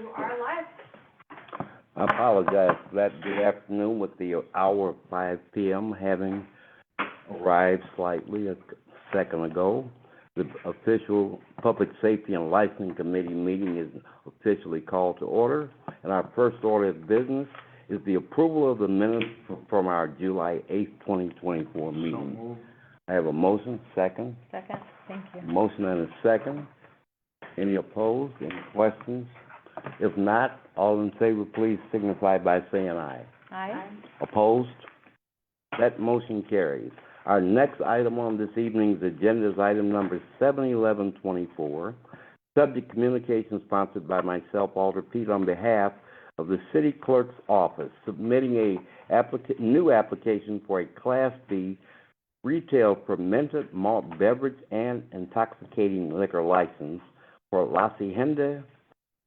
You are live. I apologize for that. Good afternoon with the hour of 5 p.m. having arrived slightly a second ago. The official Public Safety and Licensing Committee meeting is officially called to order. And our first order of business is the approval of the minutes from our July 8th, 2024 meeting. I have a motion, second. Second, thank you. Motion and a second. Any opposed? Any questions? If not, all in favor, please signify by saying aye. Aye. Opposed? That motion carries. Our next item on this evening's agenda is item number 71124, subject communication sponsored by myself, Alder Pete, on behalf of the City Clerk's Office, submitting a new application for a Class B retail fermented malt beverage and intoxicating liquor license for La Hacienda,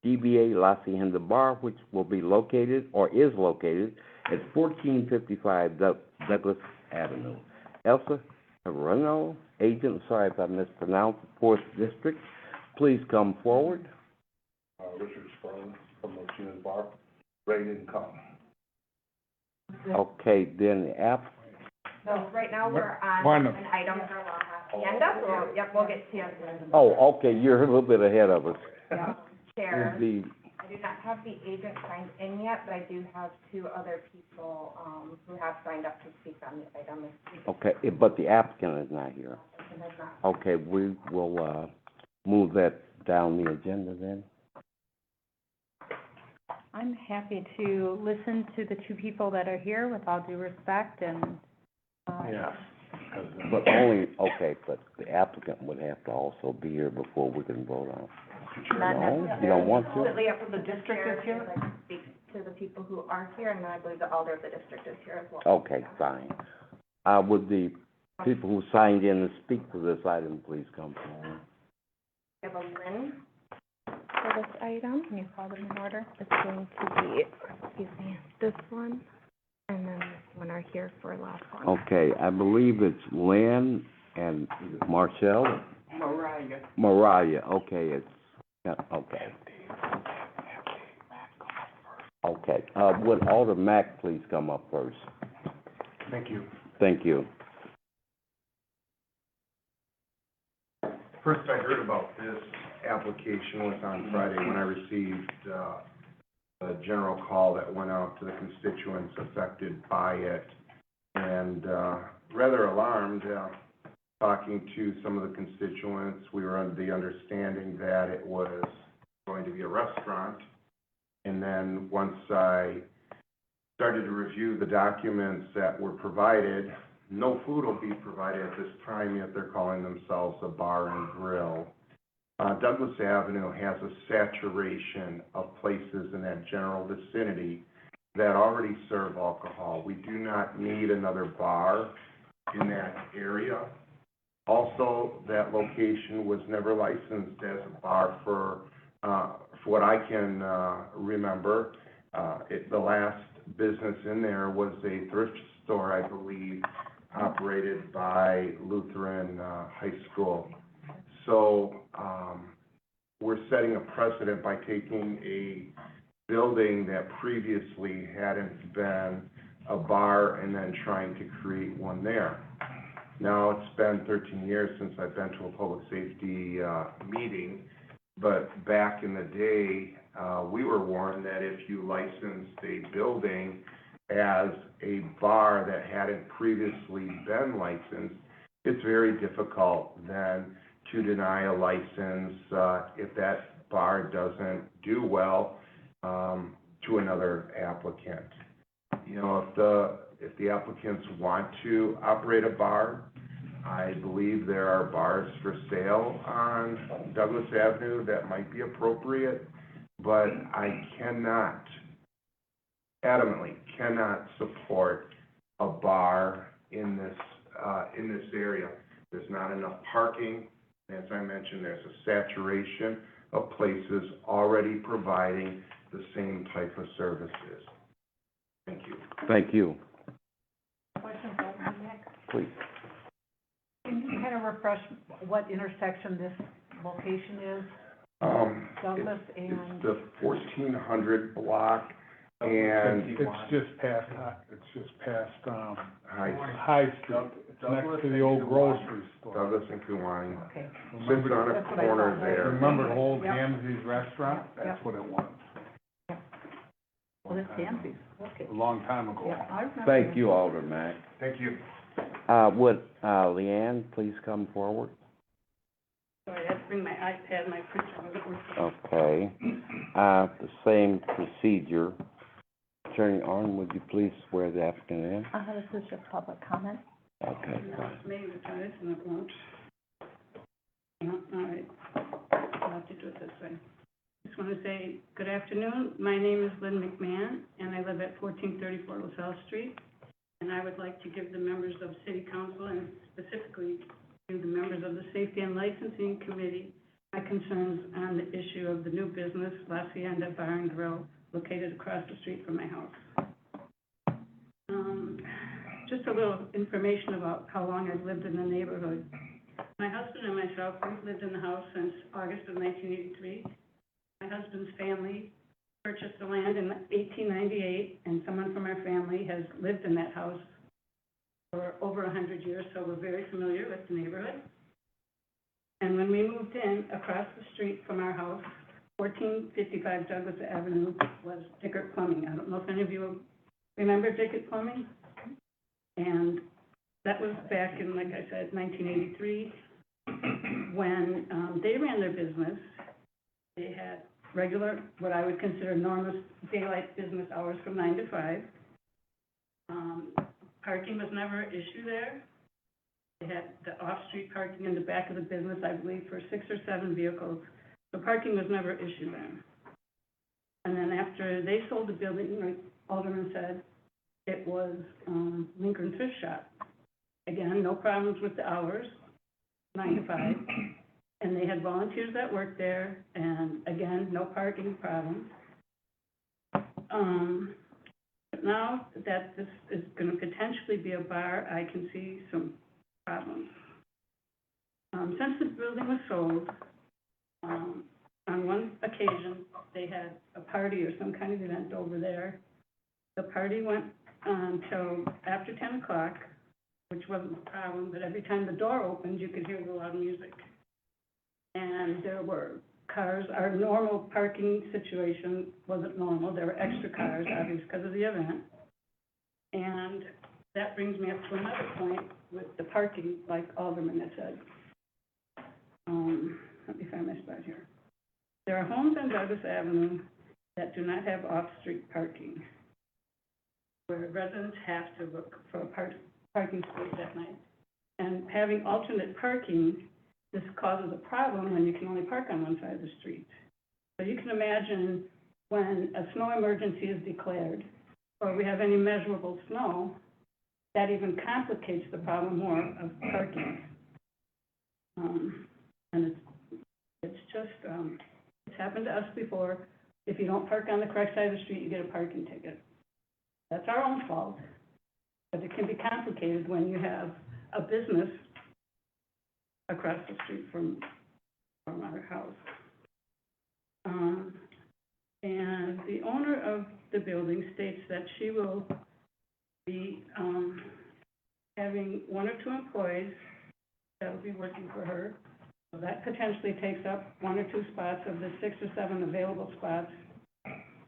DBA La Hacienda Bar, which will be located, or is located, at 1455 Douglas Avenue. Elsa Herrero, agent, sorry if I mispronounced, 4th District, please come forward. Richard Spurling from La Hacienda Bar, ready to come. Okay, then the app, So right now we're on an item for La Hacienda, so, yep, we'll get to you. oh, okay, you're a little bit ahead of us. Yeah, Chair. The, I do not have the agent signed in yet, but I do have two other people, who have signed up to speak on the item. okay, but the applicant is not here. Okay, we will, move that down the agenda then. I'm happy to listen to the two people that are here with all due respect and, Yes. But only, okay, but the applicant would have to also be here before we can vote on it. not No, necessarily. you don't want to? Completely up to the district is here. I can speak to the people who are here, and then I believe the elder of the district is here as well. Okay, fine. Would the people who signed in to speak to this item please come forward? We have a Lynn for this item. Can you call them in order? It's going to be, excuse me, this one, and then this one are here for last one. Okay, I believe it's Lynn and Marshall? Mariah, okay, it's, yeah, okay. Okay, would Alder Mack please come up first? Thank you. Thank you. First I heard about this application was on Friday when I received, a general call that went out to the constituents affected by it. And, rather alarmed, talking to some of the constituents, we were under the understanding that it was going to be a restaurant. And then once I started to review the documents that were provided, no food will be provided at this time, yet they're calling themselves a bar and grill. Douglas Avenue has a saturation of places in that general vicinity that already serve alcohol. We do not need another bar in that area. Also, that location was never licensed as a bar for what I can remember. The last business in there was a thrift store, I believe, operated by Lutheran High School. So we're setting a precedent by taking a building that previously hadn't been a bar and then trying to create one there. Now, it's been 13 years since I've been to a public safety meeting, but back in the day, we were warned that if you licensed a building as a bar that hadn't previously been licensed, it's very difficult then to deny a license if that bar doesn't do well to another applicant. You know, if the applicants want to operate a bar, I believe there are bars for sale on Douglas Avenue that might be appropriate, but I adamantly cannot support a bar in this area. There's not enough parking. As I mentioned, there's a saturation of places already providing the same type of services. Thank you. Thank you. Question for Alderman Mack. Please. Can you kind of refresh what intersection this location is? Douglas It's and, the 1400 block and It's just past, High, High Street. It's next to the old grocery store. Douglas and Kiwanis. okay. Sits on a That's what I corner thought. there. Remember the old Yep. Hamzy's restaurant? Yep. That's what it was. Well, it's Danby's, okay. A long time ago. Yeah, I remember. Thank you, Alderman Mack. Thank you. Would, Leanne please come forward? Sorry, I had to bring my iPad, my printer wasn't working. Okay. The same procedure. Attorney Arn, would you please swear the applicant in? This is just public comment. Okay, No, fine. it's me that tried it, and it won't. No, all right, I'll have to do it this way. Just want to say, good afternoon, my name is Lynn McMahon, and I live at 1434 LaSalle Street. And I would like to give the members of City Council, and specifically to the members of the Safety and Licensing Committee, my concerns on the issue of the new business, La Hacienda Bar and Grill, located across the street from my house. Just a little information about how long I've lived in the neighborhood. My husband and myself, we've lived in the house since August of 1983. My husband's family purchased the land in 1898, and someone from our family has lived in that house for over 100 years, so we're very familiar with the neighborhood. And when we moved in, across the street from our house, 1455 Douglas Avenue, was Dickert Plumbing. I don't know if any of you remember Dickert Plumbing? And that was back in, like I said, 1983, when they ran their business. They had regular, what I would consider normal daylight business hours from 9 to 5. Parking was never an issue there. They had the off-street parking in the back of the business, I believe, for 6 or 7 vehicles. So parking was never an issue then. And then after they sold the building, like Alderman said, it was Lincoln Thrift Shop. Again, no problems with the hours, 9 to 5. And they had volunteers that worked there, and again, no parking problems. But now that this is gonna potentially be a bar, I can see some problems. Since the building was sold, on one occasion, they had a party or some kind of event over there. The party went until after 10 o'clock, which wasn't a problem, but every time the door opened, you could hear the loud music. And there were cars, our normal parking situation wasn't normal, there were extra cars, obviously, because of the event. And that brings me up to another point with the parking, like Alderman had said. Let me find my spot here. There are homes on Douglas Avenue that do not have off-street parking, where residents have to look for a parking space at night. And having alternate parking, this causes a problem when you can only park on one side of the street. So you can imagine when a snow emergency is declared, or we have any measurable snow, that even complicates the problem more of parking. And it's just, it's happened to us before. If you don't park on the correct side of the street, you get a parking ticket. That's our own fault, but it can be complicated when you have a business across the street from our house. And the owner of the building states that she will be having 1 or 2 employees that will be working for her. So that potentially takes up 1 or 2 spots of the 6 or 7 available spots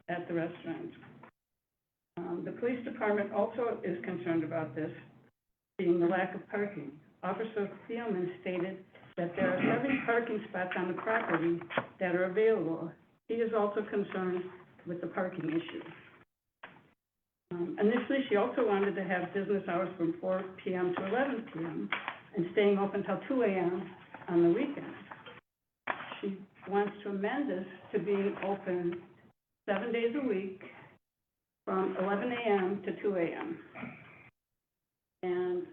at the restaurant. The police department also is concerned about this, being the lack of parking. Officer Thielman stated that there are 7 parking spots on the property that are available. He is also concerned with the parking issue. Initially, she also wanted to have business hours from 4 p.m. to 11 p.m. and staying open until 2 a.m. on the weekends. She wants to amend this to being open 7 days a week from 11 a.m. to 2 a.m. And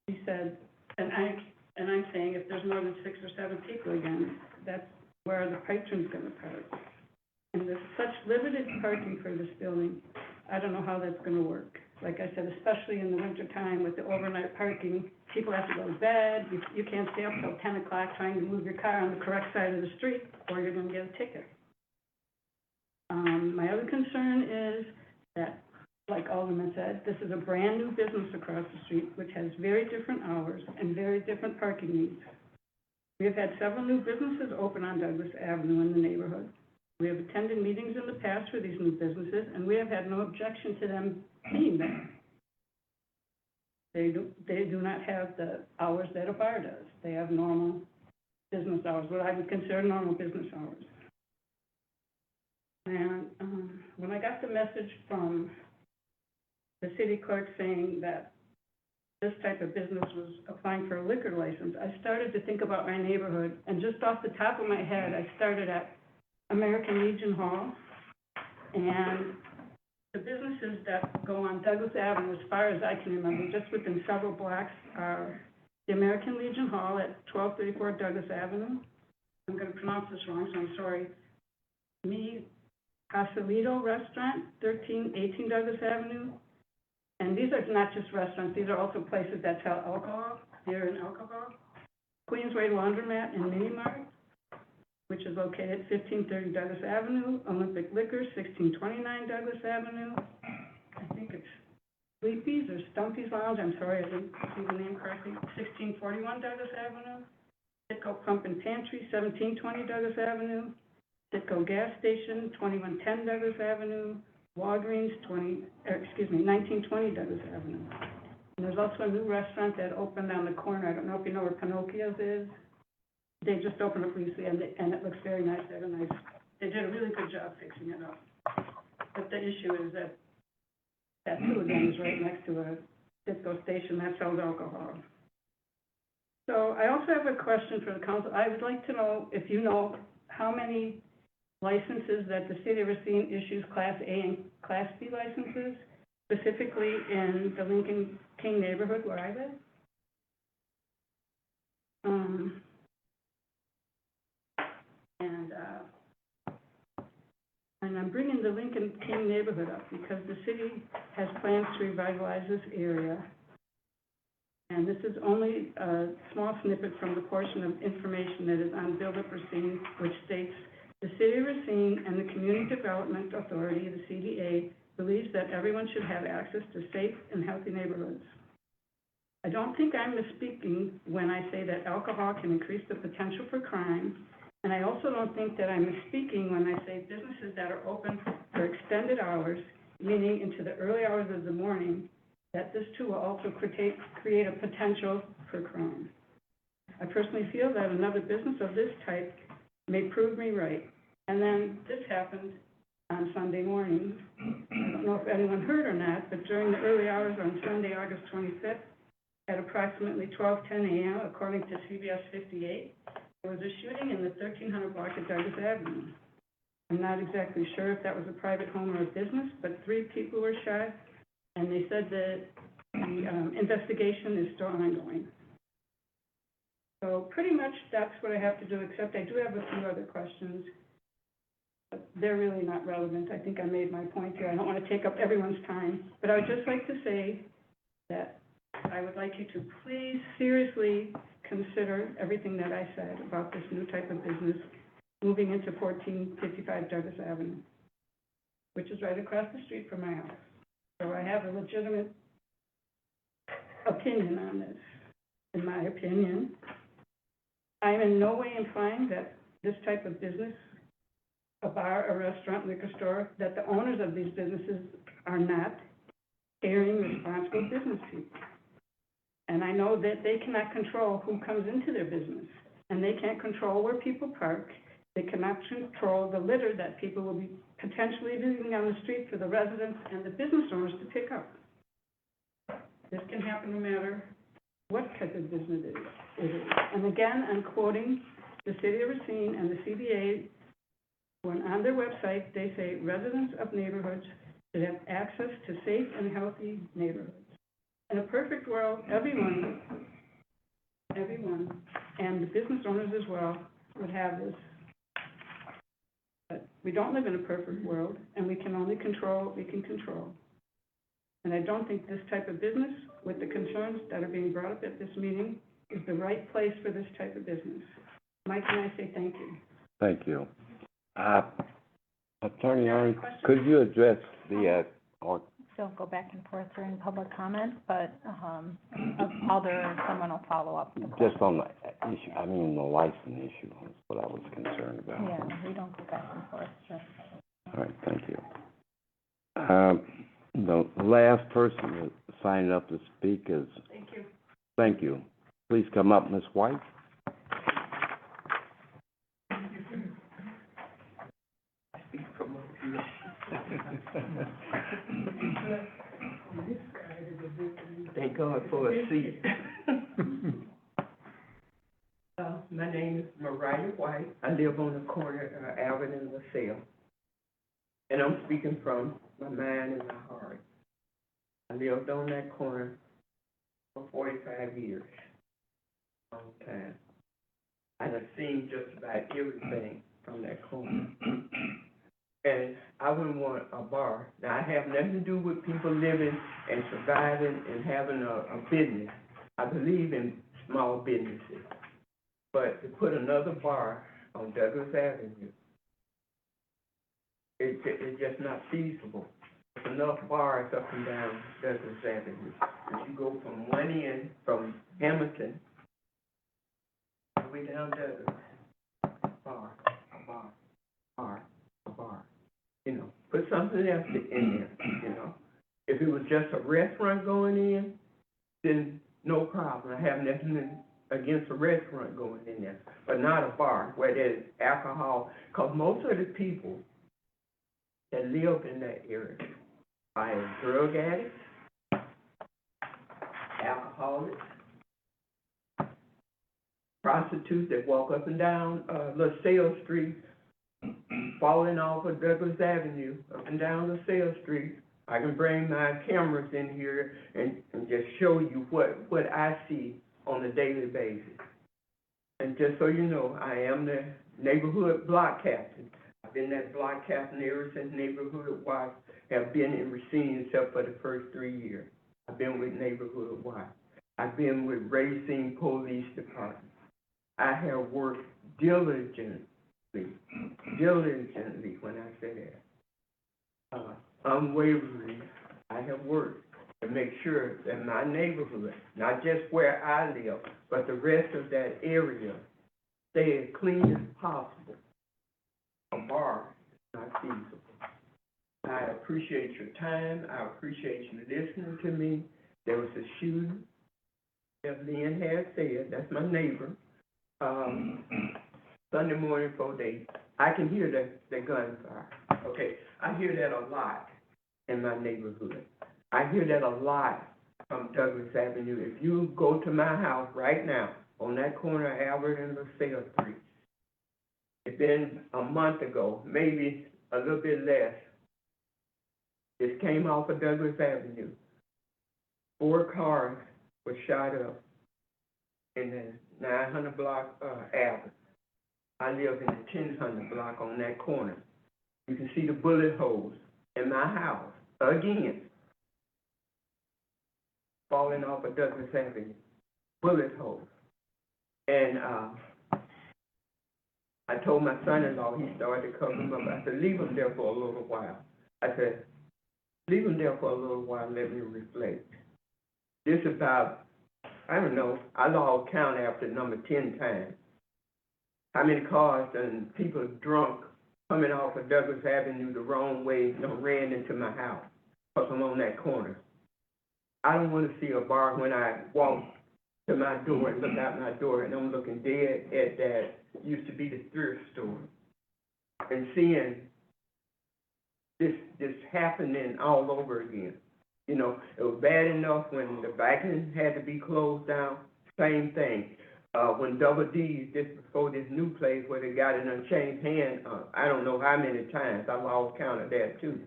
she said, and I'm saying if there's more than 6 or 7 people again, that's where the patron's gonna park. And there's such limited parking for this building, I don't know how that's gonna work. Like I said, especially in the winter time with the overnight parking, people have to go to bed, you can't stay up till 10 o'clock trying to move your car on the correct side of the street, or you're gonna get a ticket. My other concern is that, like Alderman said, this is a brand-new business across the street, which has very different hours and very different parking needs. We have had several new businesses open on Douglas Avenue in the neighborhood. We have attended meetings in the past for these new businesses, and we have had no objection to them being there. They do not have the hours that a bar does. They have normal business hours, what I would consider normal business hours. And when I got the message from the city clerk saying that this type of business was applying for a liquor license, I started to think about my neighborhood, and just off the top of my head, I started at American Legion Hall, and the businesses that go on Douglas Avenue, as far as I can remember, just within several blocks, are the American Legion Hall at 1234 Douglas Avenue. I'm going to pronounce this wrong, so I'm sorry. Mi Casalito Restaurant, 1318 Douglas Avenue. And these are not just restaurants, these are also places that sell alcohol, beer and alcohol. Queensway Laundromat and Mini Mart, which is located at 1530 Douglas Avenue. Olympic Liquor, 1629 Douglas Avenue. I think it's Sleepy's or Stumpy's Lounge, I'm sorry, I didn't see the name correctly, 1641 Douglas Avenue. Citgo Pump and Pantry, 1720 Douglas Avenue. Citgo Gas Station, 2110 Douglas Avenue. Walgreens, 1920 Douglas Avenue. And there's also a new restaurant that opened on the corner. I don't know if you know where Pinocchio's is. They just opened up recently, and it looks very nice. They did a really good job fixing it up. But the issue is that too, again, is right next to a Citgo station that sells alcohol. So I also have a question for the council. I would like to know if you know how many licenses that the city of Racine issues Class A and Class B licenses, specifically in the Lincoln King neighborhood where I live. And I'm bringing the Lincoln King neighborhood up because the city has plans to revitalize this area. And this is only a small snippet from the portion of information that is on Build Up Racine, which states, the City of Racine and the Community Development Authority, the CDA, believes that everyone should have access to safe and healthy neighborhoods. I don't think I'm misspeaking when I say that alcohol can increase the potential for crime, and I also don't think that I'm misspeaking when I say businesses that are open for extended hours, meaning into the early hours of the morning, that this too will also create a potential for crime. I personally feel that another business of this type may prove me right. And then this happened on Sunday morning. I don't know if anyone heard or not, but during the early hours on Sunday, August 25th, at approximately 12:10 a.m., according to CBS 58, there was a shooting in the 1300 block of Douglas Avenue. I'm not exactly sure if that was a private home or a business, but 3 people were shot, and they said that the investigation is still ongoing. So pretty much that's what I have to do, except I do have a few other questions. But they're really not relevant. I think I made my point here. I don't want to take up everyone's time. But I would just like to say that I would like you to please seriously consider everything that I said about this new type of business moving into 1455 Douglas Avenue, which is right across the street from my house. So I have a legitimate opinion on this. In my opinion, I am in no way implying that this type of business, a bar, a restaurant, liquor store, that the owners of these businesses are not caring, responsible business people. And I know that they cannot control who comes into their business, and they can't control where people park. They cannot control the litter that people will be potentially leaving on the street for the residents and the business owners to pick up. This can happen no matter what type of business it is. And again, I'm quoting the City of Racine and the CDA, when on their website, they say residents of neighborhoods should have access to safe and healthy neighborhoods. In a perfect world, everyone, and the business owners as well, would have this. But we don't live in a perfect world, and we can only control what we can control. And I don't think this type of business, with the concerns that are being brought up at this meeting, is the right place for this type of business. Mike and I say thank you. Thank you. Attorney Are there any Arn, questions? could you address the, or, Don't go back and forth during public comment, but, Alder or someone will follow up with the question. just on the issue, I mean, the license issue, is what I was concerned about. Yeah, we don't go back and forth, just. All right, thank you. The last person that signed up to speak is, Thank you. thank you. Please come up, Ms. White. Thank God for a seat. My name is Mariah White. I live on the corner of Alvin and LaSalle. And I'm speaking from my mind and my heart. I lived on that corner for 45 years. Long time. And I've seen just about everything from that corner. And I wouldn't want a bar. Now, I have nothing to do with people living and surviving and having a business. I believe in small businesses. But to put another bar on Douglas Avenue, it's just not feasible. There's enough bars up and down Douglas Avenue. If you go from one end, from Hamilton, all the way down Douglas, a bar, a bar, bar, a bar. You know, put something else in there, you know. If it was just a restaurant going in, then no problem. I have nothing against a restaurant going in there, but not a bar where there's alcohol, because most of the people that live in that area are drug addicts, alcoholics, prostitutes that walk up and down LaSalle Street, falling off of Douglas Avenue, up and down LaSalle Street. I can bring my cameras in here and just show you what I see on a daily basis. And just so you know, I am the neighborhood block captain. I've been that block captain ever since Neighborhood Watch have been in Racine, except for the first 3 years. I've been with Neighborhood Watch. I've been with Racine Police Department. I have worked diligently when I say that. Unwaveringly, I have worked to make sure that my neighborhood, not just where I live, but the rest of that area, stay as clean as possible. A bar is not feasible. I appreciate your time. I appreciate you listening to me. There was a shooting, as Lynn had said, that's my neighbor. Sunday morning, 4 days. I can hear the gunfire. Okay, I hear that a lot in my neighborhood. I hear that a lot from Douglas Avenue. If you go to my house right now, on that corner of Albert and LaSalle Street, it's been a month ago, maybe a little bit less. It came off of Douglas Avenue. 4 cars were shot up in the 900 block Albert. I live in the 1000 block on that corner. You can see the bullet holes in my house, again, falling off of Douglas Avenue, bullet holes. And I told my son-in-law, he started to cover them up. I said, leave them there for a little while. I said, leave them there for a little while and let me reflect. This about, I don't know, I lost count after number 10 times. How many cars and people drunk coming off of Douglas Avenue the wrong way, ran into my house, because I'm on that corner. I don't want to see a bar when I walk to my door and look out my door and I'm looking dead at that used to be the thrift store and seeing this happening all over again. You know, it was bad enough when the Viking had to be closed down, same thing. When Double D's, just before this new place where they got it unchanged hand, I don't know how many times, I lost count of that too.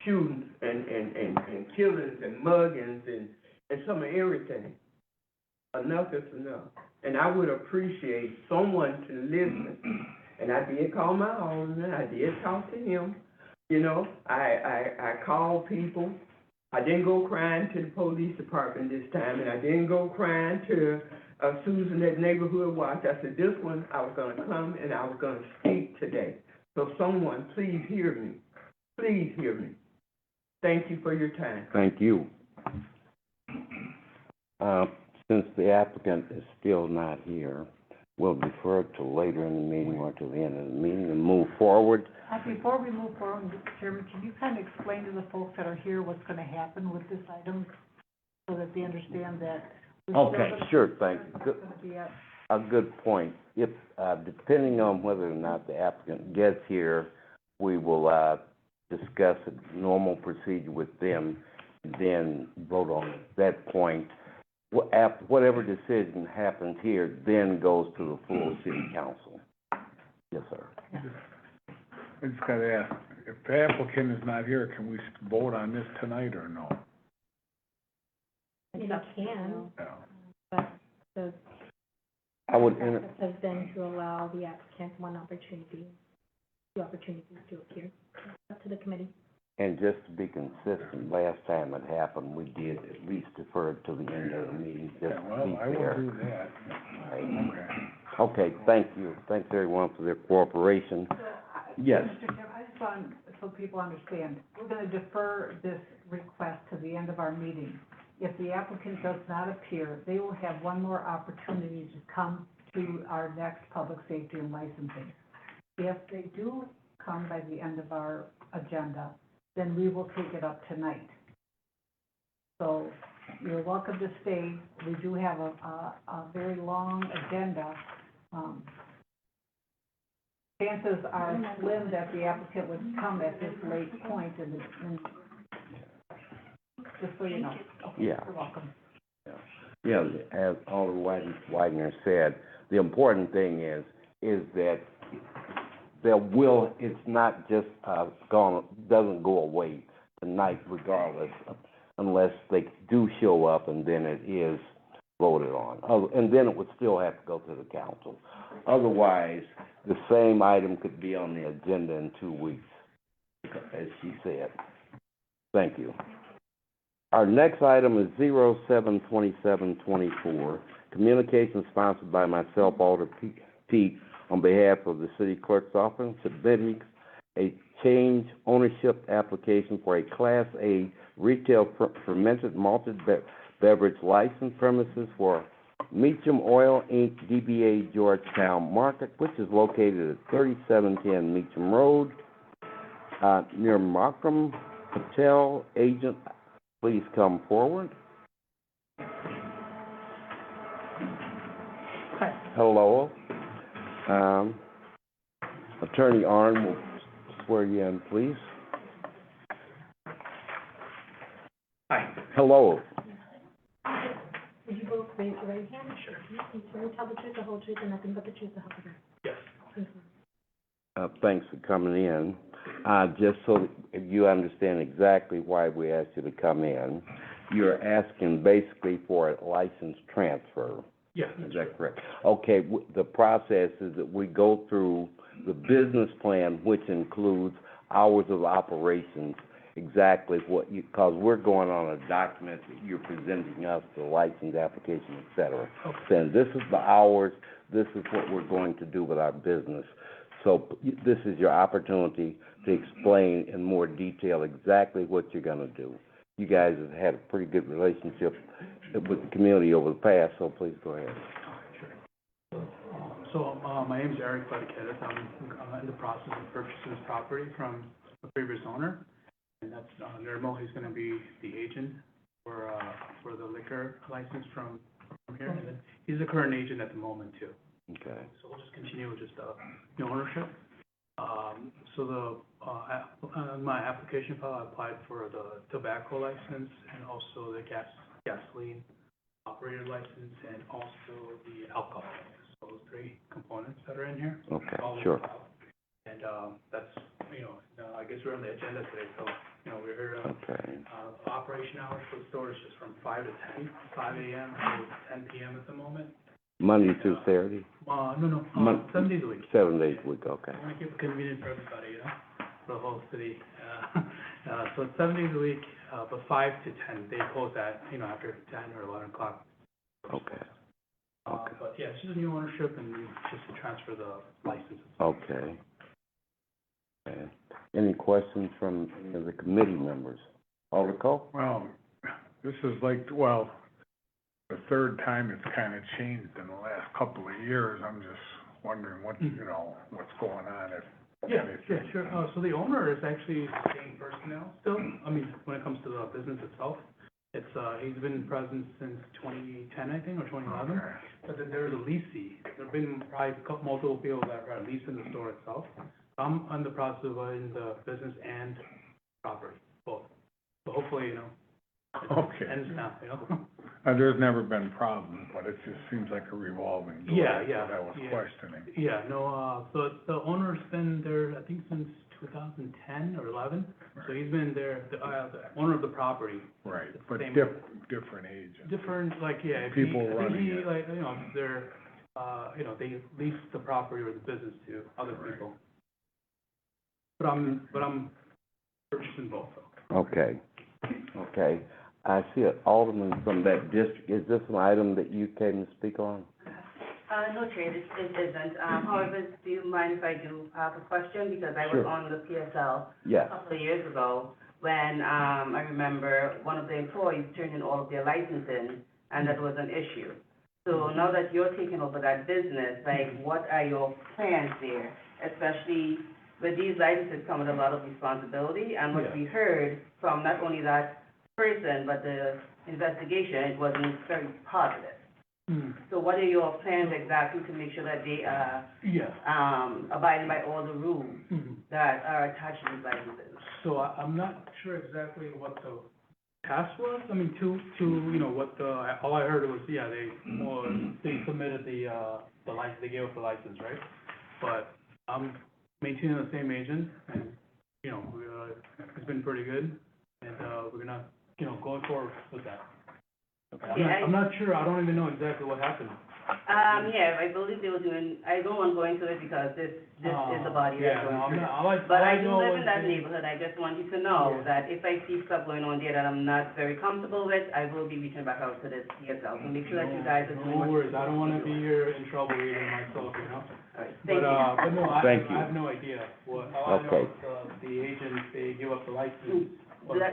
Shootings and killings and muggings and some of everything. Enough is enough. And I would appreciate someone to listen. And I did call my alderman, I did talk to him. You know, I called people. I didn't go crying to the police department this time, and I didn't go crying to Susan at Neighborhood Watch. I said, this one, I was going to come and I was going to speak today. So someone, please hear me. Please hear me. Thank you for your time. Thank you. Since the applicant is still not here, we'll defer it to later in the meeting or to the end of the meeting and move forward. Before we move forward, Mr. Chairman, can you kind of explain to the folks that are here what's gonna happen with this item, so that they understand that we're still Okay, gonna- sure, thank you. it's Good, gonna be at- a good point. If, depending on whether or not the applicant gets here, we will, discuss a normal procedure with them, then vote on it. At that point, whatever decision happens here then goes to the full city council. Yes, sir. I just gotta ask, if the applicant is not here, can we vote on this tonight or no? You can, No. but the I would, practice has been to allow the applicant two opportunities to appear. Up to the committee. and just to be consistent, last time it happened, we did at least defer it to the end of the meeting, just Yeah, to well, be I will fair. do that. Right. Okay. Okay, thank you. Thanks everyone for their cooperation. Yes. Mr. Chairman, I just want, so people understand, we're gonna defer this request to the end of our meeting. If the applicant does not appear, they will have one more opportunity to come to our next public safety and licensing. If they do come by the end of our agenda, then we will take it up tonight. So you're welcome to stay. We do have a very long agenda. Chances are slim that the applicant would come at this late point and just so you know. Okay, Yeah. you're welcome. Yeah, as Alderman Widener said, the important thing is that it's not just, doesn't go away tonight regardless, unless they do show up and then it is voted on. And then it would still have to go to the council. Otherwise, the same item could be on the agenda in 2 weeks, as she said. Thank you. Our next item is 072724, communication sponsored by myself, Alder Pete, on behalf of the city clerk's office, submitting a change ownership application for a Class A retail fermented malted beverage license premises for Meacham Oil Inc., DBA Georgetown Market, which is located at 3710 Meacham Road, near Markham Patel. Agent, please come forward. Hello. Attorney Arn will swear you in, please. Hi. Hello. Would you both raise your right hand? Sure. You swear to tell the truth, the whole truth, and nothing but the truth, so help you God? Yes. Thank you. Thanks for coming in. Just so that you understand exactly why we asked you to come in, you're asking basically for a license transfer. Yeah. Is that correct? Okay, the process is that we go through the business plan, which includes hours of operations, exactly what you, because we're going on a document that you're presenting us, the license application, et cetera. Okay. Saying this is the hours, this is what we're going to do with our business. So this is your opportunity to explain in more detail exactly what you're gonna do. You guys have had a pretty good relationship with the community over the past, so please go ahead. So, my name's Eric Buttigieg. I'm in the process of purchasing this property from a previous owner. And that's, Nirmal, he's gonna be the agent for the liquor license from here. And then he's the current agent at the moment too. Okay. So we'll just continue with just, the ownership. My application file, I applied for the tobacco license and also the gasoline operator license and also the alcohol license. So those 3 components that are in here. Okay, All sure. worked out. And, that's, I guess we're on the agenda today, so, we're here, Okay. operation hours for the store is just from 5 to 10, 5 a.m. to 10 p.m. at the moment. Monday through Saturday? No, Mon- 7 days a week. 7 days a week, okay. I want to keep it convenient for everybody, for the whole city. So it's 7 days a week, but 5 to 10, they close at, after 10 or 11 o'clock. Okay. Okay. But yeah, it's just a new ownership and just to transfer the license. Okay. questions from any of the committee members? Alder Cole? Well, this is like, well, the third time it's kind of changed in the last couple of years. I'm just wondering what, you know, what's going on, if Yeah, anything. sure. So the owner is actually the same personnel still. I mean, when it comes to the business itself, it's, he's been present since 2010, I think, or 2011. Okay. But then there's a leasee. There've been probably multiple people that are leasing the store itself. I'm on the process of in the business and property, both. So hopefully, you know, it Okay. ends now, you know? There's never been problems, but it just seems like a revolving door. Yeah, That's yeah, what I was yeah. questioning. Yeah, no, so the owner's been there, I think, since 2010 or 11. So he's been there, the owner of the property. Right, It's but same- different agents. Different, like, yeah, if People I think running it. like, you know, they're, you know, they lease the property or the business to other Right. people. But I'm purchasing both, though. Okay, okay. I see an alderman from that district. Is this an item that you came to speak on? No, Chair, it isn't. However, do you mind if I do have a question? Because I was Sure. on the PSL a Yes. couple of years ago when, I remember one of the employees turned in all of their licensing, and that was an issue. So now that you're taking over that business, like, what are your plans there? Especially with these licenses come with a lot of responsibility, and what Yeah. we heard from not only that person, but the investigation, it wasn't very positive. So what are your plans exactly to make sure that they are, Yeah. abiding by all the rules Mhm. that are attached to these licenses? So I'm not sure exactly what the task was. I mean, to, you know, what the, all I heard was, yeah, they submitted the license, they gave us the license, right? But I'm maintaining the same agent, and, you know, it's been pretty good, and, we're gonna, you know, going forward with that. I'm not sure, I don't even know exactly what happened. Yeah, I believe they were doing, I don't want to go into it because this is the body that's Yeah, no, going through. all But I do know live was in that they- neighborhood, I just want you to know Yeah. that if I see stuff going on there that I'm not very comfortable with, I will be reaching back out to the PSL, so make sure that you guys are doing No what worries, you're I don't supposed wanna to be do. here in trouble either myself, you know? All right, thank you. But no, I Thank you. have no idea what, all I know Okay. is, the agent, they give up the license.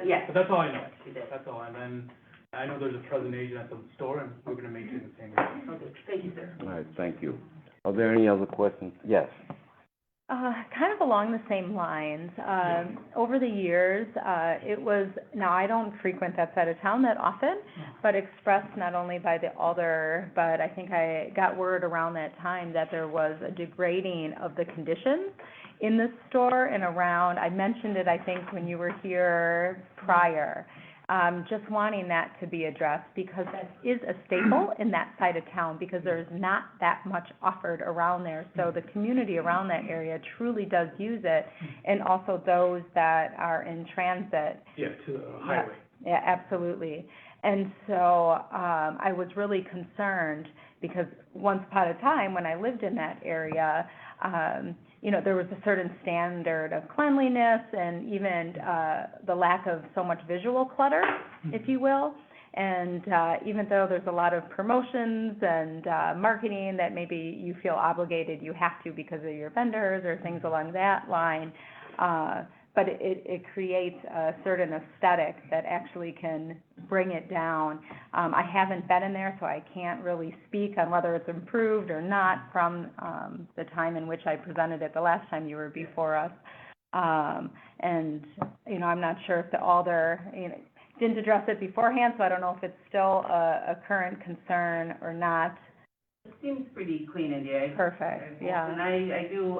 Yes. But that's all I know, She did. that's all, and then I know there's a present agent at the store, and we're gonna maintain the same agent. Okay, thank you, sir. All right, thank you. Are there any other questions? Yes. Kind of along the same lines, over the years, it was, now I don't frequent that side of town that often, but expressed not only by the alder, but I think I got word around that time that there was a degrading of the conditions in the store and around, I mentioned it, I think, when you were here prior. Just wanting that to be addressed, because that is a staple in that side of town, because there's not that much offered around there. So the community around that area truly does use it, and also those that are in transit. Yeah, to the highway. Yeah, absolutely. And so, I was really concerned, because once upon a time, when I lived in that area, you know, there was a certain standard of cleanliness and even, the lack of so much visual clutter, if you will. And, even though there's a lot of promotions and, marketing that maybe you feel obligated, you have to because of your vendors or things along that line, but it creates a certain aesthetic that actually can bring it down. I haven't been in there, so I can't really speak on whether it's improved or not from, the time in which I presented it the last time you were before us. And, you know, I'm not sure if the alder, you know, didn't address it beforehand, so I don't know if it's still a current concern or not. It seems pretty clean in there. Perfect, yeah. And I do,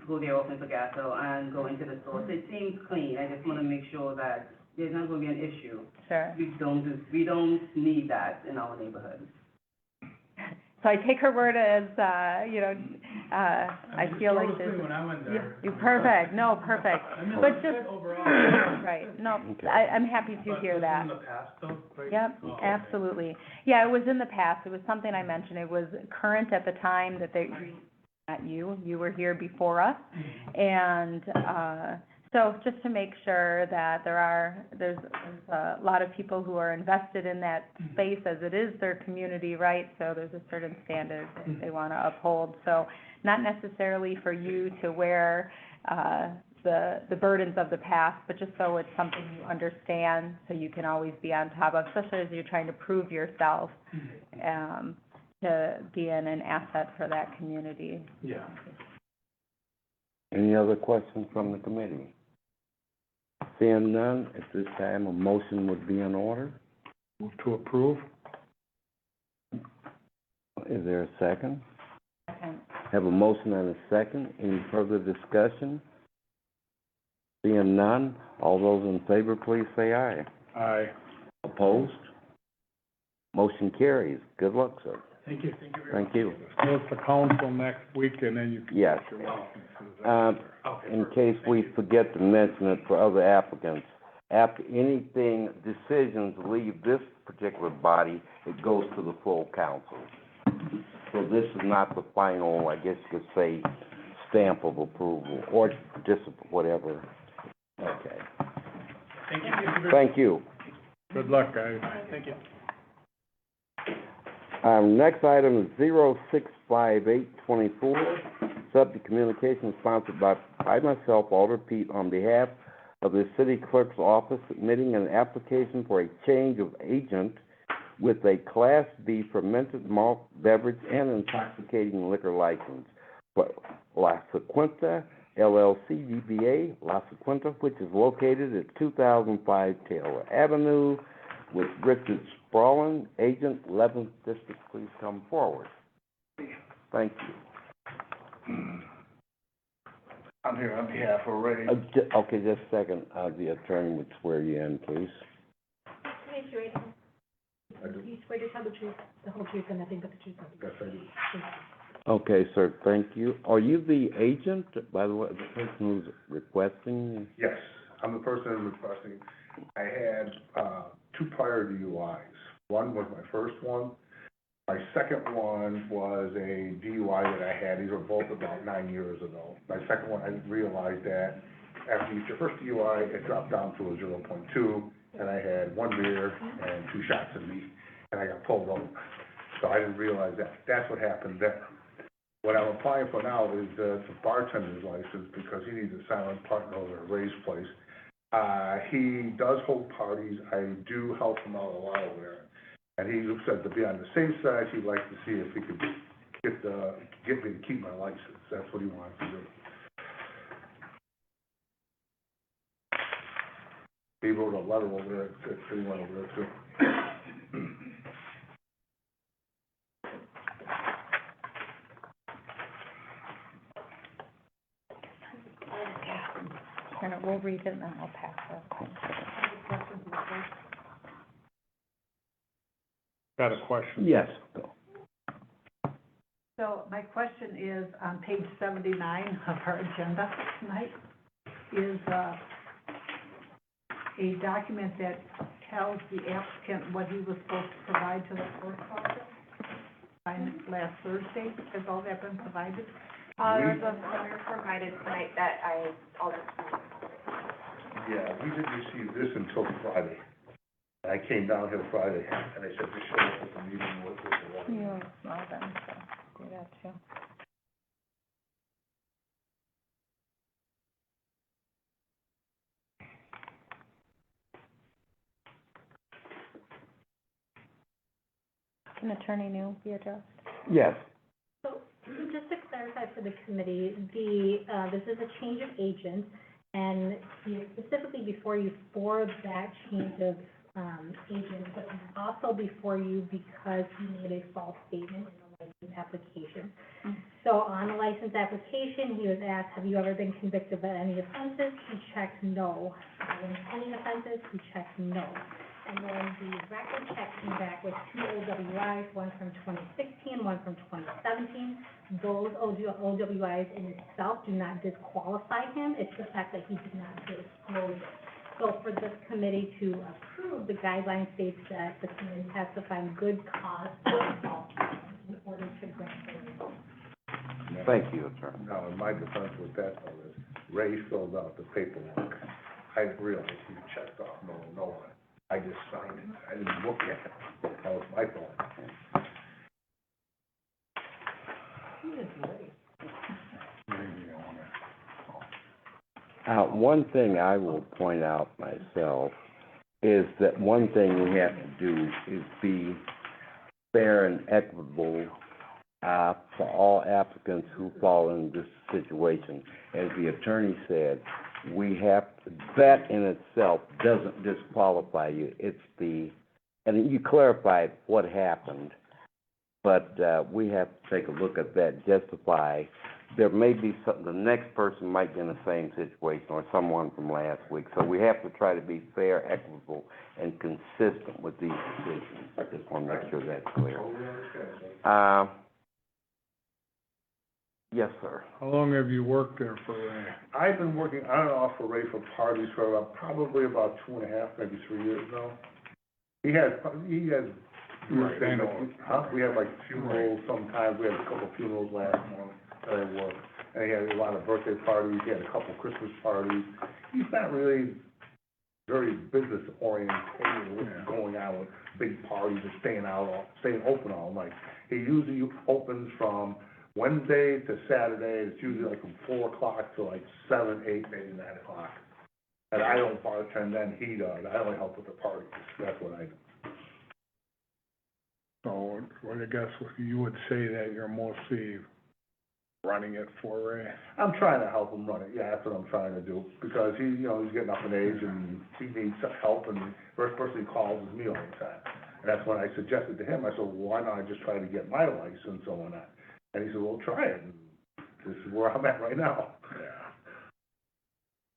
go there often for gas, so, and go into the store, so it seems clean. I just wanna make sure that there's not gonna be an issue. Sure. We don't need that in our neighborhood. So I take her word as, you know, I feel like The store was this. clean when I went there. You perfect, no, perfect. I mean, But like just, overall. right, no, Okay. I'm happy to But hear this that. was in the past though, right? Yep, Oh, okay. absolutely. Yeah, it was in the past, it was something I mentioned, it was current at the time that they, not you, you were here before us. And, so just to make sure that there's a lot of people who are invested in that space, as it is their community, right? So there's a certain standard that they wanna uphold. So not necessarily for you to wear, the burdens of the past, but just so it's something you understand, so you can always be on top of, especially as you're trying to prove yourself, to be an asset for that community. Yeah. Any other questions from the committee? Seeing none, at this time, a motion would be in order. Move to approve? Is there a second? Second. Have a motion and a second. Any further discussion? Seeing none, all those in favor, please say aye. Aye. Opposed? Motion carries. Good luck, sir. Thank you very much. Thank you. So it's the council next week, and then you can Yes. get your licenses. Okay, In perfect. case Thank we you. forget to mention it for other applicants, after anything, decisions leave this particular body, it goes to the full council. So this is not the final, I guess you could say, stamp of approval, or just whatever. Okay. Thank you. Thank you very Thank you. Good luck, guys. much. Thank you. Next item is 065824, subject communication sponsored by myself, Alder Pete, on behalf of the city clerk's office, submitting an application for a change of agent with a Class B fermented malt beverage and intoxicating liquor license for La Sequenta LLC DBA La Sequenta, which is located at 2005 Taylor Avenue, with Richard Sprawlin, agent, 11th District. Please come forward. Thank you. I'm here on behalf of Ray. Okay, just a second. The attorney would swear you in, please. Raise your right hand. You swear to tell the truth, the whole truth, and nothing but the truth. Yes, I do. Okay, sir, thank you. Are you the agent, by the way, the person who's requesting? Yes, I'm the person who's requesting. I had, 2 prior DUIs. One was my first one. My second one was a DUI that I had. These were both about 9 years ago. My second one, I didn't realize that after you get your first DUI, it dropped down to a 0.2, and I had 1 beer and 2 shots in me, and I got pulled over. So I didn't realize that. That's what happened there. What I'm applying for now is the bartender's license, because he needs a silent partner over at Ray's place. He does hold parties. I do help him out a lot over there. And he said to be on the same side, he'd like to see if he could get me to keep my license. That's what he wants to do. He wrote a letter over there, that he went over there too. Here, we'll read it and then we'll pass it. Got a question? Yes. So my question is, on page 79 of our agenda tonight, is a document that tells the applicant what he was supposed to provide to the clerk's office by last Thursday. Has all that been provided? There's a letter provided tonight that I'll Yeah, we didn't receive this until Friday. And I came down here Friday, and they said, just show up at the meeting with this and that. You smell them, so do that too. Can Attorney New be addressed? Yes. So, just to clarify for the committee, this is a change of agent, and he is specifically before you for that change of, agent, but he's also before you because he made a false statement in the license application. So on the license application, he was asked, have you ever been convicted of any offenses? He checked no. Any offenses? He checked no. And then the record check came back with 2 OWIs, one from 2016, one from 2017. Those OWIs in itself do not disqualify him. It's the fact that he did not disclose it. So for this committee to approve, the guideline states that the committee has to find good cause for false in order to grant the result. Thank you, Attorney. Now, in my defense with that, though, is Ray filled out the paperwork. I didn't realize he checked off no one. I just signed it. I didn't look at it. That was my fault. He is right. Maybe you want One thing I will point out myself is that one thing we have to do is be fair and equitable, for all applicants who fall in this situation. As the attorney said, that in itself doesn't disqualify you. It's and you clarified what happened, but, we have to take a look at that, justify. There may be the next person might be in the same situation, or someone from last week. So we have to try to be fair, equitable, and consistent with these decisions. I just want to make sure that's clear. Yes, sir. How long have you worked there for Ray? I've been working on and off for Ray for parties for probably about 2.5, maybe 3 years now. He has, Right, I know. We have like funerals sometimes, we had a couple funerals last month that I worked. And he had a lot of birthday parties, he had a couple Christmas parties. He's not really very business oriented with going out with big parties and staying open all night. He usually opens from Wednesday to Saturday, it's usually like from 4 o'clock to like 7, 8, maybe 9 o'clock. And I don't bartend then, he does, I only help with the parties, that's what I do. So, well, I guess you would say that you're mostly running it for Ray? I'm trying to help him run it, yeah, that's what I'm trying to do, because he's getting up in age and he needs help, and the first person he calls is me all the time. And that's when I suggested to him, I said, well, why not I just try to get my license and whatnot? And he said, well, try it, and this is where I'm at right now. Yeah.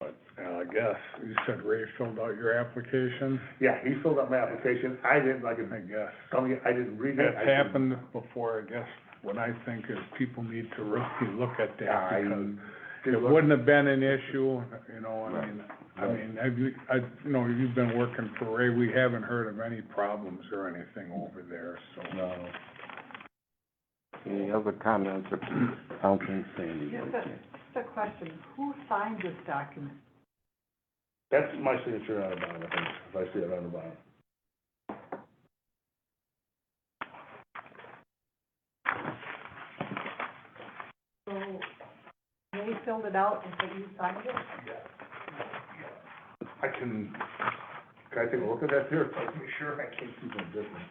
But, I guess, you said Ray filled out your application? Yeah, he filled out my application, I didn't, I guess. I didn't read it. That's happened before, I guess. What I think is people need to really look at that, because it wouldn't have been an issue, you've been working for Ray, we haven't heard of any problems or anything over there, so. No. Any other comments or Councilman Sandy? Just a question, who signed this document? That's my signature on the bottom, I think, if I see it on the bottom. So, they filled it out and said you signed it? Can I take a look at that here, to make sure I can't see something different?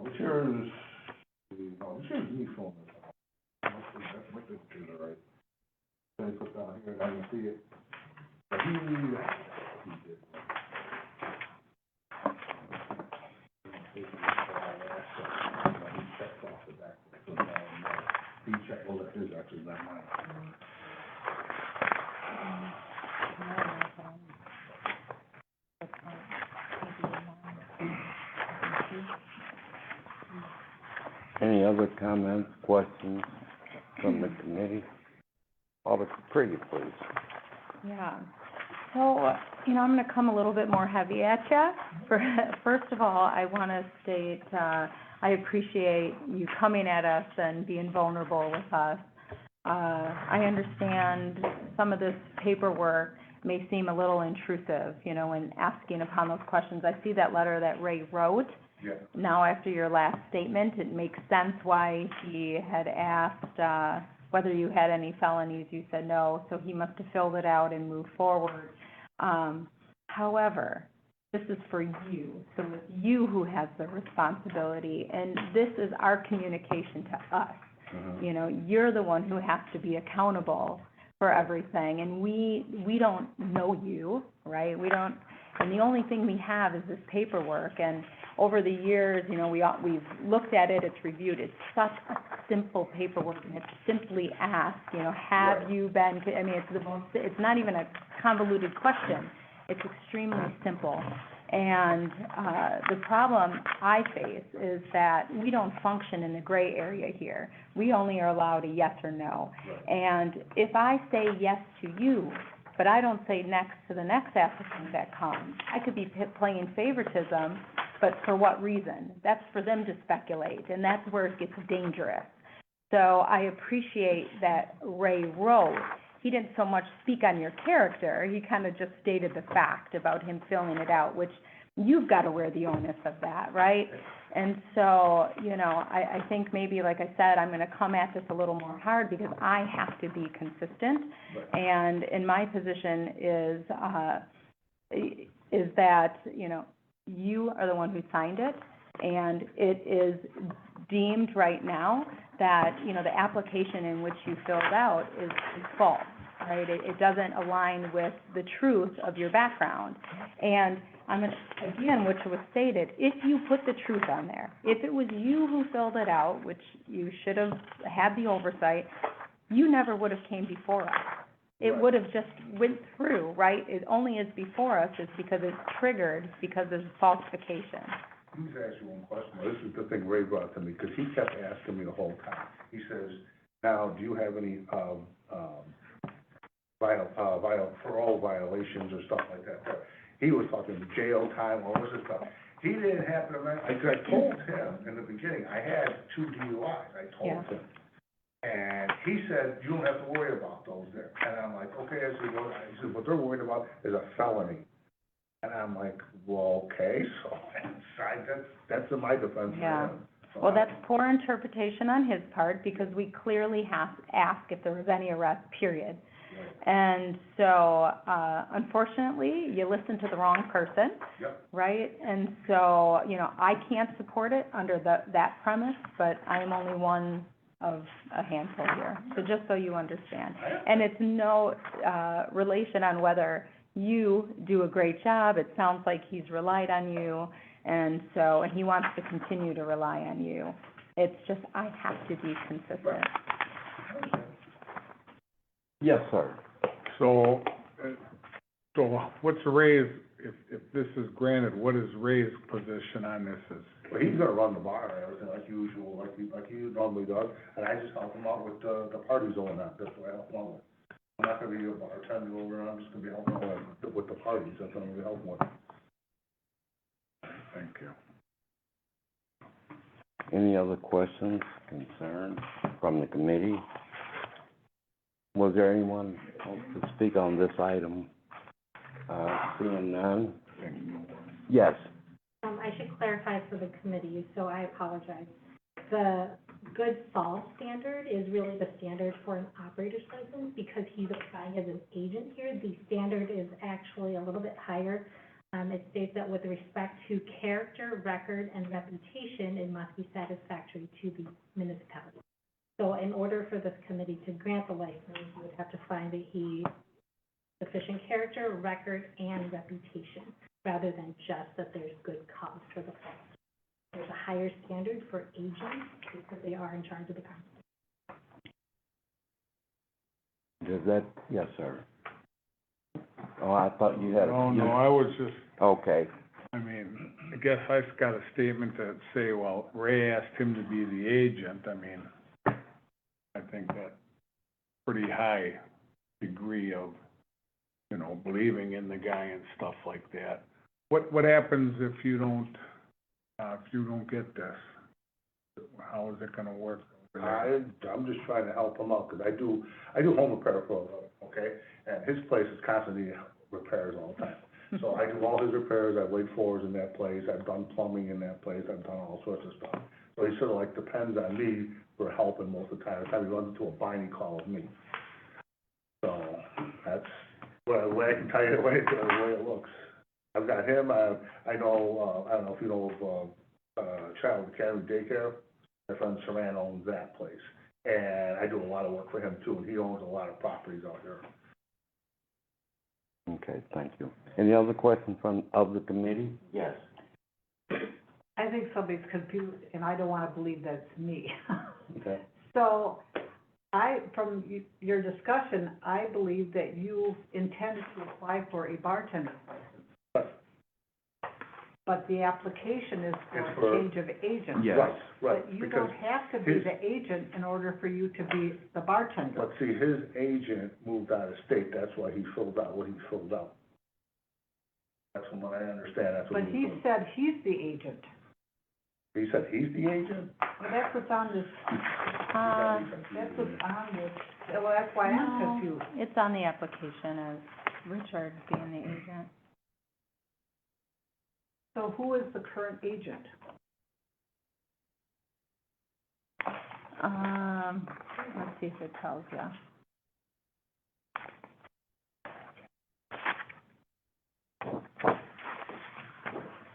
This here is, this here is me filming. That's my pictures are right. Then I put down here, and I can see it. But he did. He checked off the back. He checked, well, that is actually not mine. Any other comments, questions from the committee? Alderman Pretty, please. Yeah. So, I'm gonna come a little bit more heavy at you. First of all, I wanna state, I appreciate you coming at us and being vulnerable with us. I understand some of this paperwork may seem a little intrusive, in asking upon those questions. I see that letter that Ray wrote. Yeah. Now, after your last statement, it makes sense why he had asked, whether you had any felonies. You said no, so he must have filled it out and moved forward. However, this is for you, so it's you who has the responsibility, and this is our communication to us. You're the one who has to be accountable for everything, and we don't know you, right? And the only thing we have is this paperwork, and over the years, we've looked at it, it's reviewed, it's such a simple paperwork, and it's simply asked, have you been, it's not even a convoluted question, it's extremely simple. And, the problem I face is that we don't function in the gray area here. We only are allowed a yes or no. And if I say yes to you, but I don't say next to the next applicant that comes, I could be playing favoritism, but for what reason? That's for them to speculate, and that's where it gets dangerous. So I appreciate that Ray wrote. He didn't so much speak on your character, he kind of just stated the fact about him filling it out, which you've got to wear the onus of that, right? And so, you know, I think maybe, like I said, I'm gonna come at this a little more hard because I have to be consistent. And in my position is that, you know, you are the one who signed it, and it is deemed right now that, you know, the application in which you filled out is false, right? It doesn't align with the truth of your background. And again, which was stated, if you put the truth on there, if it was you who filled it out, which you should have had the oversight, you never would have came before us. It would have just went through, right? It only is before us is because it's triggered because of falsification. Let me ask you one question. This is the thing Ray brought to me, because he kept asking me the whole time. He says, now, do you have any, parole violations or stuff like that? But he was talking jail time, all this stuff. He didn't happen to, I told him in the beginning, I had 2 DUIs, I told him. And he said, you don't have to worry about those there. And I'm like, okay, I said, well, what they're worried about is a felony. And I'm like, well, okay, so that's in my defense. Yeah. So Well, that's poor interpretation on his part, because we clearly have asked if there was any arrest, period. And so, unfortunately, you listened to the wrong person. Yep. Right? And so, you know, I can't support it under that premise, but I am only one of a handful here. So just so you understand. And it's no, relation on whether you do a great job. It sounds like he's relied on you, and he wants to continue to rely on you. It's just, I have to be consistent. Yes, sir. So what's Ray's, if this is granted, what is Ray's position on this? Well, he's gonna run the bar and everything like usual, like he normally does, and I just help him out with the parties going on, that's what I help him out with. I'm not gonna be a bartender over there, I'm just gonna be helping out with the parties, that's what I'm gonna be helping with. Thank you. Any other questions, concerns from the committee? Was there anyone to speak on this item? Seeing none? Yes. I should clarify for the committee, so I apologize. The good fall standard is really the standard for an operator's license, because he's applying as an agent here. The standard is actually a little bit higher. It states that with respect to character, record, and reputation, it must be satisfactory to the municipality. So in order for this committee to grant the license, you would have to find that he sufficient character, record, and reputation, rather than just that there's good cause for the fall. There's a higher standard for agents because they are in charge of the council. Does that, yes, sir. Oh, I thought you had a... No, I was just, Okay. I mean, I guess I've got a statement that say, well, Ray asked him to be the agent. I mean, I think that's pretty high degree of, you know, believing in the guy and stuff like that. What happens if you don't get this? How is it gonna work over there? I'm just trying to help him out, because I do home repair for a living, okay? And his place is constantly repairs all the time. So I do all his repairs, I've laid floors in that place, I've done plumbing in that place, I've done all sorts of stuff. So he sort of like depends on me for helping most of the time. The time he runs into a bind, he calls me. So that's the way I can tell you the way it looks. I've got him, I know, I don't know if you know of, Child Academy Daycare. My friend Saran owns that place. And I do a lot of work for him too. He owns a lot of properties out here. Okay, thank you. Any other questions of the committee? Yes. I think somebody's confused, and I don't want to believe that's me. Okay. So, from your discussion, I believe that you intended to apply for a bartender's license. But the application is for a change of agent. Yes. Right, But you don't have to be the agent in order for you to be the bartender. But see, his agent moved out of state, that's why he filled out what he filled out. That's from what I understand, that's what But he he was doing. said he's the agent. He said he's the agent? Well, that's what's on this, that's what's on this, well, that's why I'm No, confused. it's on the application as Richard being the agent. So who is the current agent? Let's see if it tells you.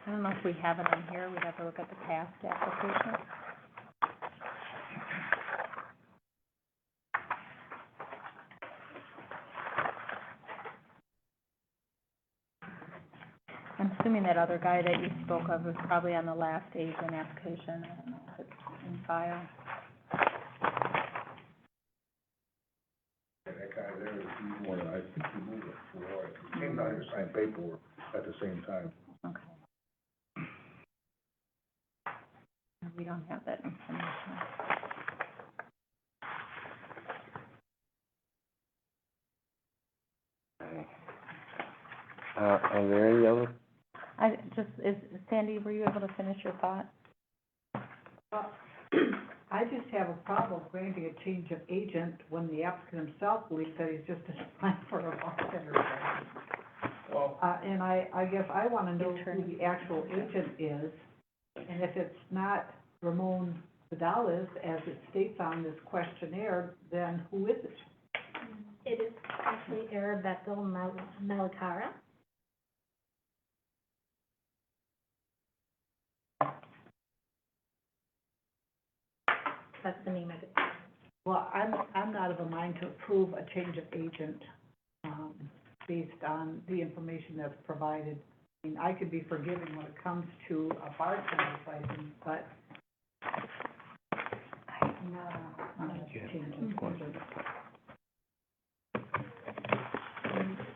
I don't know if we have it on here, we'd have to look at the past application. I'm assuming that other guy that you spoke of was probably on the last agent application, I don't know if it's in file. That guy there, he's one, I think he moved it for, he came down here to sign paperwork at the same time. Okay. We don't have that information. Okay. Are there any other? Sandy, were you able to finish your thought? I just have a problem granting a change of agent when the applicant himself believes that he's just applying for a bartender license. Well, And I guess I wanna know who the actual agent is, and if it's not Ramon Vidales, as it states on this questionnaire, then who is it? It is actually Arabeto Malacara. That's the name of it. Well, I'm not of a mind to approve a change of agent, based on the information that's provided. I mean, I could be forgiving when it comes to a bartender's license, but I'm not a change of agent.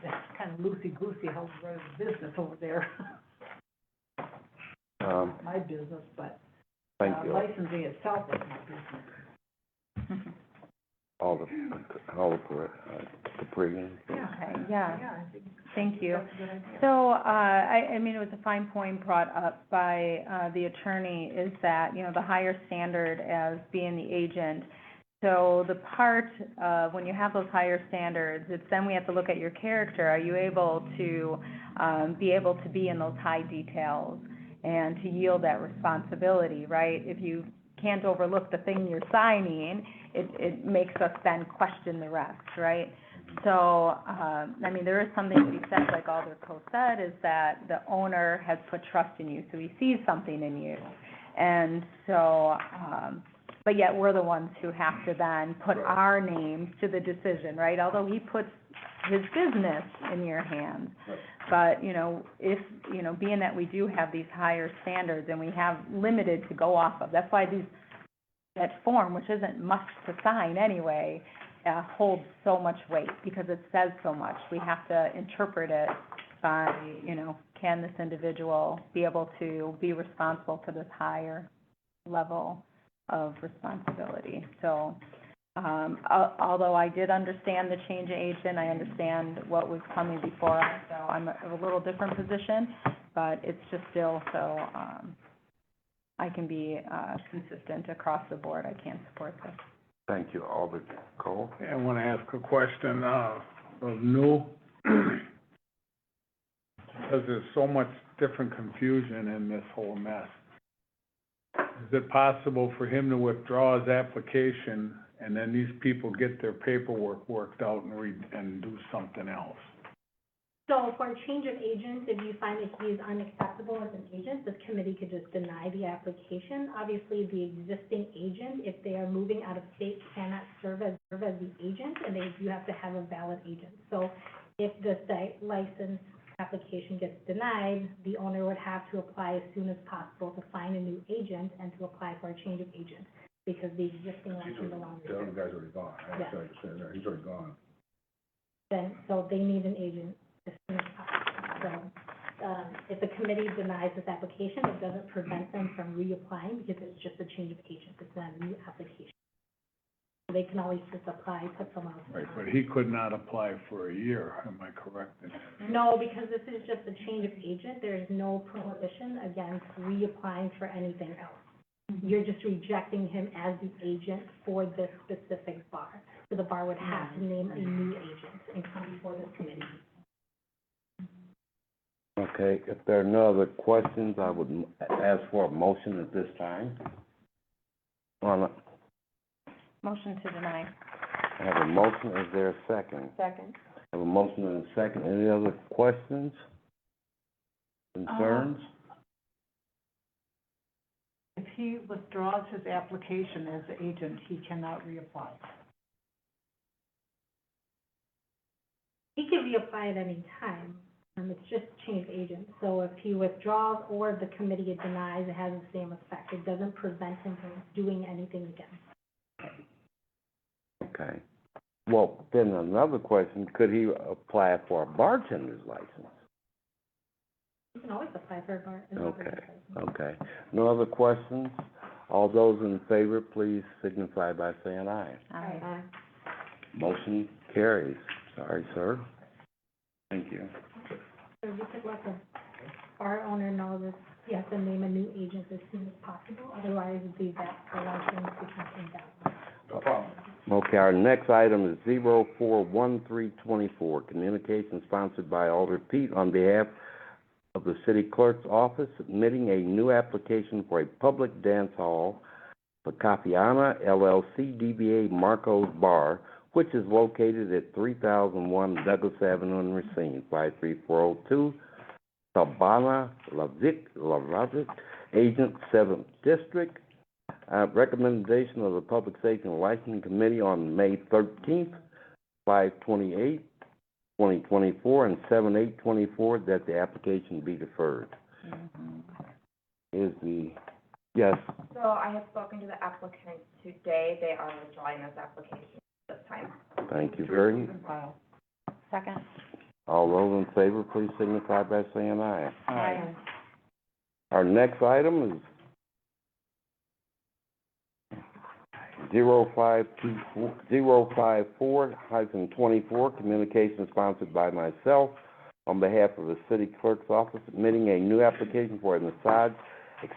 That's kind of loosey-goosey how we run the business over there. My business, but Thank you. licensing itself is my business. All the Caprian. Okay, yeah, I think thank you. that's a good idea. So, I mean, it was a fine point brought up by, the attorney, is that, you know, the higher standard as being the agent. So the part, when you have those higher standards, it's then we have to look at your character. Are you able to, be in those high details and to yield that responsibility, right? If you can't overlook the thing you're signing, it makes us then question the rest, right? So, I mean, there is something to be said, like Alder Coe said, is that the owner has put trust in you, so he sees something in you. And so, but yet we're the ones who have to then put our names to the decision, right? Although he puts his business in your hands. But, you know, if, you know, being that we do have these higher standards and we have limited to go off of, that's why that form, which isn't much to sign anyway, holds so much weight, because it says so much. We have to interpret it by, you know, can this individual be able to be responsible for this higher level of responsibility? So, although I did understand the change of agent, I understand what was coming before us, so I'm a little different position, but it's just still so, I can be, consistent across the board. I can't support this. Thank you, Alder Cole. I want to ask a question, of new, because there's so much different confusion in this whole mess. Is it possible for him to withdraw his application and then these people get their paperwork worked out and do something else? So for a change of agent, if you find that he is unacceptable as an agent, this committee could just deny the application. Obviously, the existing agent, if they are moving out of state, cannot serve as the agent, and you have to have a valid agent. So if the site license application gets denied, the owner would have to apply as soon as possible to find a new agent and to apply for a change of agent, because the existing license no longer The other serves. guy's already gone. Yeah. He's already gone. Then, so they need an agent as soon as possible. So, if the committee denies this application, it doesn't prevent them from reapplying, because it's just a change of agent, it's not a new application. They can always just apply, put someone else Right, on. but he could not apply for a year, am I correct in that? No, because this is just a change of agent, there is no prohibition against reapplying for anything else. You're just rejecting him as the agent for this specific bar. So the bar would have to name a new agent and come before this committee. Okay, if there are no other questions, I would ask for a motion at this time. Motion to deny. I have a motion, is there a second? Second. I have a motion and a second, any other questions? Concerns? If he withdraws his application as the agent, he cannot reapply. He can reapply at any time, it's just change agent. So if he withdraws or the committee denies, it has the same effect. It doesn't prevent him from doing anything again. Okay. Well, then another question, could he apply for a bartender's license? You can always apply for a bar. Okay. No other questions? All those in favor, please signify by saying aye. Aye. Motion carries. Sorry, sir. Thank you. So you could let the bar owner know that you have to name a new agent as soon as possible, otherwise the license becomes invalid. No problem. Okay, our next item is 041324, communication sponsored by Alder Pete on behalf of the city clerk's office, submitting a new application for a public dance hall for Capiana LLC DBA Marco's Bar, which is located at 3001 Douglas Avenue in Racine, 53402, Sabana, Lavic, Agent, 7th District. Recommendation of the Public Safety and Licensing Committee on May 13th, 5/28, 2024, and 7/8/24, that the application be deferred. Yes, So I have spoken to the applicant today. They are withdrawing this application this time. thank you very much. File. Second. All those in favor, please signify by saying aye. Aye. Our next item is 054-24, communication sponsored by myself on behalf of the city clerk's office, submitting a new application for a massage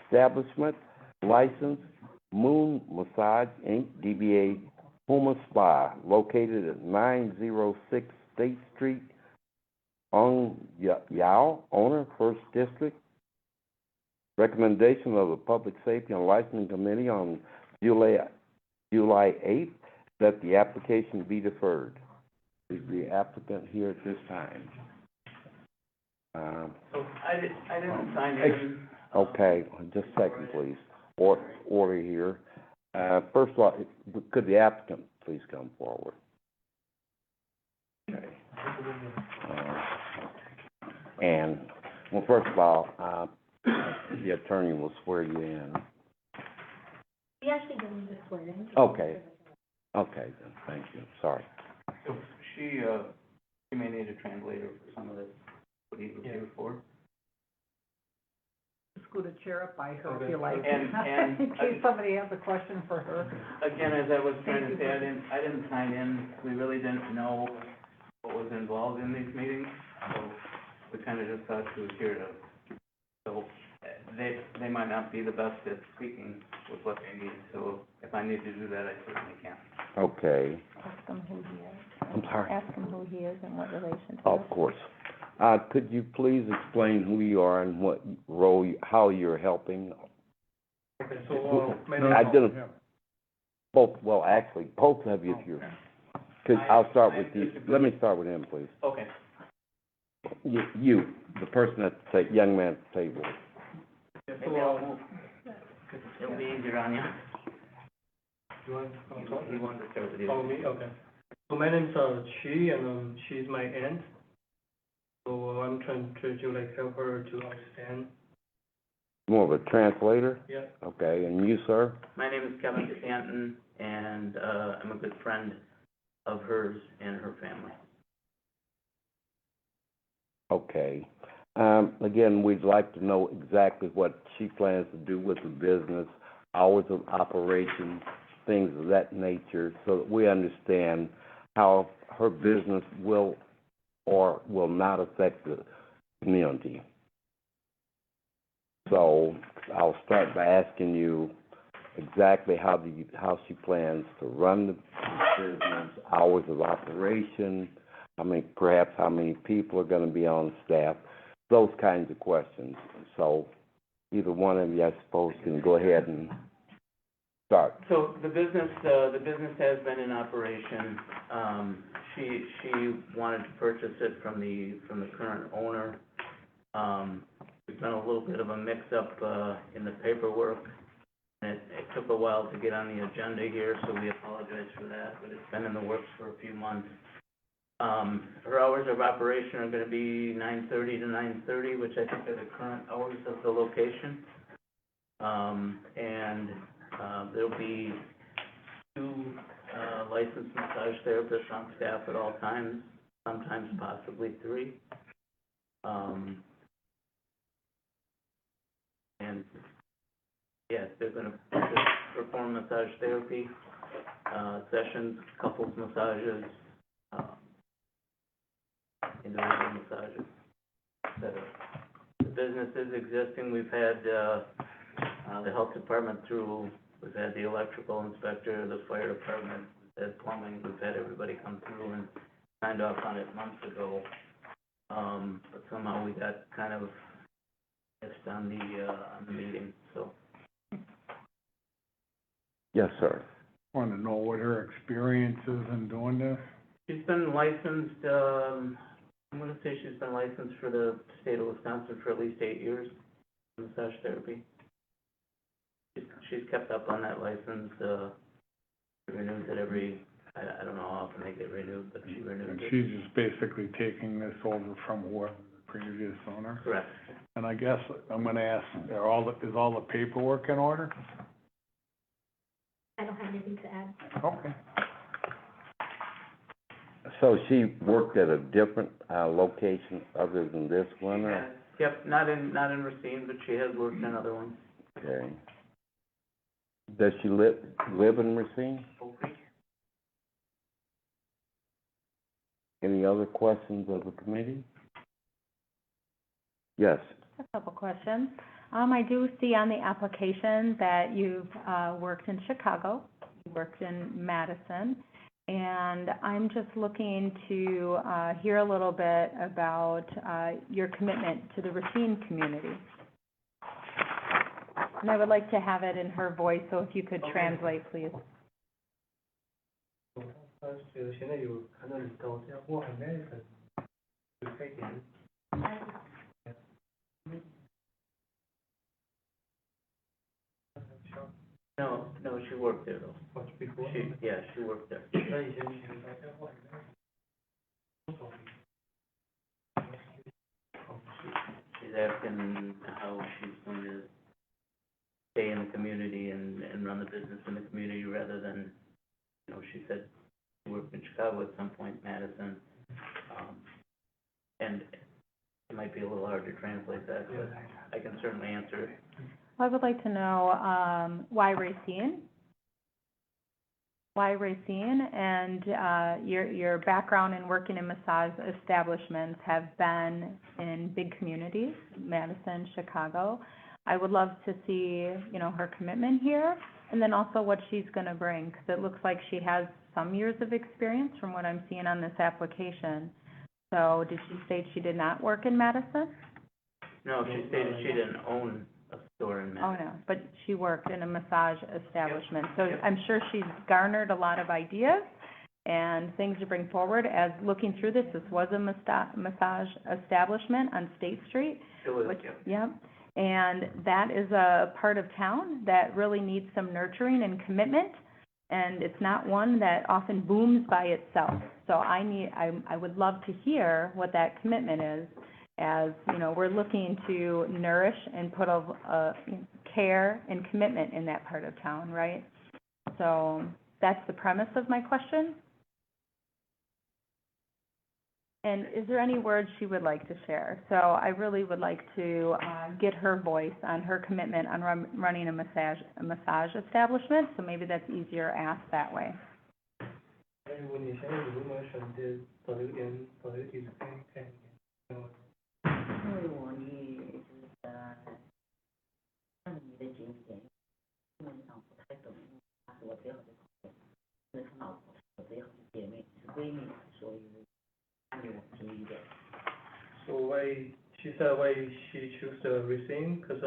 establishment license, Moon Massage Inc., DBA Puma Spa, located at 906 State Street, Yao, owner, 1st District. Recommendation of the Public Safety and Licensing Committee on July 8th, that the application be deferred. Is the applicant here at this time? So I didn't sign in. Okay, just a second, please. Order here. First of all, could the applicant please come forward? Okay. And, well, first of all, the attorney will swear you in. We actually don't need to swear in. Okay, then, thank you, sorry. So she may need a translator for some of this, what he was here for. Scoot a chair up by her if you like. And In case somebody has a question for her. Again, as I was trying to say, I didn't sign in, we really didn't know what was involved in these meetings, so we kind of just thought she was here to, so they might not be the best at speaking with what they need, so if I need to do that, I certainly can. Okay, Ask him who he is. I'm sorry. Ask him who he is and what relation to Of us. course. Could you please explain who you are and what role, how you're helping? Okay, I didn't, both of you, if you're, I'll start with you. Let me start with him, please. Okay. You, the person at the young man at the table. Maybe I'll move. It'll be easier on you. You want You want to start with you. me? Okay. So my name's Chi, and she's my aunt. So I'm trying to like help her to understand. More of a translator? Yeah. Okay, and you, sir? My name is Kevin Stanton, and I'm a good friend of hers and her family. Okay. Again, we'd like to know exactly what she plans to do with the business, hours of operation, things of that nature, so that we understand how her business will or will not affect the community. So I'll start by asking you exactly how she plans to run the business, hours of operation, how many people are gonna be on staff. those kinds of questions. So either one of you, I suppose, can go ahead and start. So the business has been in operation. She wanted to purchase it from the current owner. There's been a little bit of a mix-up, in the paperwork. And it took a while to get on the agenda here, so we apologize for that, but it's been in the works for a few months. Her hours of operation are gonna be 9:30 to 9:30, which I think are the current hours of the location. There'll be 2, licensed massage therapists on staff at all times, sometimes possibly 3. And, yes, they're gonna perform massage therapy, sessions, couples massages, individual massages, et cetera. The business is existing. We've had, the health department through, we've had the electrical inspector, the fire department, we've had plumbing, we've had everybody come through and signed off on it months ago. But somehow we got kind of missed on the meeting, so. Yes, sir. Want to know what her experience is in doing this? She's been licensed, I'm gonna say she's been licensed for the state of Wisconsin for at least 8 years, in massage therapy. She's kept up on that license, renews it every, I don't know how often they get renewed, but she renews And it. she's just basically taking this over from whoever the previous owner? Correct. And I guess I'm gonna ask, is all the paperwork in order? I don't have anything to add. Okay. So she worked at a different, location other than this one, or? Yep, not in Racine, but she has worked in other ones. Okay. Does she live in Racine? Oak Creek? Any other questions of the committee? Yes. A couple questions. I do see on the application that you've, worked in Chicago, you worked in Madison, and I'm just looking to, hear a little bit about, your commitment to the Racine community. And I would like to have it in her voice, so if you could translate, please. No, she worked there though. She worked there. She's asking how she's going to stay in the community and run the business in the community rather than, she said she worked in Chicago at some point, Madison. And it might be a little hard to translate that, but I can certainly answer it. I would like to know, why Racine? Why Racine? And, your background in working in massage establishments have been in big communities, Madison, Chicago. I would love to see, her commitment here, and then also what she's gonna bring, because it looks like she has some years of experience from what I'm seeing on this application. So, did she state she did not work in Madison? No, she stated she didn't own a store in Madison. Oh, no, but she worked in a massage establishment. So Yep. I'm sure she's garnered a lot of ideas and things to bring forward. As looking through this was a massage establishment on State Street. Still is, Which, yep. yep, and that is a part of town that really needs some nurturing and commitment, and it's not one that often booms by itself. So I would love to hear what that commitment is, as, we're looking to nourish and put a care and commitment in that part of town, right? So that's the premise of my question. And is there any words she would like to share? So I really would like to, get her voice on her commitment on running a massage establishment, so maybe that's easier asked that way. she said why she choose the Racine, because,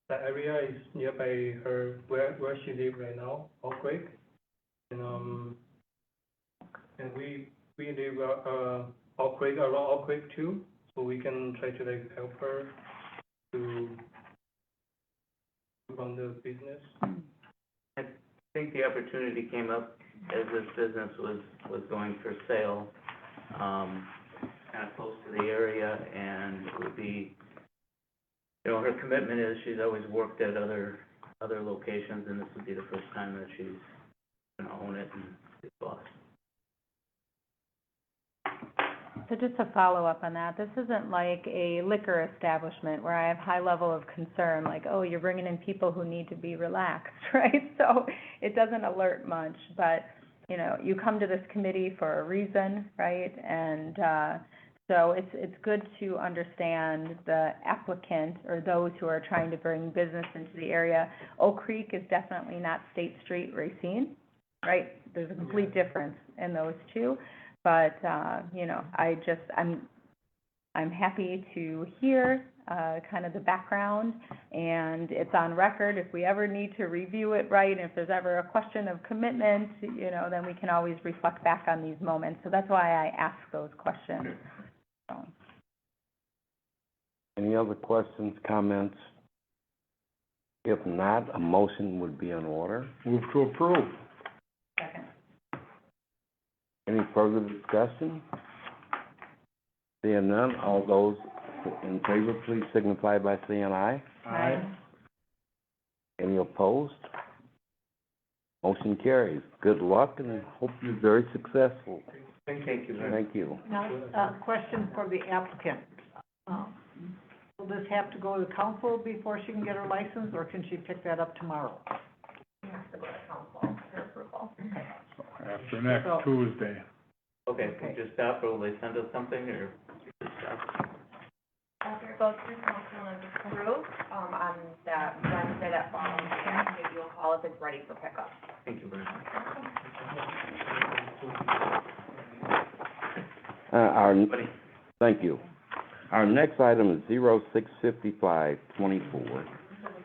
the area is nearby her, where she live right now, Oak Creek. And we live, Oak Creek, around Oak Creek too, so we can try to like help her to run the business. I think the opportunity came up as this business was going for sale, kind of close to the area, and it would be, you know, her commitment is she's always worked at other locations, and this would be the first time that she's gonna own it and be boss. So just to follow up on that, this isn't like a liquor establishment where I have high level of concern, like, oh, you're bringing in people who need to be relaxed, right? So it doesn't alert much, but, you know, you come to this committee for a reason, right? And, so it's good to understand the applicant or those who are trying to bring business into the area. Oak Creek is definitely not State Street Racine, right? There's a complete difference in those two. But, you know, I'm happy to hear, kind of the background, and it's on record. If we ever need to review it, right, if there's ever a question of commitment, you know, then we can always reflect back on these moments. So that's why I ask those questions. So. Any other questions, comments? If not, a motion would be in order. Move to approve. Second. Any further discussion? Seeing none, all those in favor, please signify by saying aye. Aye. Any opposed? Motion carries. Good luck, and I hope you're very successful. Thank you very much. Thank you. Now, question for the applicant. Will this have to go to council before she can get her license, or can she pick that up tomorrow? It has to go to council for approval. After next Tuesday. Okay, just stop, or will they send us something, or just stop? After it goes through council and is approved, on that Wednesday that follows, we can give you a call if it's ready for pickup. Thank you very much. Thank you. Our next item is 065524,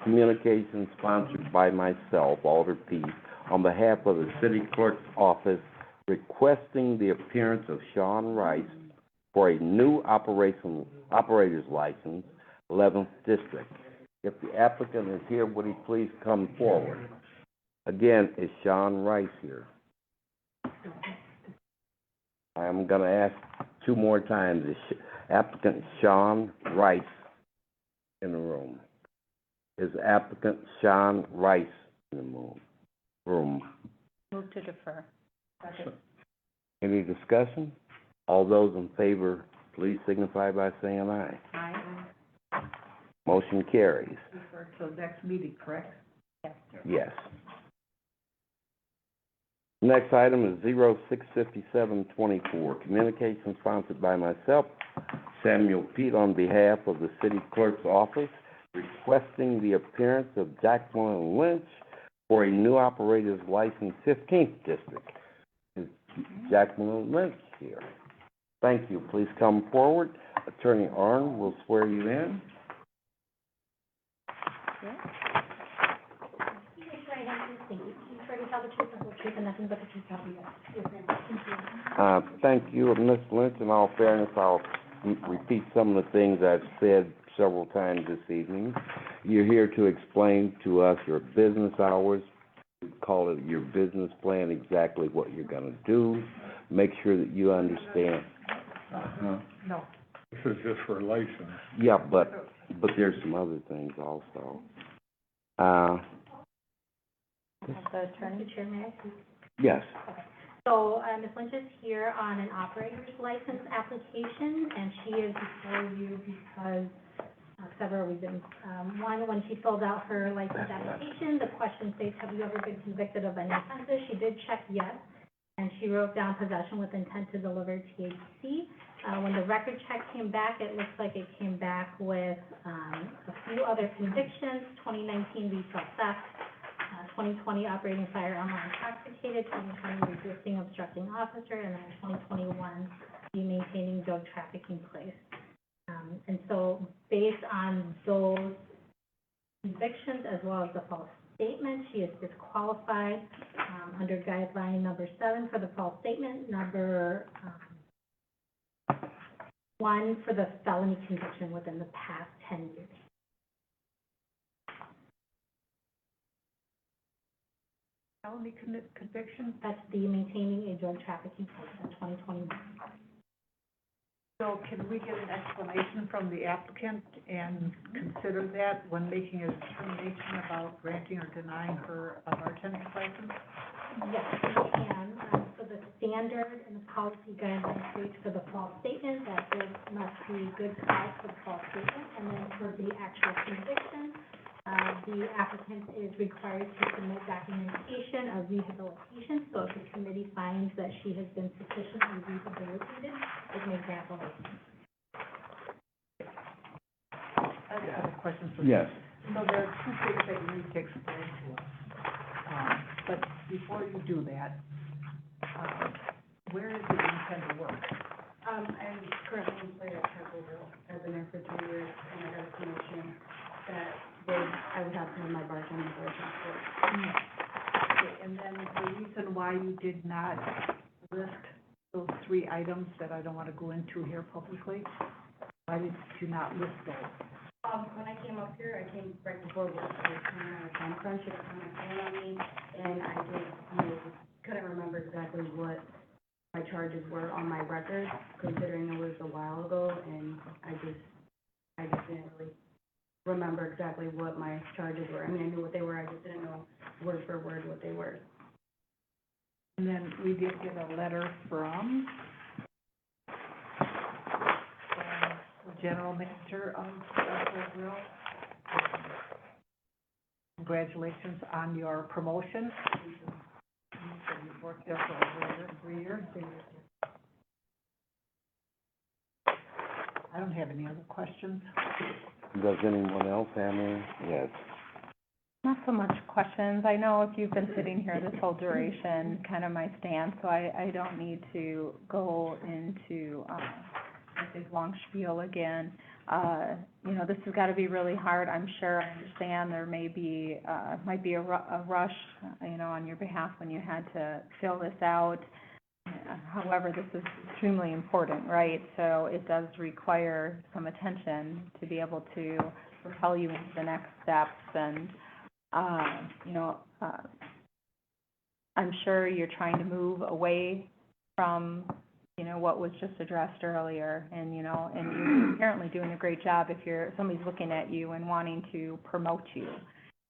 communication sponsored by myself, Alder Pease, on behalf of the city clerk's office, requesting the appearance of Sean Rice for a new operator's license, 11th District. If the applicant is here, would he please come forward? Again, is Sean Rice here? I'm gonna ask two more times, is applicant Sean Rice in the room? Is applicant Sean Rice in the room? Move to defer. Any discussion? All those in favor, please signify by saying aye. Aye. Motion carries. Defer till next meeting, correct? Yes. Yes. Next item is 065724, communication sponsored by myself, Samuel Pete, on behalf of the city clerk's office, requesting the appearance of Jacqueline Lynch for a new operator's license, 15th District. Is Jacqueline Lynch here? Thank you. Please come forward. Attorney Arn will swear you in. Thank you, Ms. Lynch. In all fairness, I'll repeat some of the things I've said several times this evening. You're here to explain to us your business hours, call it your business plan, exactly what you're gonna do, make sure that you understand. No. This is just for a license. Yeah, but there's some other things also. The attorney? Mr. Chairman? Yes. So, Ms. Lynch is here on an operator's license application, and she is before you because several reasons. One, when she filled out her license application, the question states, have you ever been convicted of any offenses? She did check yes, and she wrote down possession with intent to deliver THC. When the record check came back, it looks like it came back with a few other convictions: 2019 retail theft, 2020 operating firearm while intoxicated, 2020 resisting obstructing officer, and then 2021 maintaining drug trafficking place. And so based on those convictions as well as the false statement, she is disqualified, under guideline number 7 for the false statement, number, 1 for the felony conviction within the past 10 years. Felony conviction? That's the maintaining a drug trafficking case in 2021. So can we get an explanation from the applicant and consider that when making a determination about granting or denying her a bartender's license? Yes, we can. So the standard and the policy guidelines state for the false statement that there must be good cause for the false statement, and then for the actual conviction, the applicant is required to submit documentation of rehabilitation. So if the committee finds that she has been sufficiently rehabilitated, it may grant the license. I have a question for you. Yes. So there are two things that you need to explain to us. But before you do that, where is it you intend to work? I'm currently employed at Taco I've been there for 3 years, and I got a promotion that I would have to have my bartending license for. Okay, and then the reason why you did not list those 3 items that I don't want to go into here publicly, why did you not list those? When I came up here, I came right before work, I was kind of on a time crunch, it was kind of pulling on me, and I just, couldn't remember exactly what my charges were on my record, considering it was a while ago, and I just didn't really remember exactly what my charges were. I mean, I knew what they were, I just didn't know word for word what they were. And then we did get a letter from the general manager of Taco Grill. Congratulations on your promotion. You've worked there for over 3 years. I don't have any other questions. Does anyone else have any? Yes. Not so much questions. I know if you've been sitting here this whole duration, kind of my stance, so I don't need to go into, a big long spiel again. You know, this has got to be really hard. I'm sure, I understand there may be, might be a rush, you know, on your behalf when you had to fill this out. However, this is extremely important, right? So it does require some attention to be able to propel you into the next steps. And, you know, I'm sure you're trying to move away from, you know, what was just addressed earlier. And, you know, and you're apparently doing a great job if somebody's looking at you and wanting to promote you.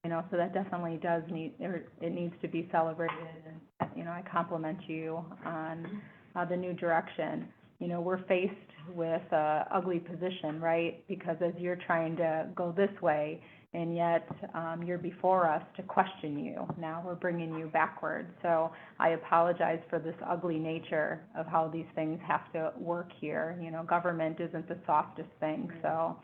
You know, so that definitely does it needs to be celebrated, and, you know, I compliment you on the new direction. You know, we're faced with a ugly position, right? Because as you're trying to go this way, and yet you're before us to question you. Now we're bringing you backwards. So I apologize for this ugly nature of how these things have to work here. You know, government isn't the softest thing, so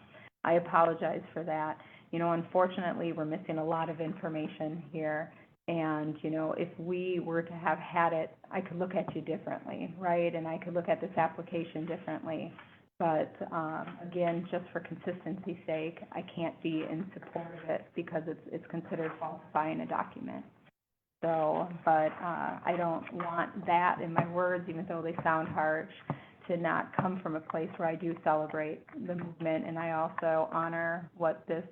I apologize for that. You know, unfortunately, we're missing a lot of information here. And, you know, if we were to have had it, I could look at you differently, right? And I could look at this application differently. But, again, just for consistency's sake, I can't be in support of it because it's considered falsifying a document. So, but, I don't want that in my words, even though they sound harsh, to not come from a place where I do celebrate the movement, and I also honor what this,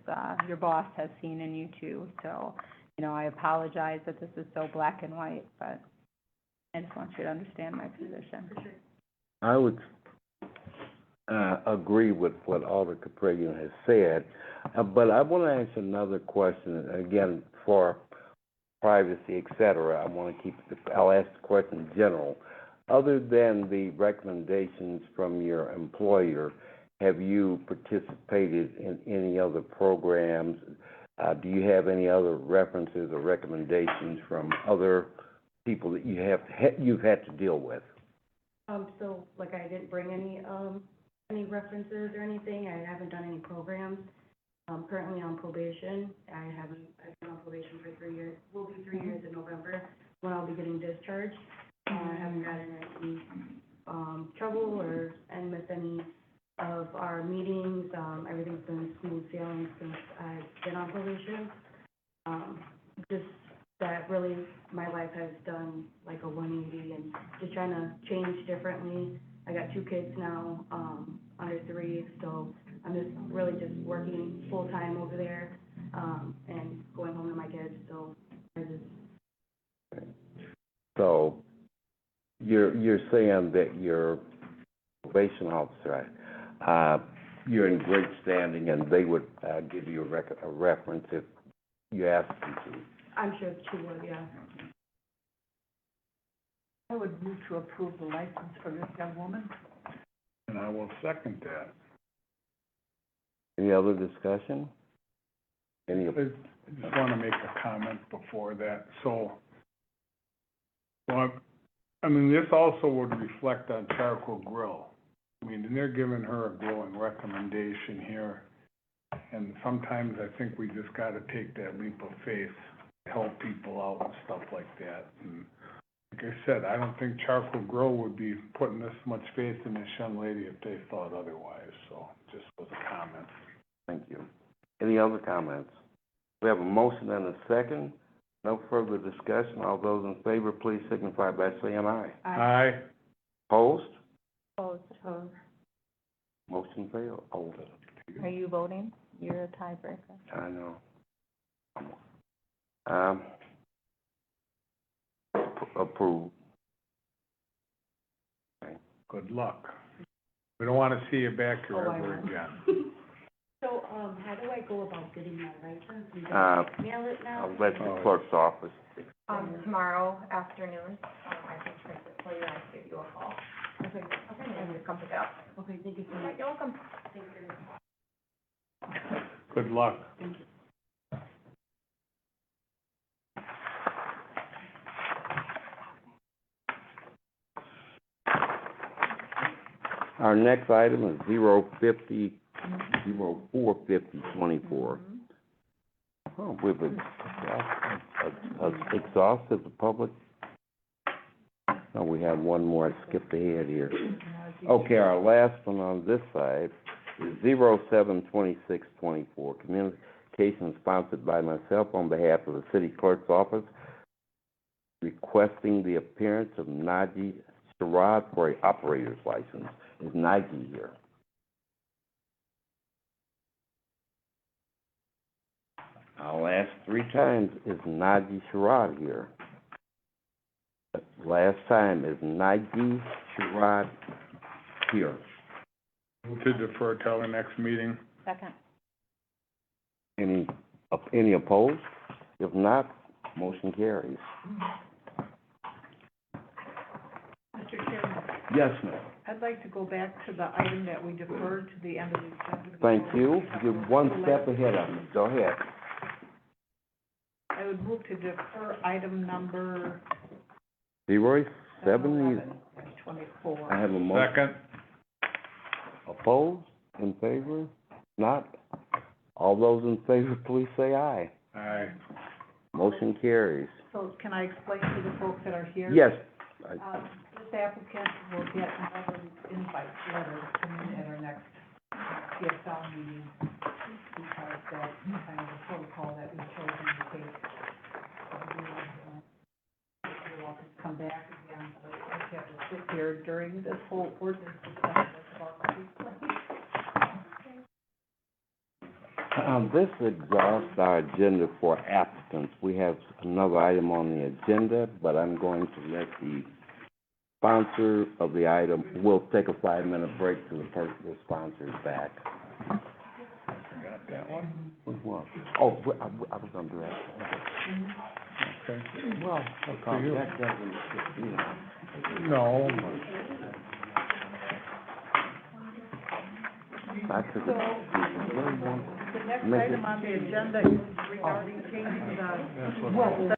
your boss has seen in you too. So, you know, I apologize that this is so black and white, but I just want you to understand my position. For sure. I would agree with what Alder Caprarian has said, but I want to ask another question, again, for privacy, et cetera. I'll ask the question in general. Other than the recommendations from your employer, have you participated in any other programs? Do you have any other references or recommendations from other people that you've had to deal with? So, like, I didn't bring any references or anything. I haven't done any programs. I'm currently on probation. I've been on probation for 3 years. Will be 3 years in November when I'll be getting discharged. I haven't gotten any trouble and missed any of our meetings. Everything's been smooth sailing since I've been on probation. Just that really, my life has done like a 180 and just trying to change differently. I got 2 kids now, under 3, so I'm just really just working full-time over there, and going home to my kids, so I just, So, you're saying that your probation officer, you're in great standing and they would, give you a reference if you asked them to? I'm sure she would, yeah. I would move to approve the license for this young woman. And I will second that. Any other discussion? Any, I just want to make a comment before that. So, well, I mean, this also would reflect on Charcoal Grill. I mean, and they're giving her a glowing recommendation here. And sometimes I think we just got to take that leap of faith, help people out and stuff like that. And like I said, I don't think Charcoal Grill would be putting this much faith in this young lady if they thought otherwise. So, just was a comment. thank you. Any other comments? We have a motion and a second. No further discussion. All those in favor, please signify by saying aye. Aye. Opposed? Opposed. Motion failed. Oh, Are you voting? You're a tiebreaker. I know. Approved. Good luck. We don't want to see you back here Oh, I ever won't. again. So, how do I go about getting my license? You Uh, just mail it now? I'll let the clerk's office. Tomorrow afternoon, I can print it for you and give you a call. Okay. And you come pick it up. Okay, thank you so Yeah, much. you're welcome. Thank you. Good luck. Thank you. Our next item is 045024. Oh, we've exhausted the public. Oh, we have one more. I skipped ahead here. Okay, our last one on this side is 072624. Communication sponsored by myself on behalf of the city clerk's office, requesting the appearance of Naji Sherrod for a operator's license. Is Nike here? I'll ask 3 times, is Naji Sherrod here? Last time, is Naji Sherrod here? Move to defer till the next meeting. Second. Any opposed? If not, motion carries. Mr. Chairman, Yes, ma'am. I'd like to go back to the item that we deferred to the end of the agenda. Thank you. You're one step ahead of me. Go ahead. I would move to defer item number 07, 24. I have a motion. Second. Opposed? In favor? Not? All those in favor, please say aye. Aye. Motion carries. So can I explain to the folks that are here? Yes. This applicant will get another invite letter to come in at our next PSL meeting, because that's kind of the protocol that we've chosen to take. You're welcome to come back again, so you have to sit here during this whole ordinance discussion that's about to take place. This exhausts our agenda for applicants. We have another item on the agenda, but I'm going to let the sponsor of the item, we'll take a 5-minute break till the sponsor is back. Got that one? Which one? Oh, I was gonna do that. Okay. Well, Up to you. that doesn't, you know. No. I took it. The next item on the agenda is regarding changing the That's what. Well,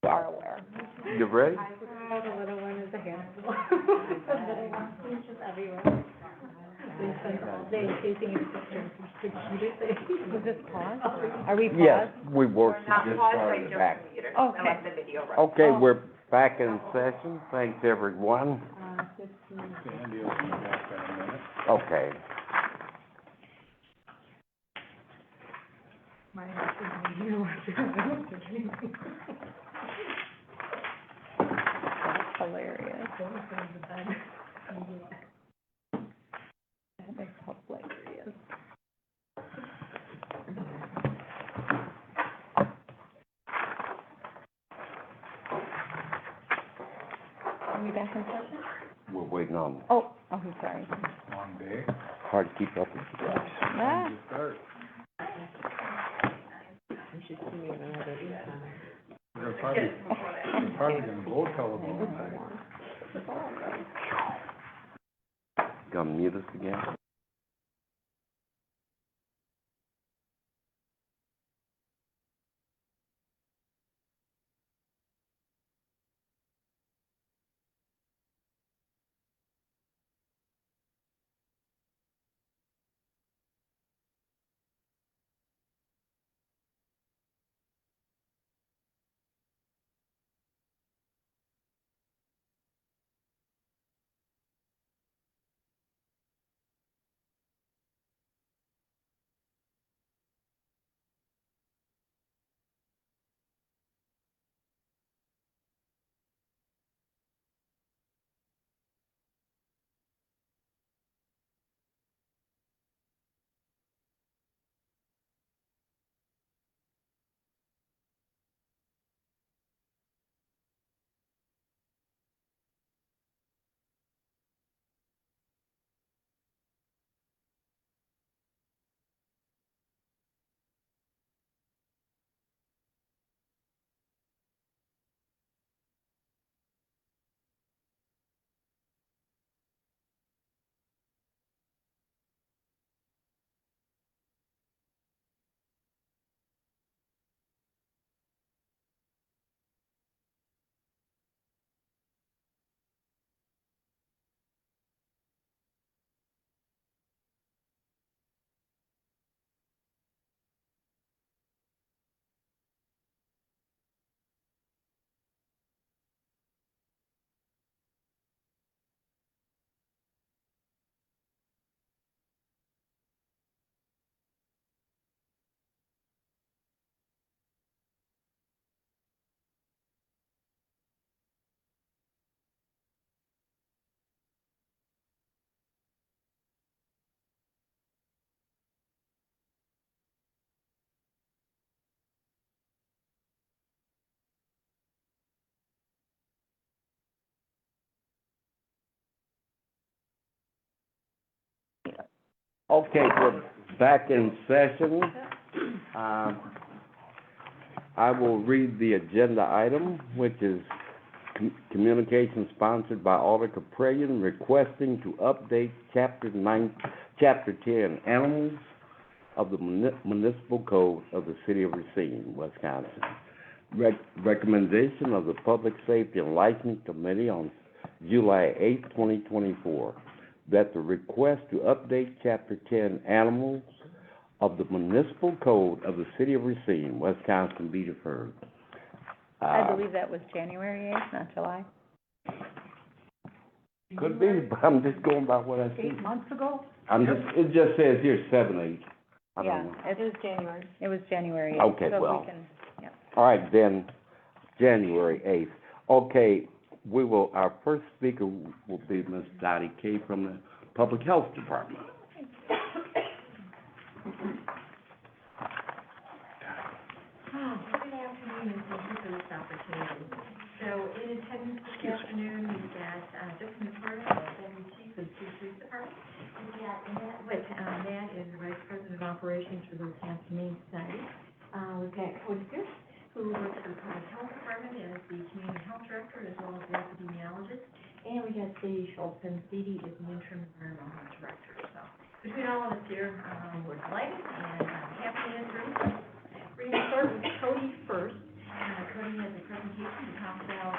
are aware. You ready? The little one is a handful. The little one, he's just everywhere. We spend all day chasing his pictures repeatedly. Is this paused? Are we paused? Yes, we worked, just started back. Okay. Okay, we're back in session. Thanks, everyone. Sandy will be back in a minute. Okay. My husband, you know what? That's hilarious. That is hilarious. Are we back in session? We're waiting on, Oh, I'm sorry. Long day. hard to keep up with you guys. Ah. You start. We're probably gonna go till about nine. Gonna mute us again? Okay, we're back in session. I will read the agenda item, which is communication sponsored by Alder Caprillion requesting to update Chapter 10, Animals of the Municipal Code of the City of Racine, Wisconsin. Recommendation of the Public Safety and Licensing Committee on July 8, 2024, that the request to update Chapter 10, Animals of the Municipal Code of the City of Racine, Wisconsin, be deferred. I believe that was January 8th, not July. Could be, but I'm just going by what I see. 8 months ago? It just says here 7/8. I Yeah, don't know. it was January. It was January 8th. Okay, so well. we can, yeah. All right, then, January 8th. Okay, our first speaker will be Ms. Dottie Kay from the Public Health Department. Good afternoon, and thank you for this opportunity. So in attendance this afternoon, we've got Justin McCarty, Deputy Chief of the Police Department. We've got Matt is the Vice President of Operations for the Wisconsin Main Society. We've got Cody Pierce, who works for the Public Health Department as the Community Health Director, as well as the epidemiologist. And we got Sadie Schultz, and Sadie is the Interim Environmental Health Director. So between all of us here, we're delighted and happy to answer any questions. We're going to start with Cody first. Cody has a presentation to talk about,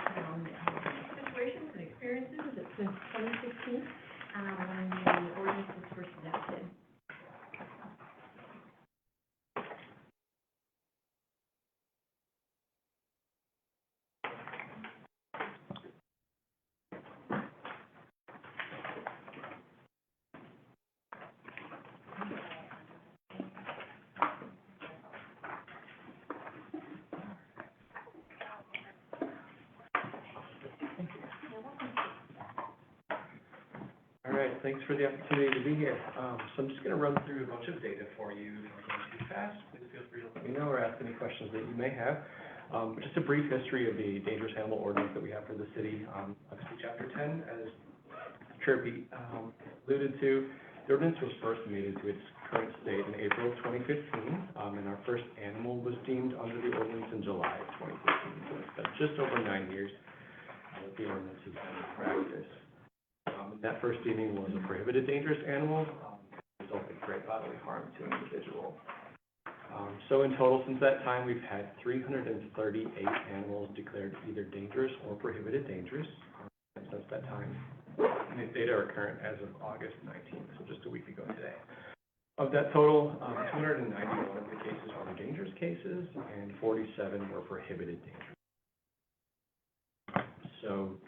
situations and experiences since 2016, when the ordinance was first adopted. All right, thanks for the opportunity to be here. So I'm just gonna run through a bunch of data for you. If I'm going too fast, please feel free to let me know or ask any questions that you may have. Just a brief history of the dangerous animal ordinance that we have for the city. Obviously, Chapter 10, as Kirby alluded to, the ordinance was first made into its current state in April of 2015, and our first animal was deemed under the ordinance in July of 2015. So it's been just over 9 years that the ordinance has been in practice. That first deeming was a prohibited dangerous animal, resulting in great bodily harm to an individual. So in total, since that time, we've had 338 animals declared either dangerous or prohibited dangerous since that time. And these data are current as of August 19th, so just a week ago today. Of that total, 291 of the cases were dangerous cases, and 47 were prohibited dangerous. So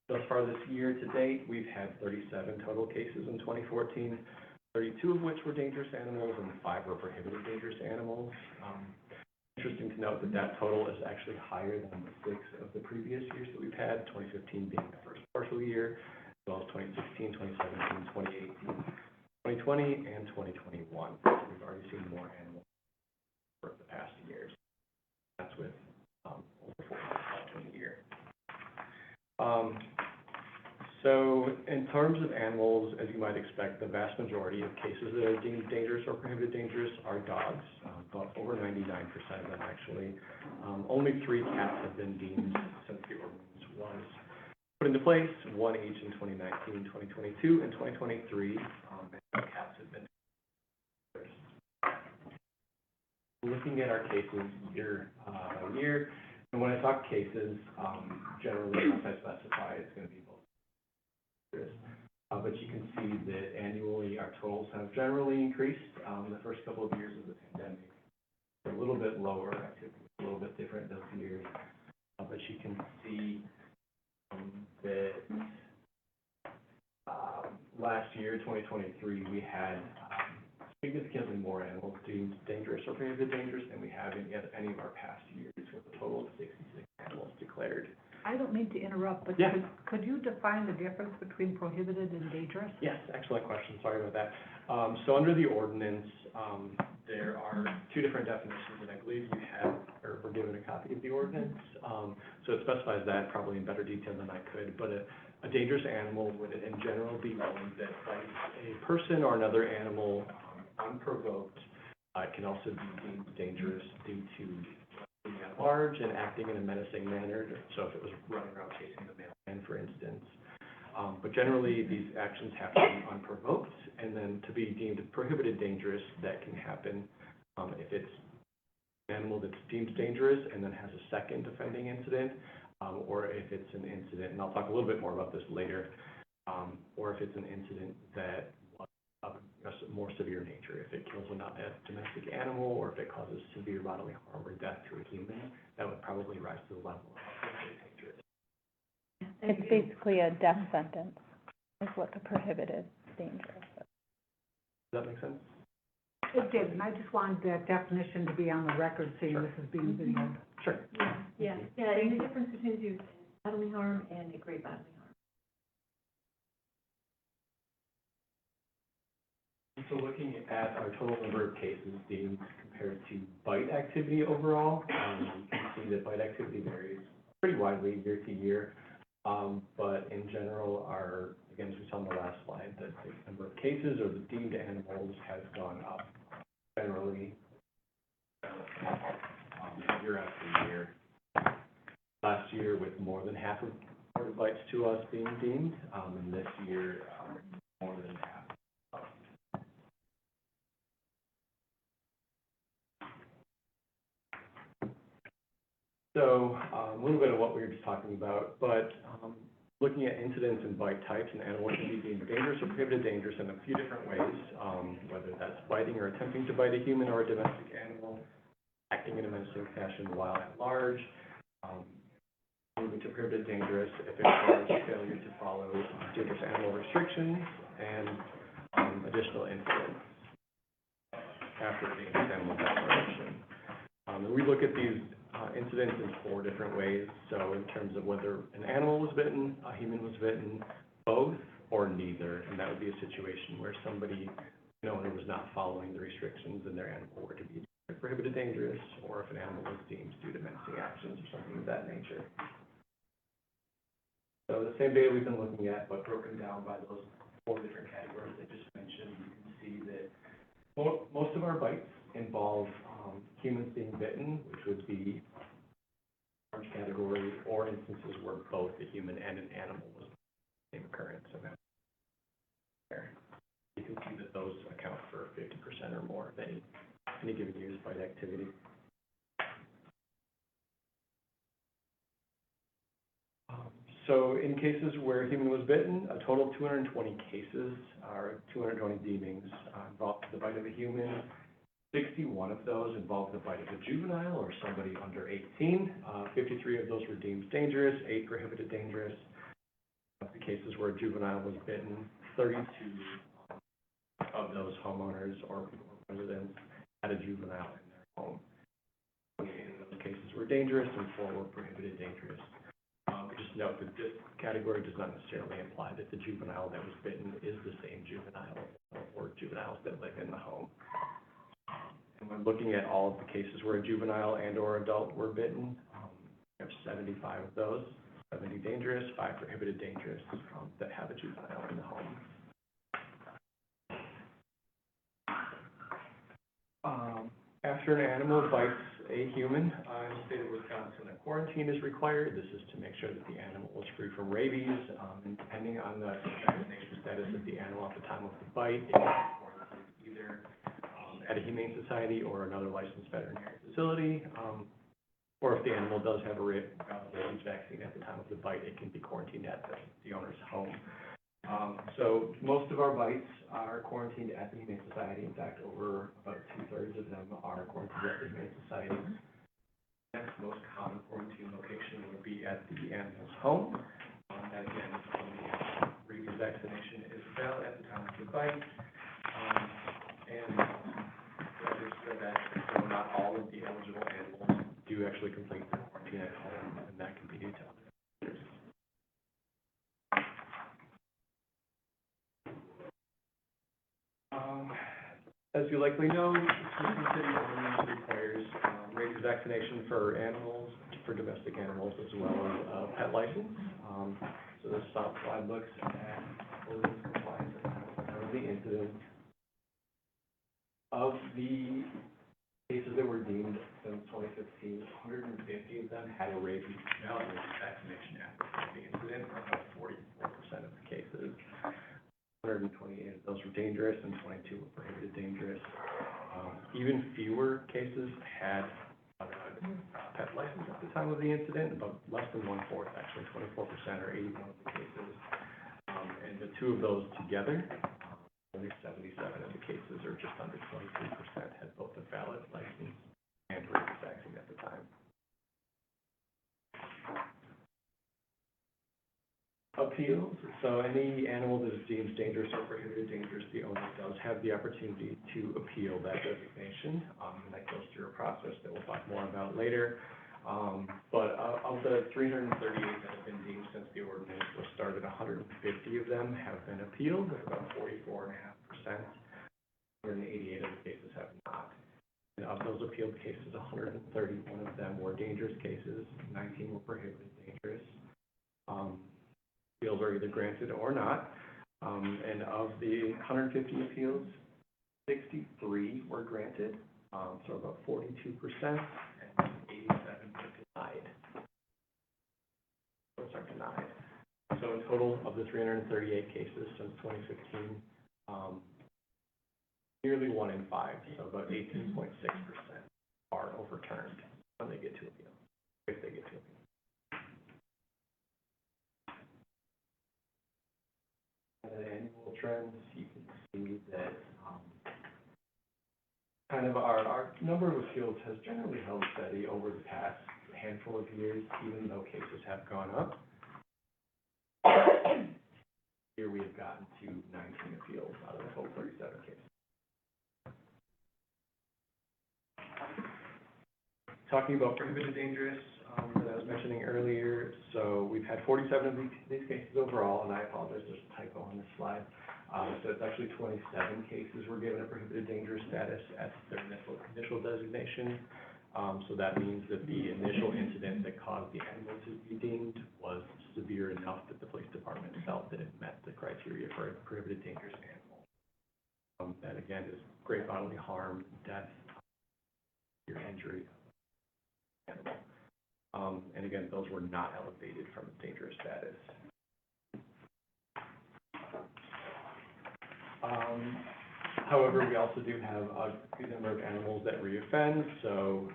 thus far this year to date, we've had 37 total cases in 2014, 32 of which were dangerous animals and 5 were prohibited dangerous animals. Interesting to note that that total is actually higher than the 6 of the previous years that we've had, 2015 being the first partial year, as well as 2016, 2017, 2018, 2020, and 2021. So we've already seen more animals for the past years. That's with over 400 in a year. So in terms of animals, as you might expect, the vast majority of cases that are deemed dangerous or prohibited dangerous are dogs, about over 99% of them actually. Only 3 cats have been deemed since the ordinance was put into place, 1 each in 2019, 2022, and 2023, and cats have been dangerous. Looking at our cases year by year, and when I talk cases, generally, unless I specify, it's going to be both. But you can see that annually our totals have generally increased. The first couple of years of the pandemic, a little bit lower, activity was a little bit different those years. But you can see that last year, 2023, we had significantly more animals deemed dangerous or prohibited dangerous than we have in any of our past years, with a total of 66 animals declared. I don't mean to interrupt, but Yeah. could you define the difference between prohibited and dangerous? Yes, excellent question. Sorry about that. So under the ordinance, there are 2 different definitions, and I believe you have, or were given a copy of the ordinance. So it specifies that probably in better detail than I could, but a dangerous animal would in general be one that bites a person or another animal unprovoked. It can also be deemed dangerous due to being at large and acting in a menacing manner, so if it was running around chasing the mailman, for instance. But generally, these actions have to be unprovoked, and then to be deemed prohibited dangerous, that can happen if it's an animal that's deemed dangerous and then has a second offending incident, or if it's an incident, and I'll talk a little bit more about this later, or if it's an incident that was of a more severe nature. If it kills a domestic animal, or if it causes severe bodily harm or death to a human, that would probably rise to the level of prohibited dangerous. It's basically a death sentence, is what the prohibited dangerous is. Does that make sense? It did, and I just wanted that definition to be on the record, saying Sure. this is being videoed. Sure. Yeah, and the difference between bodily harm and a great bodily harm. So looking at our total number of cases deemed compared to bite activity overall, you can see that bite activity varies pretty widely year to year. But in general, again, as we saw on the last slide, that the number of cases or the deemed animals has gone up generally year after year. Last year, with more than half of reported bites to us being deemed, and this year, more than half. So, a little bit of what we were just talking about, but, looking at incidents and bite types, an animal can be deemed dangerous or prohibited dangerous in a few different ways, whether that's biting or attempting to bite a human or a domestic animal, acting in a menacing fashion while at large, moving to prohibited dangerous if it requires failure to follow dangerous animal restrictions, and additional incidents after a dangerous animal declaration. And we look at these incidents in 4 different ways. So in terms of whether an animal was bitten, a human was bitten, both, or neither. And that would be a situation where somebody, an owner, was not following the restrictions and their animal were to be prohibited dangerous, or if an animal was deemed due to menacing actions or something of that nature. So the same data we've been looking at, but broken down by those 4 different categories I just mentioned, you can see that most of our bites involve humans being bitten, which would be a large category, or instances where both a human and an animal was the same occurrence. And that's there. You can see that those account for 50% or more of any given year's bite activity. So in cases where a human was bitten, a total of 220 cases, or 220 deemings, involved the bite of a human. 61 of those involved the bite of a juvenile or somebody under 18. 53 of those were deemed dangerous, 8 prohibited dangerous. Of the cases where a juvenile was bitten, 32 of those homeowners or residents had a juvenile in their home. 28 of those cases were dangerous and 4 were prohibited dangerous. Just note that this category does not necessarily imply that the juvenile that was bitten is the same juvenile or juveniles that live in the home. And when looking at all of the cases where a juvenile and or adult were bitten, we have 75 of those, 70 dangerous, 5 prohibited dangerous, that have a juvenile in the home. After an animal bites a human, in the state of Wisconsin, a quarantine is required. This is to make sure that the animal is free from rabies, and depending on the vaccination status of the animal at the time of the bite, it can be quarantined either at a humane society or another licensed veterinary facility, or if the animal does have a rabies vaccine at the time of the bite, it can be quarantined at the owner's home. So most of our bites are quarantined at the Humane Society. In fact, over about 2/3 of them are quarantined at the Humane Society. The next most common quarantine location would be at the animal's home. And again, the rabies vaccination is valid at the time of the bite. And that is so that not all of the eligible animals do actually complete their quarantine at home, and that can be due to other factors. As you likely know, Smithson City ordinance requires rabies vaccination for animals, for domestic animals, as well as a pet license. So this slide looks at ordinance compliance at the time of the incident. Of the cases that were deemed since 2015, 150 of them had a valid rabies vaccination after the incident, or about 44% of the cases. 128 of those were dangerous and 22 were prohibited dangerous. Even fewer cases had a pet license at the time of the incident, about less than 1/4, actually 24% or 81 of the cases. And the 2 of those together, only 77 of the cases, or just under 23%, had both a valid license and rabies vaccine at the time. Appeals. So any animal that is deemed dangerous or prohibited dangerous, the owner does have the opportunity to appeal that designation. And that goes through a process that we'll talk more about later. But of the 338 that have been deemed since the ordinance was started, 150 of them have been appealed, at about 44.5%. 188 of the cases have not. And of those appealed cases, 131 of them were dangerous cases, 19 were prohibited dangerous. Appeals are either granted or not. And of the 150 appeals, 63 were granted, so about 42%, and 87 were denied. Those are denied. So in total, of the 338 cases since 2015, nearly 1 in 5, so about 18.6% are overturned when they get to appeal. if they get to appeal. And the annual trends, you can see that, kind of our number of appeals has generally held steady over the past handful of years, even though cases have gone up. Here we have gotten to 19 appeals out of the whole 37 cases. Talking about prohibited dangerous, that I was mentioning earlier, so we've had 47 of these cases overall, and I apologize, there's a typo on this slide. So it's actually 27 cases were given a prohibited dangerous status at their initial designation. So that means that the initial incident that caused the animal to be deemed was severe enough that the police department felt that it met the criteria for a prohibited dangerous animal. That again is great bodily harm, death, or injury. Animal. And again, those were not elevated from dangerous status. However, we also do have a good number of animals that reoffend, so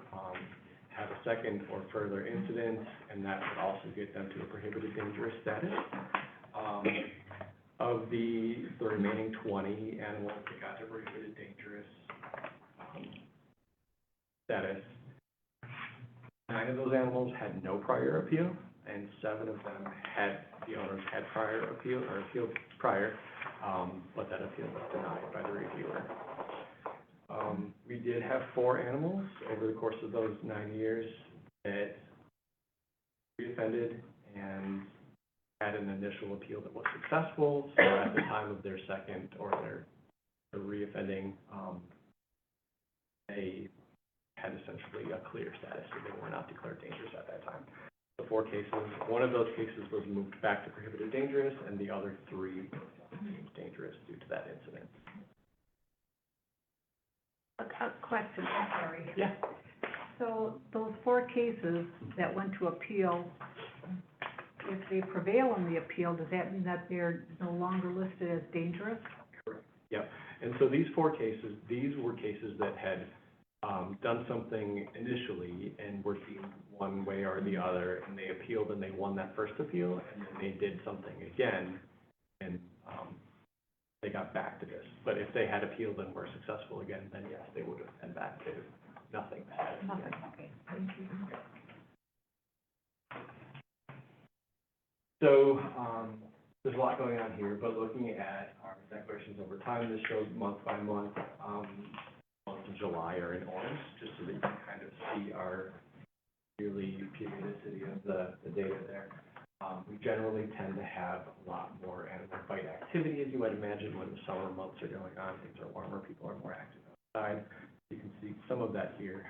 have a second or further incident, and that would also get them to a prohibited dangerous status. Of the remaining 20 animals that got to prohibited dangerous status, 9 of those animals had no prior appeal, and 7 of them the owners had prior appeal, or appealed prior, but that appeal was denied by the reviewer. We did have 4 animals over the course of those 9 years that reoffended and had an initial appeal that was successful, so at the time of their second or their reoffending, they had essentially a clear status, so they were not declared dangerous at that time. The 4 cases, one of those cases was moved back to prohibited dangerous, and the other 3 were deemed dangerous due to that incident. A question, I'm sorry. Yeah. So those 4 cases that went to appeal, if they prevail in the appeal, does that mean that they're no longer listed as dangerous? Correct. Yep. And so these 4 cases, these were cases that had done something initially and were deemed one way or the other, and they appealed and they won that first appeal, and then they did something again, and they got back to this. But if they had appealed and were successful again, then yes, they would have been back to nothing. Nothing, okay, thank you. So, there's a lot going on here, but looking at our declarations over time, this shows month by month. Month of July are in orange, just so that you can kind of see our yearly periodicity of the data there. We generally tend to have a lot more animal fight activity, as you might imagine, when the summer months are going on, things are warmer, people are more active outside. You can see some of that here.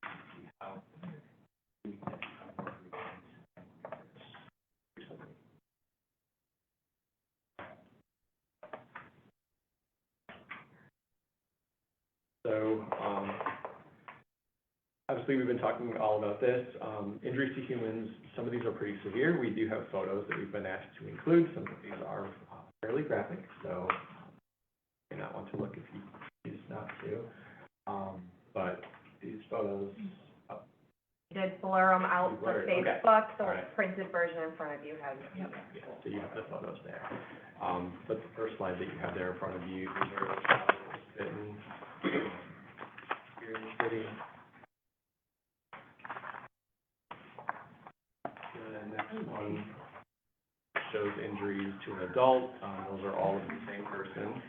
See how we tend to have more recently. So, obviously, we've been talking all about this. Injuries to humans, some of these are pretty severe. We do have photos that we've been asked to include. Some of these are fairly graphic, so you may not want to look if you choose not to. But these photos... Did blur them out for Okay. Facebook, so All right. printed version in front of you has. Yeah, so you have the photos there. But the first slide that you have there in front of you, these are bitten here in the city. The next one shows injuries to an adult. Those are all of the same person.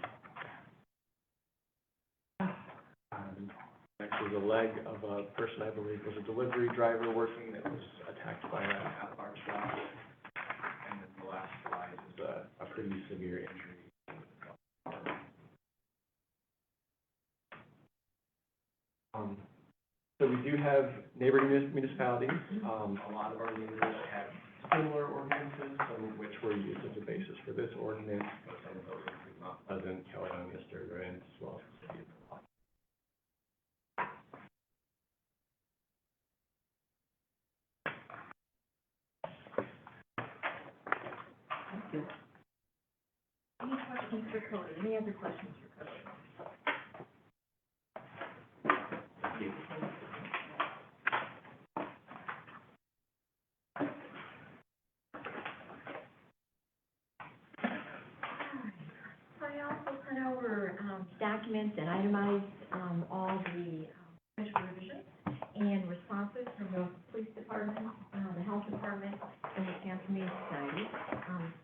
Next is a leg of a person I believe was a delivery driver working that was attacked by a large dog. And then the last slide is a pretty severe injury. So we do have neighboring municipalities. A lot of our neighbors have similar ordinances, some of which were used as a basis for this ordinance, but some of those include Mount Pleasant, Caledonia, Sturgeon, as well as the city of Milwaukee. Thank you. Any questions for Cody? Any other questions for Cody? Thank you. documents and itemize, all the, special revisions and responses from the police department, the health department, and the Wisconsin Humane Society.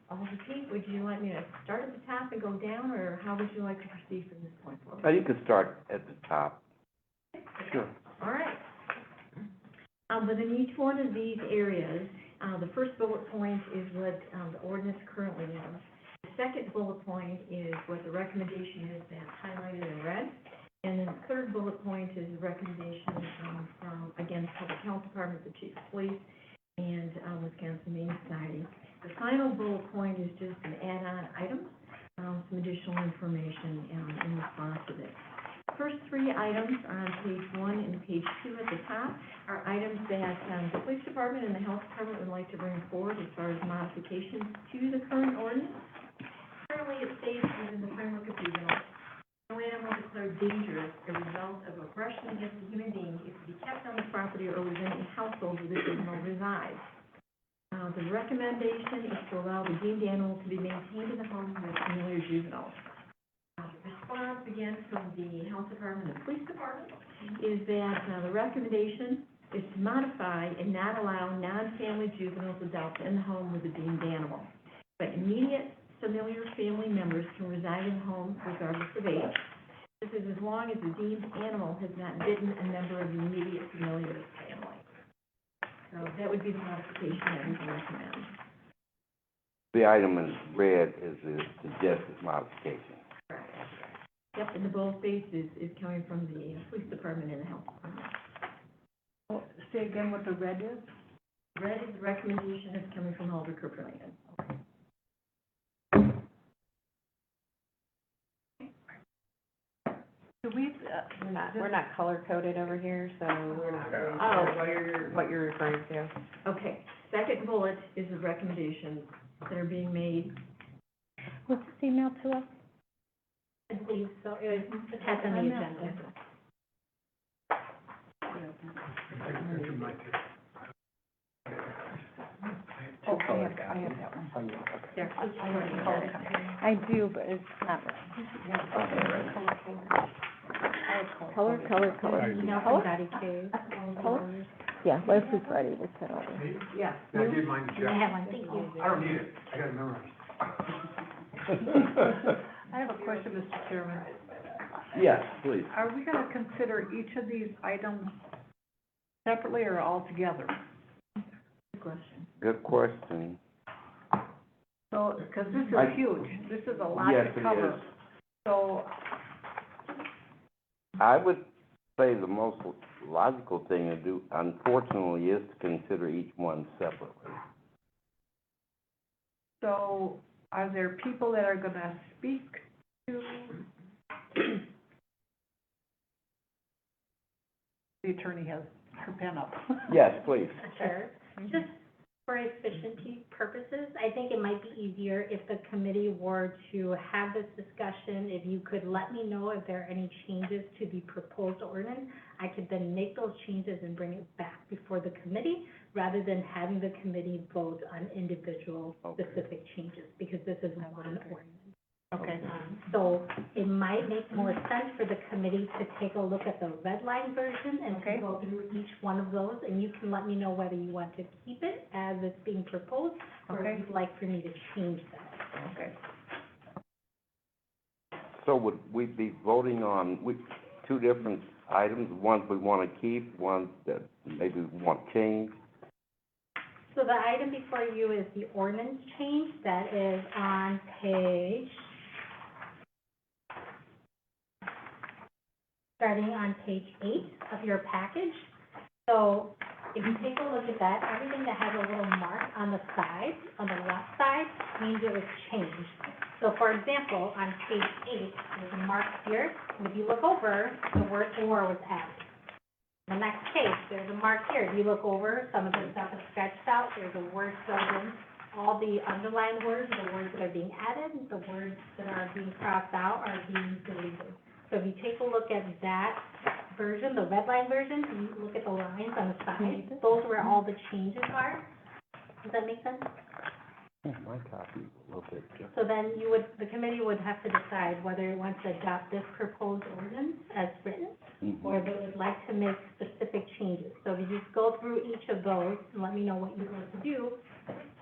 Officer Chief, would you like me to start at the top and go down, or how would you like to proceed from this point forward? You could start at the top. Sure. All right. Within each one of these areas, the first bullet point is what, the ordinance currently is. The second bullet point is what the recommendation is that's highlighted in red. And then the third bullet point is the recommendation, from, again, Public Health Department, the Chief of Police, and, Wisconsin Humane Society. The final bullet point is just an add-on item, some additional information, in response to this. The first three items are on page 1 and page 2 at the top, are items that, the Police Department and the Health Department would like to bring forward as far as modifications to the current ordinance. Currently, it states within the framework of juvenile, no animal declared dangerous as a result of aggression against a human being is to be kept on the property or within a household where the juvenile resides. The recommendation is to allow the deemed animal to be maintained in the home with familiar juveniles. The response, again, from the Health Department and the Police Department is that, the recommendation is to modify and not allow non-family juveniles adopted in the home with the deemed animal. But immediate familiar family members can reside in the home regardless of age. This is as long as the deemed animal has not bitten a member of the immediate familiar family. So that would be the modification that we can recommend. The item in red is the suggested modification. Correct. Yep, and the boldface is coming from the Police Department and the Health Department. Oh, say again what the red is? Red is the recommendation that's coming from Alder Kerperlin. Do we, We're not color-coded over here, so we're not really Oh. sure what you're referring to. Okay, second bullet is the recommendations that are being made. Was this emailed to us? I believe so, it was attached on the agenda. Oh, I have that one. There. I do, but it's not. Color. Email from Dottie too. Color? Yeah, Leslie's ready to send over. Yeah. Yeah, I gave mine to I Jeff. have one, thank you. I don't need it, I got it memorized. I have a question, Mr. Chairman. Yes, please. Are we gonna consider each of these items separately or all together? Good question. Good question. So, because this I- is huge, this is a lot Yes, to it cover. is. So, I would say the most logical thing to do, unfortunately, is to consider each one separately. so are there people that are gonna speak to? The attorney has her pen up. Yes, please. Sure. Just for efficiency purposes, I think it might be easier if the committee were to have this discussion, if you could let me know if there are any changes to the proposed ordinance. I could then make those changes and bring it back before the committee, rather than having the committee vote on individual specific changes, because this is one ordinance. Okay. So it might make more sense for the committee to take a look at the red line version and to Okay. go through each one of those, and you can let me know whether you want to keep it as it's being proposed, or Okay. if you'd like for me to change that. Okay. So would we be voting on two different items, ones we want to keep, ones that maybe we want to change? So the item before you is the ordinance change, that is on starting on page 8 of your package. So if you take a look at that, everything that has a little mark on the side, on the left side, means it was changed. So for example, on page 8, there's a mark here, and if you look over, the word "or" was added. The next page, there's a mark here. If you look over, some of the stuff is sketched out, there's a word filled in. All the underlined words, the words that are being added, the words that are being crossed out are being deleted. So if you take a look at that version, the red line version, and you look at the lines on the side, those are where all the changes are. Does that make sense? My copy is a little bit different. So So then the committee would have to decide whether it wants to adopt this proposed ordinance as written, or if it would like to make specific changes. So if you just go through each of those and let me know what you'd like to do,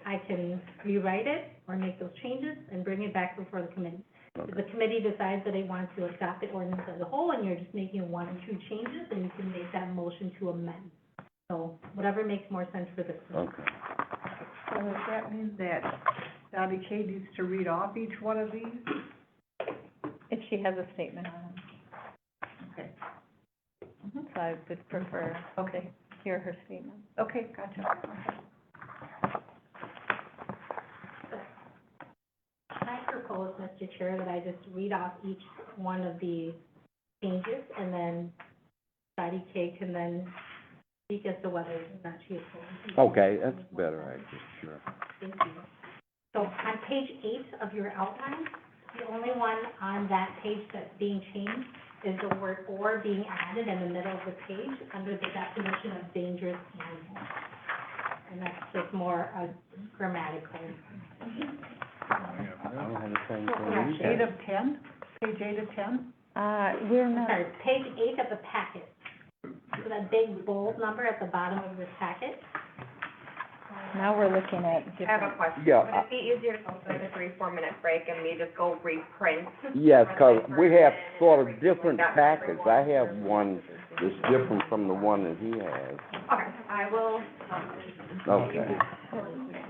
I can rewrite it or make those changes and bring it back before the committee. If the committee decides that they want to adopt the ordinance as a whole and you're just making 1 or 2 changes, then you can make that motion to amend. So whatever makes more sense for this. Okay. So does that mean that Dottie K needs to read off each one of these? If she has a statement on it. Okay. So I would prefer to hear her statement. Okay, gotcha. I propose, Mr. Chair, that I just read off each one of the changes, and then Dottie K can then speak as to whether or not she is going to. Okay, that's better, actually, sure. Thank you. So on page 8 of your outline, the only one on that page that's being changed is the word "or" being added in the middle of the page under the definition of dangerous animal. And that's just more grammatical. I don't have the same thing. Correction. 8 of 10? Page 8 of 10? We're I'm not, sorry, page 8 of the packet. So that big bold number at the bottom of your packet. now we're looking at I have a different. question. Yeah, Would it be easier to go through the 3-4 minute break and we just go reprint? Yes, 'cause we have sort of different packets. I have one that's different from the one that he has. Okay, I will, Okay.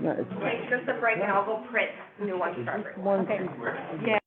No, it's take just a break and I'll go print new ones for everyone. one. Yeah.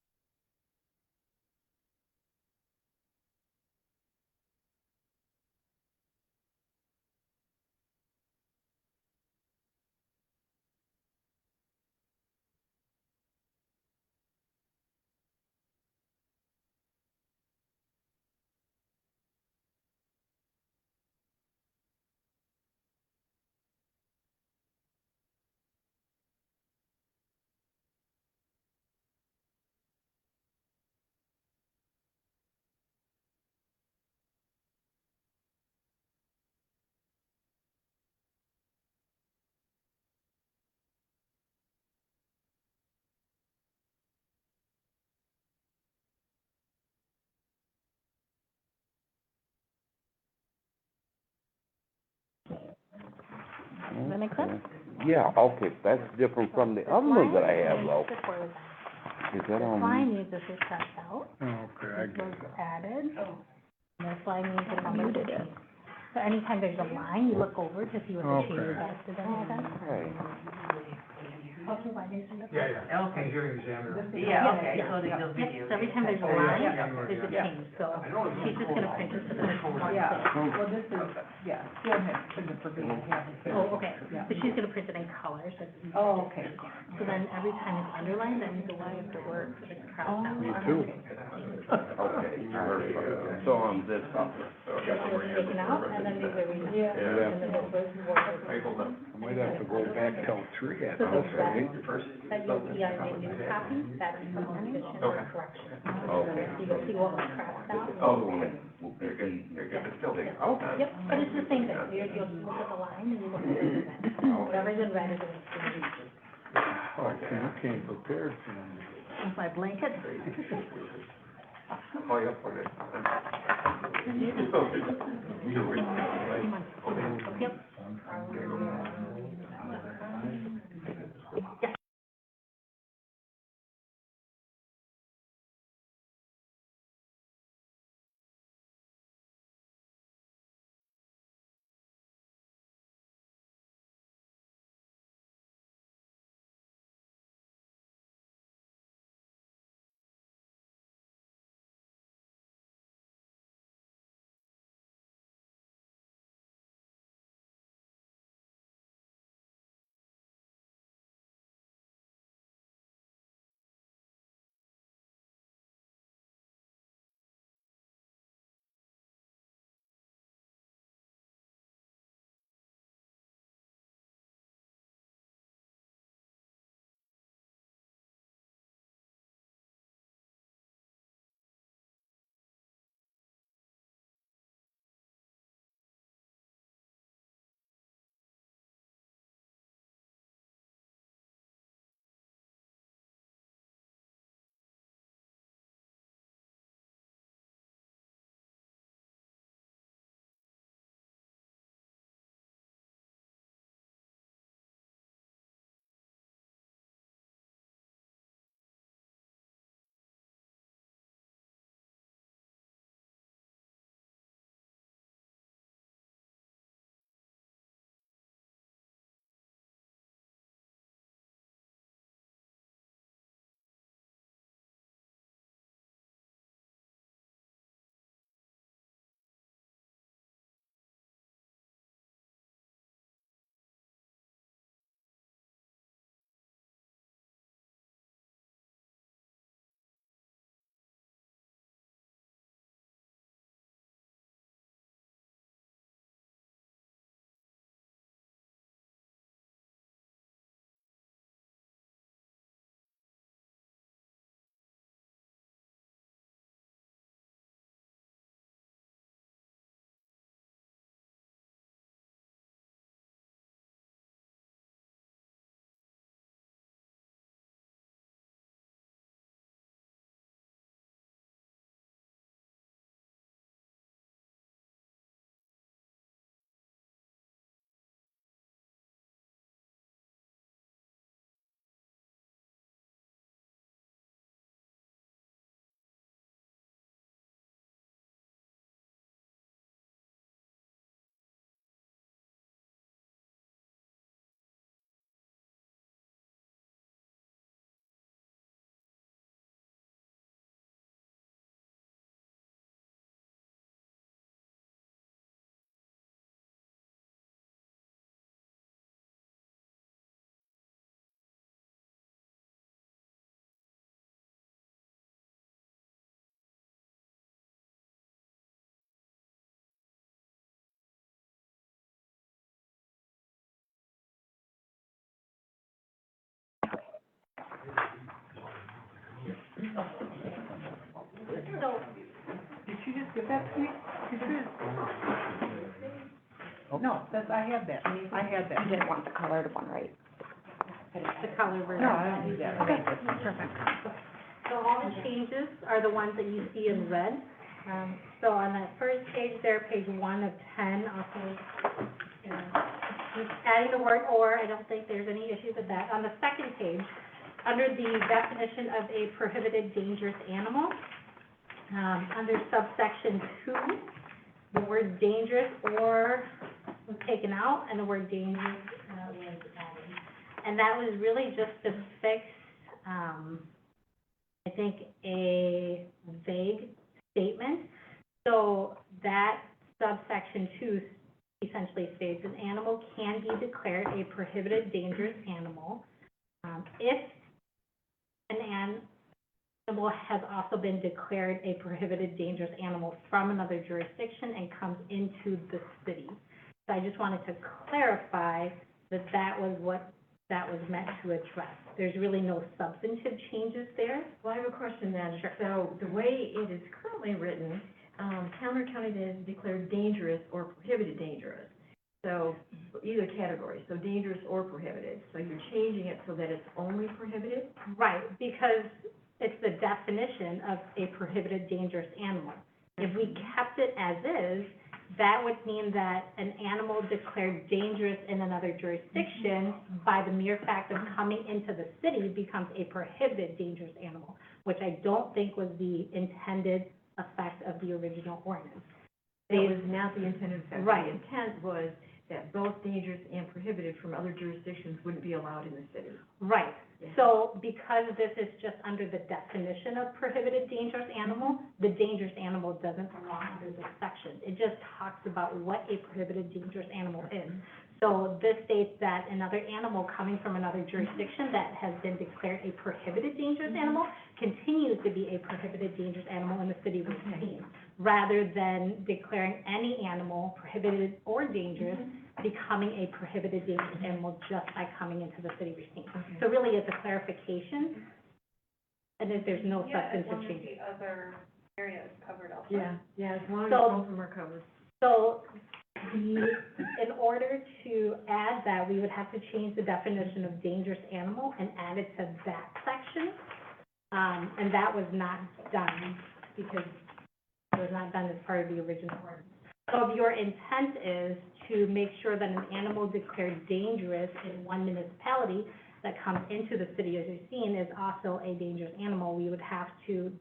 Does that make sense? Yeah, okay, that's different from the other ones that I have, though. Is that This on? line needs to be crossed out. Okay, I This get was it. added. And this line needs a number to change. So anytime there's a line, you look over to see what the changes are. Does that make sense? Right. Okay, why there's a- Okay, hearing examiner. Yeah, okay, Yeah, so they yeah. just Yep, review. so every time there's a line, there's a change, so she's just gonna print it to the next one. Well, this is, yeah, still have, shouldn't have forbidden having. Oh, okay, Yeah. so she's gonna print it in color, so it's easier Oh, to okay. see. So then every time it's underlined, that means a Y of the word is crossed out. Me too. Okay, so on this, This was taken out, and then these are renumbered. Yeah. And then this was worded. I might have to go back till 3 at So the house, red right? that you'll see on your new copy, that's the addition or correction. Okay. So you'll see what was crossed out. It's still there. Yep, but it's the same thing, you'll look at the line and you look at the red. Whatever's in red is in green. Oh, you came prepared for me. With my blanket. Oh, yeah, for it. Yep. So, Did you just give that to me? Did you just? No, that's, I had that. I had that. You didn't want the colored one, right? the color version. No, I don't need that. Okay, perfect. So all the changes are the ones that you see in red. So on that first page there, page 1 of 10, also, you know, just adding the word "or," I don't think there's any issues with that. On the second page, under the definition of a prohibited dangerous animal, under subsection 2, the word dangerous or was taken out and the word dangerous was added. And that was really just to fix, I think, a vague statement. So that subsection 2 essentially states an animal can be declared a prohibited dangerous animal if an animal has also been declared a prohibited dangerous animal from another jurisdiction and comes into the city. So I just wanted to clarify that that was what that was meant to address. There's really no substantive changes there. Well, I have a question then. Sure. So the way it is currently written, town or county that is declared dangerous or prohibited dangerous. So either category, so dangerous or prohibited. So you're changing it so that it's only prohibited? Right, because it's the definition of a prohibited dangerous animal. If we kept it as is, that would mean that an animal declared dangerous in another jurisdiction by the mere fact of coming into the city becomes a prohibited dangerous animal, which I don't think was the intended effect of the original ordinance. That was not the intended effect. Right. The intent was that both dangerous and prohibited from other jurisdictions wouldn't be allowed in the city. Right. Yeah. So because this is just under the definition of prohibited dangerous animal, the dangerous animal doesn't belong under this section. It just talks about what a prohibited dangerous animal is. So this states that another animal coming from another jurisdiction that has been declared a prohibited dangerous animal continues to be a prohibited dangerous animal in the city of Racine, rather than declaring any animal prohibited or dangerous becoming a prohibited dangerous animal just by coming into the city of Racine. So really, it's a clarification, and that there's no substantive change. other areas covered also. Yeah, as long as So- both of them are covered. So, in order to add that, we would have to change the definition of dangerous animal and add it to that section. And that was not done, because it was not done as part of the original ordinance. So if your intent is to make sure that an animal declared dangerous in one municipality that comes into the city of Racine is also a dangerous animal, we would have to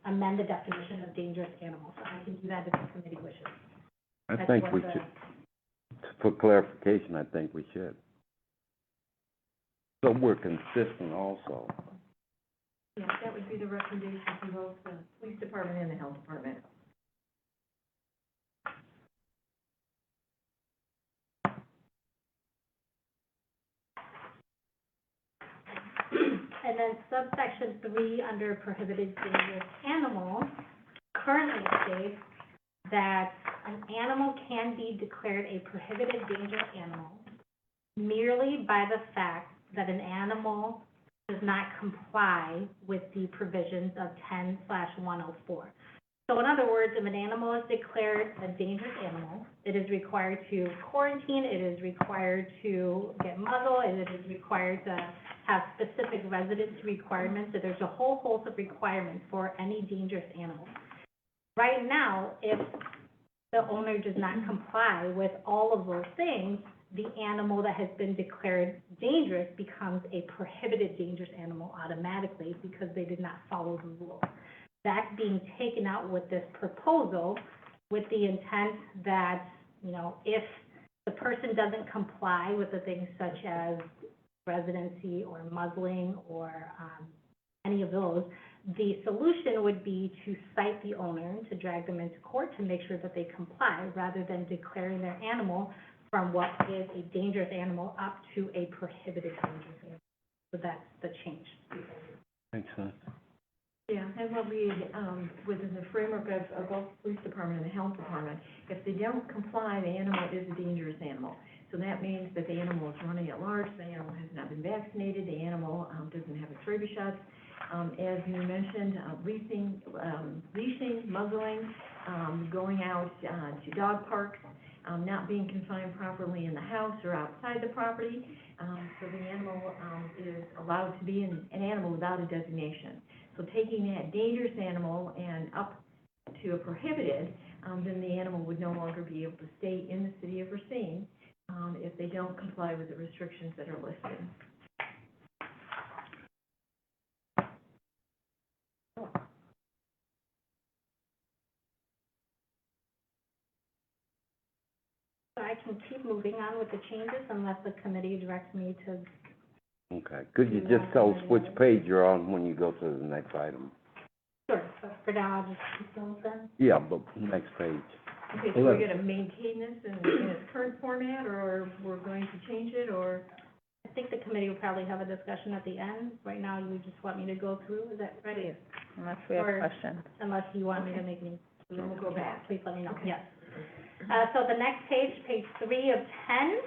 amend the definition of dangerous animal. So I can do that if the committee wishes. I That's think what we the- should, for clarification, I think we should. So we're consistent also. Yeah, that would be the recommendation from both the police department and the health department. And then subsection 3, under prohibited dangerous animal, currently states that an animal can be declared a prohibited dangerous animal merely by the fact that an animal does not comply with the provisions of 10/104. So in other words, if an animal is declared a dangerous animal, it is required to quarantine, it is required to get muzzled, and it is required to have specific residency requirements. So there's a whole host of requirements for any dangerous animal. Right now, if the owner does not comply with all of those things, the animal that has been declared dangerous becomes a prohibited dangerous animal automatically because they did not follow the rules. That's being taken out with this proposal with the intent that, you know, if the person doesn't comply with the things such as residency or muzzling or any of those, the solution would be to cite the owner, to drag them into court to make sure that they comply, rather than declaring their animal from what is a dangerous animal up to a prohibited dangerous animal. So that's the change. Makes sense. Yeah, and what we, within the framework of both the police department and the health department, if they don't comply, the animal is a dangerous animal. So that means that the animal is running at large, the animal has not been vaccinated, the animal, doesn't have its rabies shots, As you mentioned, leashing, muzzling, going out, to dog parks, not being confined properly in the house or outside the property. So the animal, is allowed to be an animal without a designation. So taking that dangerous animal and up to a prohibited, then the animal would no longer be able to stay in the city of Racine, if they don't comply with the restrictions that are listed. So I can keep moving on with the changes unless the committee directs me to. Okay, could you just tell us which page you're on when you go to the next item? Sure, so for now, I'll just keep those then. Yeah, but next page. Okay, so we're gonna maintain this in its current format, or we're going to change it, or? I think the committee will probably have a discussion at the end. Right now, you just want me to go through, is that right? Unless we have Or- questions. Unless you want me to make any. Then we'll go back. Please let me know, Okay. yes. So the next page, page 3 of 10,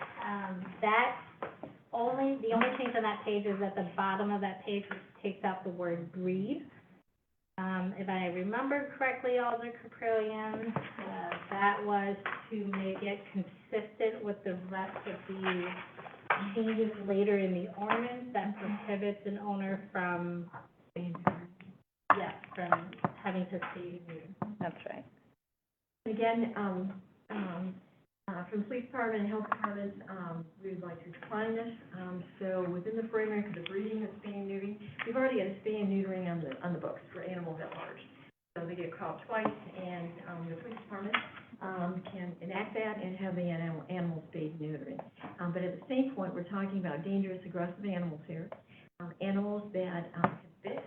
the only change on that page is at the bottom of that page, which takes out the word breed. If I remember correctly, Alder Caprillion, that was to make it consistent with the rest of the changes later in the ordinance that prohibits an owner from, from having to stay in here. That's right. Again, from the police department and health department, we would like to define this. So within the framework of the breeding of spay and neutering, we've already got a spay and neutering on the books for animals at large. So they get called twice, and the police department can enact that and have the animals spayed and neutering. But at the same point, we're talking about dangerous, aggressive animals here, animals that have bit,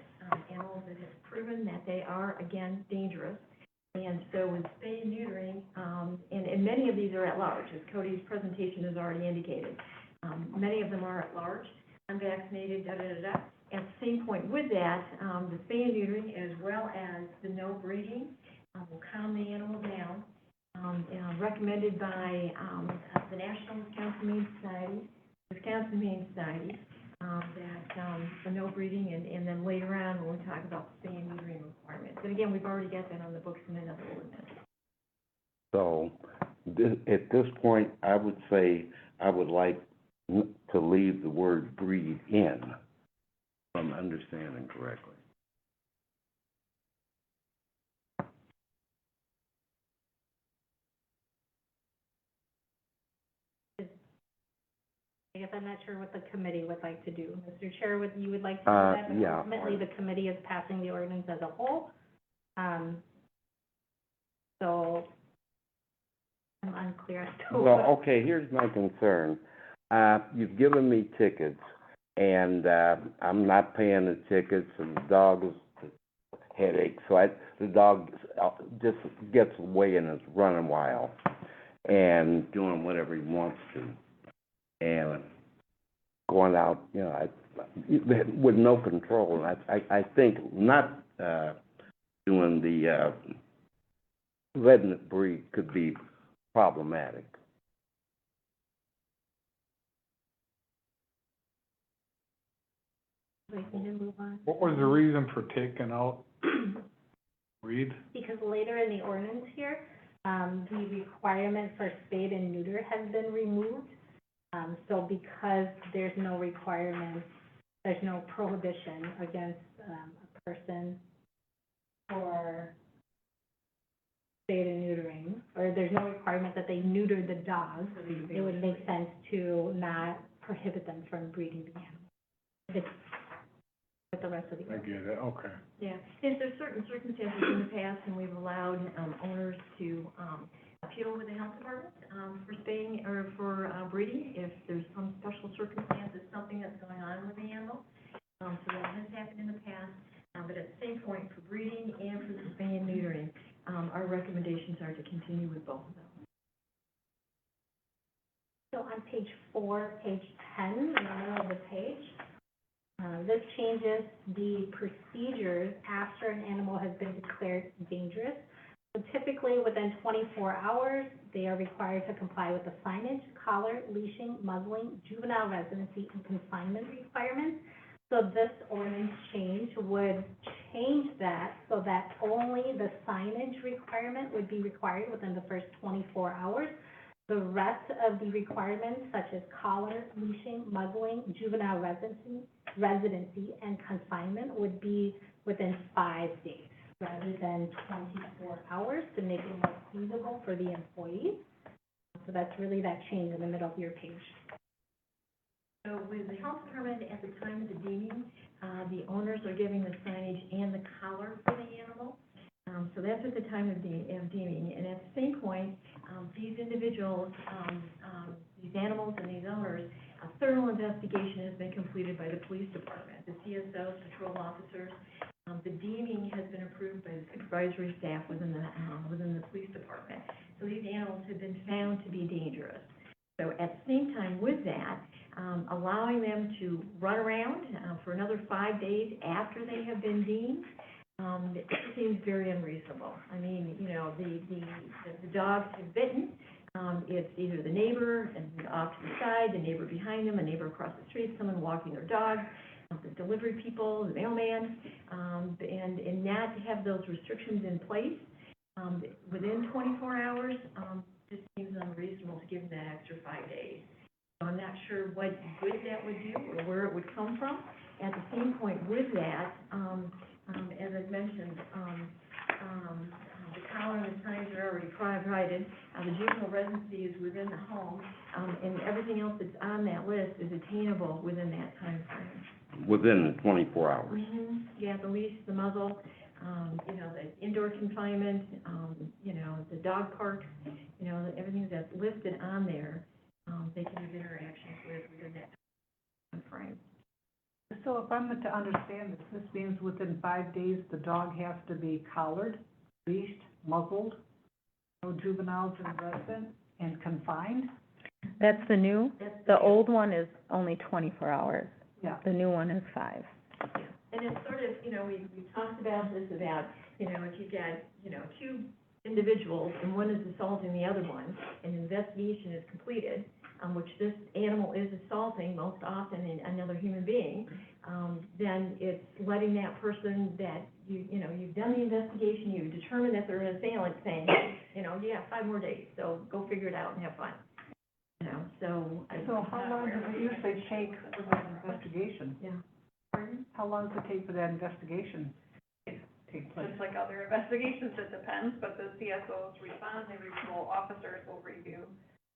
animals that have proven that they are, again, dangerous. And so with spay and neutering, and many of these are at large, as Cody's presentation has already indicated. Many of them are at large, unvaccinated, da-da-da-da. At the same point with that, the spay and neutering, as well as the no breeding, will calm the animal down. Recommended by the National Wisconsin Humane Society, that the no breeding, and then later on, when we talk about the spay and neutering requirements. But again, we've already got that on the books in another ordinance. So, at this point, I would say I would like to leave the word breed in, if I'm understanding correctly. I guess I'm not sure what the committee would like to do. Mr. Chair, you would like to do that? But yeah. ultimately, the committee is passing the ordinance as a whole. So I'm unclear as to Well, what. okay, here's my concern. You've given me tickets, and I'm not paying the tickets, and the dog is headache. So the dog just gets away and is running wild and doing whatever he wants to, and going out, with no control. And I think not doing the letting it breed could be problematic. Wait, we didn't move on. What was the reason for taking out breed? Because later in the ordinance here, the requirement for spayed and neuter has been removed. So because there's no requirement, there's no prohibition against a person for spayed and neutering, or there's no requirement that they neuter the dog, it would make sense to not prohibit them from breeding the animal. If it's with the rest of the. I get it, okay. Yeah, and there's certain circumstances in the past, and we've allowed owners to appeal with the health department for spaying or for breeding if there's some special circumstances, something that's going on with the animal. So that has happened in the past, but at the same point, for breeding and for the spay and neutering, our recommendations are to continue with both of them. So on page 4, page 10, in the middle of the page, this changes the procedures after an animal has been declared dangerous. So typically, within 24 hours, they are required to comply with the signage, collar, leashing, muzzling, juvenile residency, and confinement requirements. So this ordinance change would change that so that only the signage requirement would be required within the first 24 hours. The rest of the requirements, such as collar, leashing, muzzling, juvenile residency, and confinement, would be within 5 days rather than 24 hours to make it more feasible for the employees. So that's really that change in the middle of your page. So with the health department, at the time of the deeming, the owners are giving the signage and the collar for the animal. So that's at the time of deeming, and at the same point, these individuals, these animals and these owners, a thorough investigation has been completed by the police department, the CSOs, patrol officers. The deeming has been approved by the supervisory staff within the police department. So these animals have been found to be dangerous. So at the same time with that, allowing them to run around for another 5 days after they have been deemed, it seems very unreasonable. I mean, you know, the dogs have bitten. It's either the neighbor and off to the side, the neighbor behind them, a neighbor across the street, someone walking their dog, the delivery people, the mailman, and not to have those restrictions in place within 24 hours just seems unreasonable to give them that extra 5 days. So I'm not sure what good that would do or where it would come from. At the same point with that, as I've mentioned, the collar and the signs are already provided. The juvenile residency is within the home, and everything else that's on that list is attainable within that time frame. Within the 24 hours. Mm-hmm. Yeah, the leash, the muzzle, you know, the indoor confinement, you know, the dog park, you know, everything that's listed on there, they can have interactions with within that time frame. So if I'm to understand this means within 5 days, the dog has to be collared, leashed, muzzled, no juveniles in residence, and confined? That's the new, the old one is only 24 hours. Yeah. The new one is 5. And it's sort of, you know, we talked about this about, you know, if you've got, you know, 2 individuals and one is assaulting the other one, and an investigation is completed, which this animal is assaulting most often another human being, then it's letting that person that you know, you've done the investigation, you've determined that they're an assailant, saying, you know, you have 5 more days, so go figure it out and have fun. You know, so. So how long does it usually take for that investigation? Yeah. Pardon? How long does it take for that investigation to take place? Just like other investigations, it depends, but the CSOs respond, the regional officers will review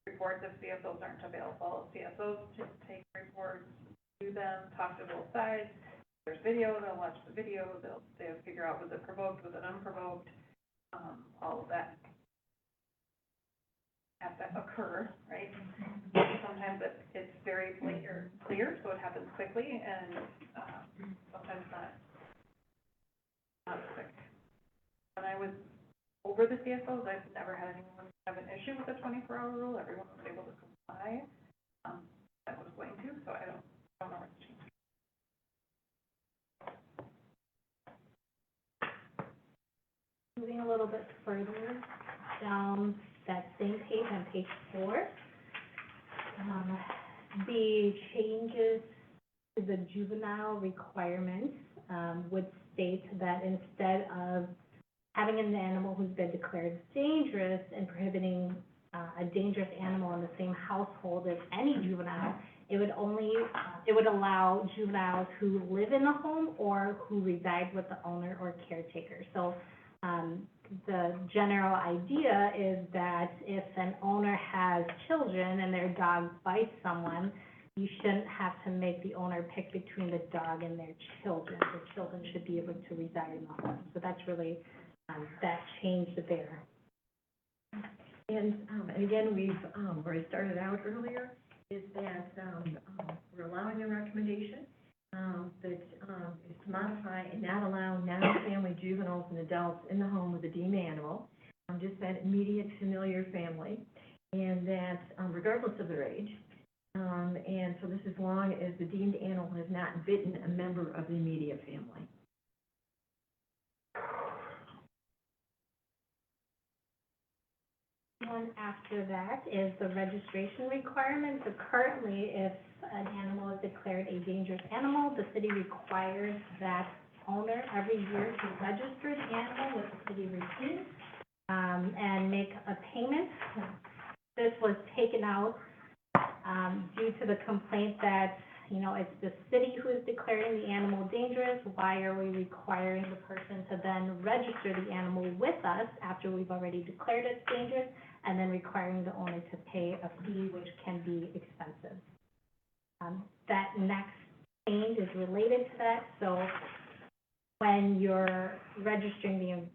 reports if CSOs aren't available. CSOs take reports, do them, talk to both sides. If there's video, they'll watch the video, they'll figure out was it provoked, was it unprovoked, all of that has to occur, right? Sometimes it's very clear, so it happens quickly, and sometimes not as quick. When I was over the CSOs, I've never had anyone have an issue with the 24-hour rule. Everyone was able to comply. That was going to, so I don't know what's changed. Moving a little bit further down that same page, on page 4, the changes to the juvenile requirements would state that instead of having an animal who's been declared dangerous and prohibiting a dangerous animal in the same household as any juvenile, it would allow juveniles who live in the home or who reside with the owner or caretaker. So the general idea is that if an owner has children and their dog bites someone, you shouldn't have to make the owner pick between the dog and their children. The children should be able to reside in the home. So that's really that change there. And again, we've, where I started out earlier, is that we're allowing a recommendation that is to modify and not allow non-family juveniles and adults in the home with a deemed animal, just that immediate familiar family, and that regardless of their age. And so this is as long as the deemed animal has not bitten a member of the immediate family. One after that is the registration requirement. So currently, if an animal is declared a dangerous animal, the city requires that owner every year to register the animal with the city routine, and make a payment. This was taken out, due to the complaint that, you know, it's the city who is declaring the animal dangerous. Why are we requiring the person to then register the animal with us after we've already declared it's dangerous, and then requiring the owner to pay a fee, which can be expensive? That next change is related to that. So when you're registering the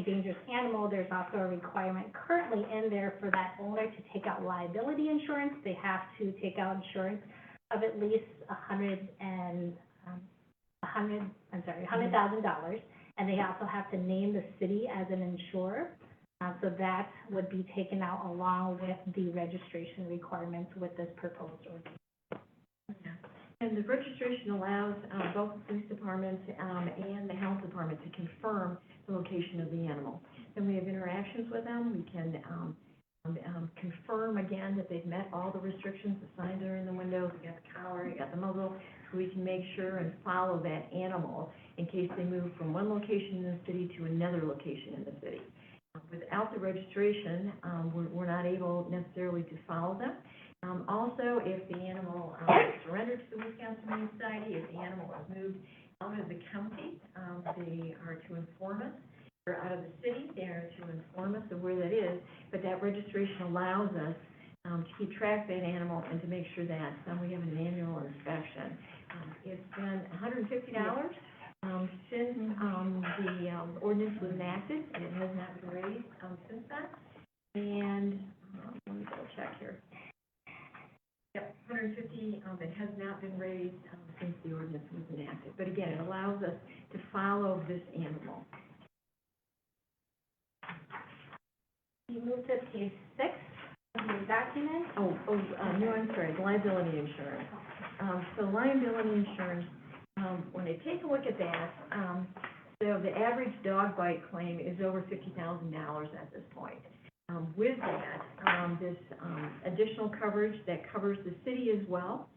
dangerous animal, there's also a requirement currently in there for that owner to take out liability insurance. They have to take out insurance of at least $100,000, and they also have to name the city as an insurer. So that would be taken out along with the registration requirements with this proposed ordinance. And the registration allows both the police department and the health department to confirm the location of the animal. Then we have interactions with them. We can confirm again that they've met all the restrictions. The signs are in the windows. You got the collar, you got the muzzle, so we can make sure and follow that animal in case they move from one location in the city to another location in the city. Without the registration, we're not able necessarily to follow them. Also, if the animal is surrendered to the Wisconsin Humane Society, if the animal is moved out of the county, they are to inform us, or out of the city, they are to inform us of where that is, but that registration allows us to keep track of that animal and to make sure that we have an annual inspection. It's been $150 since the ordinance was enacted, and it has not been raised since then. And let me double check here. Yep, $150, it has not been raised since the ordinance was enacted. But again, it allows us to follow this animal. You move to page 6 of your document. No, I'm sorry, liability insurance. So liability insurance, when I take a look at that, so the average dog bite claim is over $50,000 at this point. With that, this additional coverage that covers the city as well,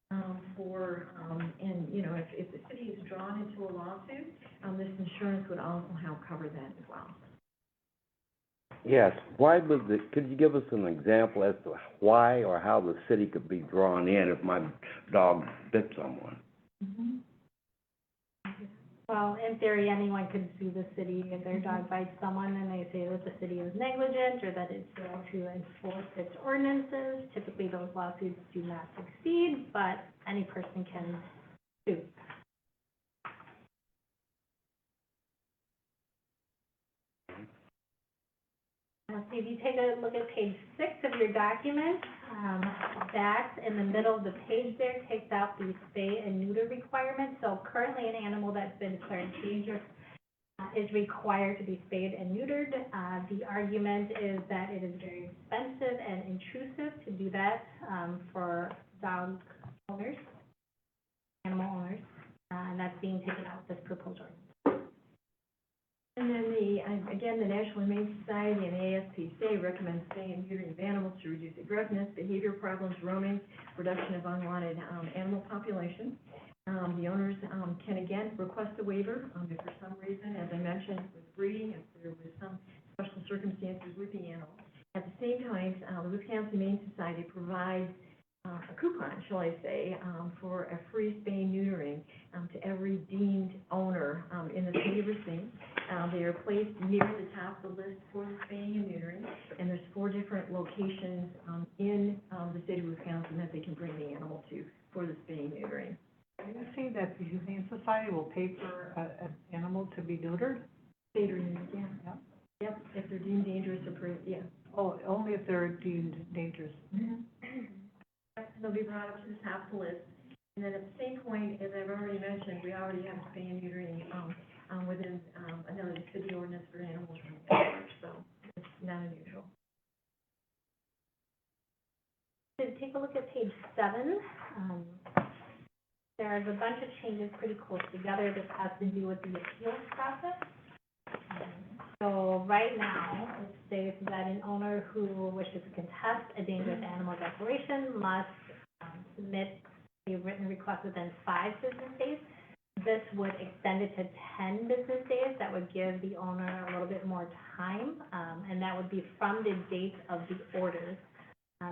and, you know, if the city is drawn into a lawsuit, this insurance would also help cover that as well. Yes, could you give us an example as to why or how the city could be drawn in if my dog bit someone? Mm-hmm. Well, in theory, anyone could sue the city if their dog bites someone and they say that the city is negligent or that it failed to enforce its ordinances. Typically, those lawsuits do not succeed, but any person can sue. If you take a look at page 6 of your document, that in the middle of the page there takes out the spay and neuter requirement. So currently an animal that's been declared dangerous is required to be spayed and neutered. The argument is that it is very expensive and intrusive to do that for dog owners, animal owners, and that's being taken out with this proposed ordinance. And then the National Humane Society and ASPCA recommend spaying and neutering of animals to reduce aggressiveness, behavior problems, roaming, reduction of unwanted animal population. The owners can again request a waiver if for some reason, as I mentioned, with breeding, if there was some special circumstances with the animal. At the same time, the Wisconsin Humane Society provides a coupon, shall I say, for a free spay and neutering to every deemed owner in the city of Racine. They are placed near the top of the list for the spaying and neutering, and there's 4 different locations in the state of Wisconsin that they can bring the animal to for the spaying and neutering. Are you saying that the Humane Society will pay for an animal to be neutered? Spayed or neutered, yeah. Yep. Yep, if they're deemed dangerous or, yeah. Oh, only if they're deemed dangerous. Mm-hmm. And they'll be brought up to the top of the list. And then at the same point, as I've already mentioned, we already have spay and neutering within another city ordinance for animals from large, so it's not unusual. To take a look at page 7, there's a bunch of changes pretty close together. This has to do with the appeals process. So right now, it states that an owner who wishes to contest a dangerous animal declaration must submit a written request within 5 business days. This would extend it to 10 business days. That would give the owner a little bit more time, and that would be from the date of the orders.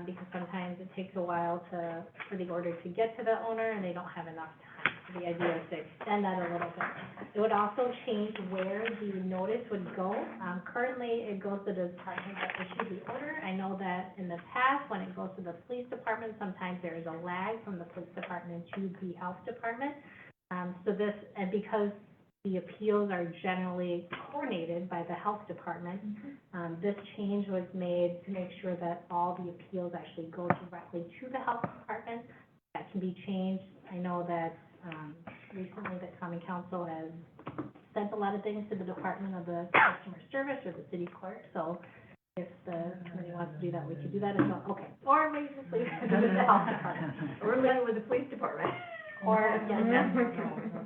Because sometimes it takes a while for the order to get to the owner, and they don't have enough time. So the idea is to extend that a little bit. It would also change where the notice would go. Currently, it goes to the department that issued the order. I know that in the past, when it goes to the police department, sometimes there is a lag from the police department to the health department. So this, and because the appeals are generally coordinated by the health department. This change was made to make sure that all the appeals actually go directly to the health department. That can be changed. I know that, recently the common council has sent a lot of things to the Department of the Customer Service or the city clerk, so if the committee wants to do that, we could do that as well. Okay, or maybe just leave it with the health department. Or leave it with the police department. Or,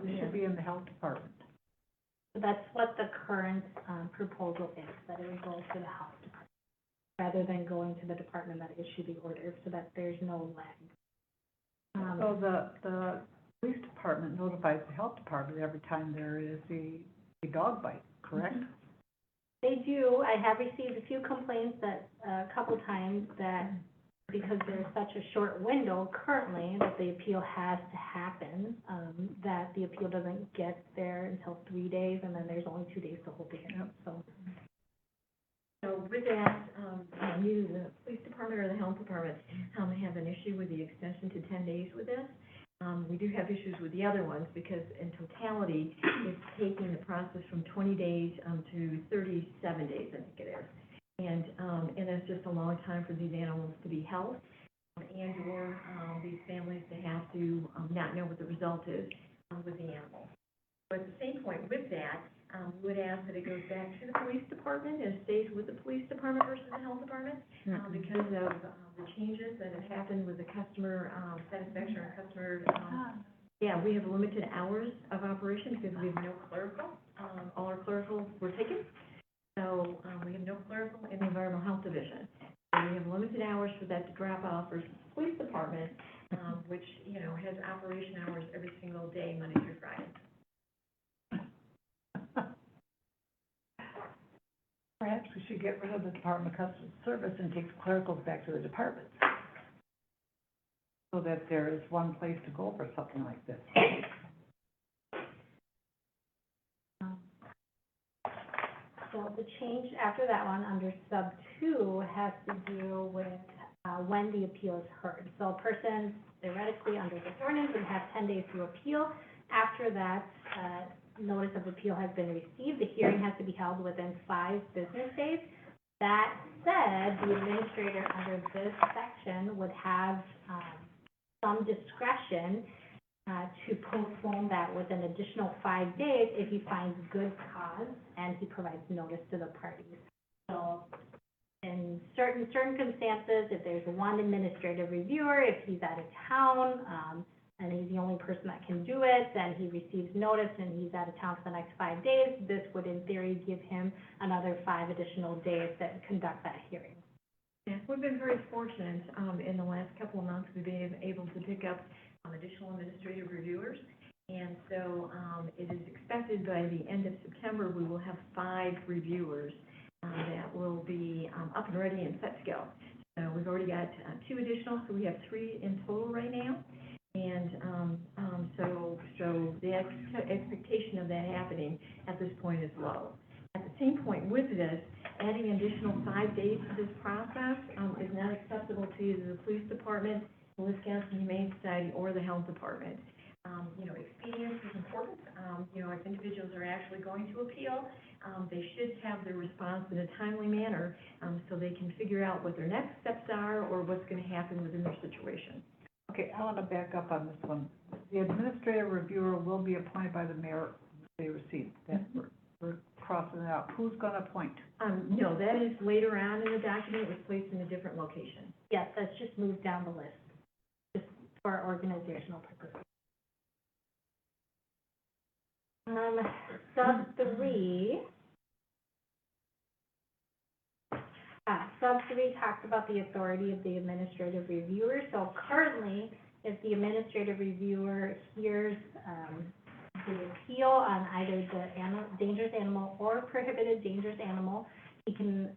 It should be in the health department. So that's what the current proposal is, that it would go to the health department, rather than going to the department that issued the order, so that there's no lag. So the police department notifies the health department every time there is a dog bite, correct? They do. I have received a few complaints that, a couple times, that because there's such a short window currently that the appeal has to happen, that the appeal doesn't get there until 3 days, and then there's only 2 days to hold the hearing, so. So with that, neither the police department or the health department have an issue with the extension to 10 days with this. We do have issues with the other ones because in totality, it's taking the process from 20 days to 37 days, I think it is. And it's just a long time for these animals to be held, and/or these families to have to not know what the result is with the animal. But at the same point with that, we would ask that it goes back to the police department and stays with the police department versus the health department, because of the changes that have happened with the customer satisfaction or customer. Yeah, we have limited hours of operation because we have no clerical. All our clericals were taken. So, we have no clerical in the environmental health division. So we have limited hours for that to drop off versus the police department, which, you know, has operation hours every single day, Monday through Friday. Perhaps we should get rid of the Department of Customer Service and take the clericals back to the department. So that there is one place to go for something like this. So the change after that one, under sub 2, has to do with when the appeal is heard. So a person theoretically under this ordinance would have 10 days to appeal. After that, notice of appeal has been received, the hearing has to be held within 5 business days. That said, the administrator under this section would have some discretion to postpone that with an additional 5 days if he finds good cause and he provides notice to the parties. So in certain circumstances, if there's one administrative reviewer, if he's out of town, and he's the only person that can do it, then he receives notice and he's out of town for the next 5 days, this would in theory give him another 5 additional days to conduct that hearing. Yeah, we've been very fortunate, in the last couple of months, we've been able to pick up additional administrative reviewers. And so, it is expected by the end of September, we will have 5 reviewers, that will be, up and ready and set to go. So we've already got 2 additional, so we have 3 in total right now. And, so the expectation of that happening at this point is low. At the same point with this, adding additional 5 days to this process, is not acceptable to either the police department, the Wisconsin Humane Society, or the health department. You know, expedience is important. You know, if individuals are actually going to appeal, they should have their response in a timely manner, so they can figure out what their next steps are or what's going to happen within their situation. Okay, I want to back up on this one. The administrative reviewer will be appointed by the mayor if they receive. That we're crossing it out. Who's going to appoint? No, that is later on in the document. It was placed in a different location. Yes, that's just moved down the list, just for organizational purposes. Sub 3 sub-3 talked about the authority of the administrative reviewer. So currently, if the administrative reviewer hears, the appeal on either the dangerous animal or prohibited dangerous animal, he can,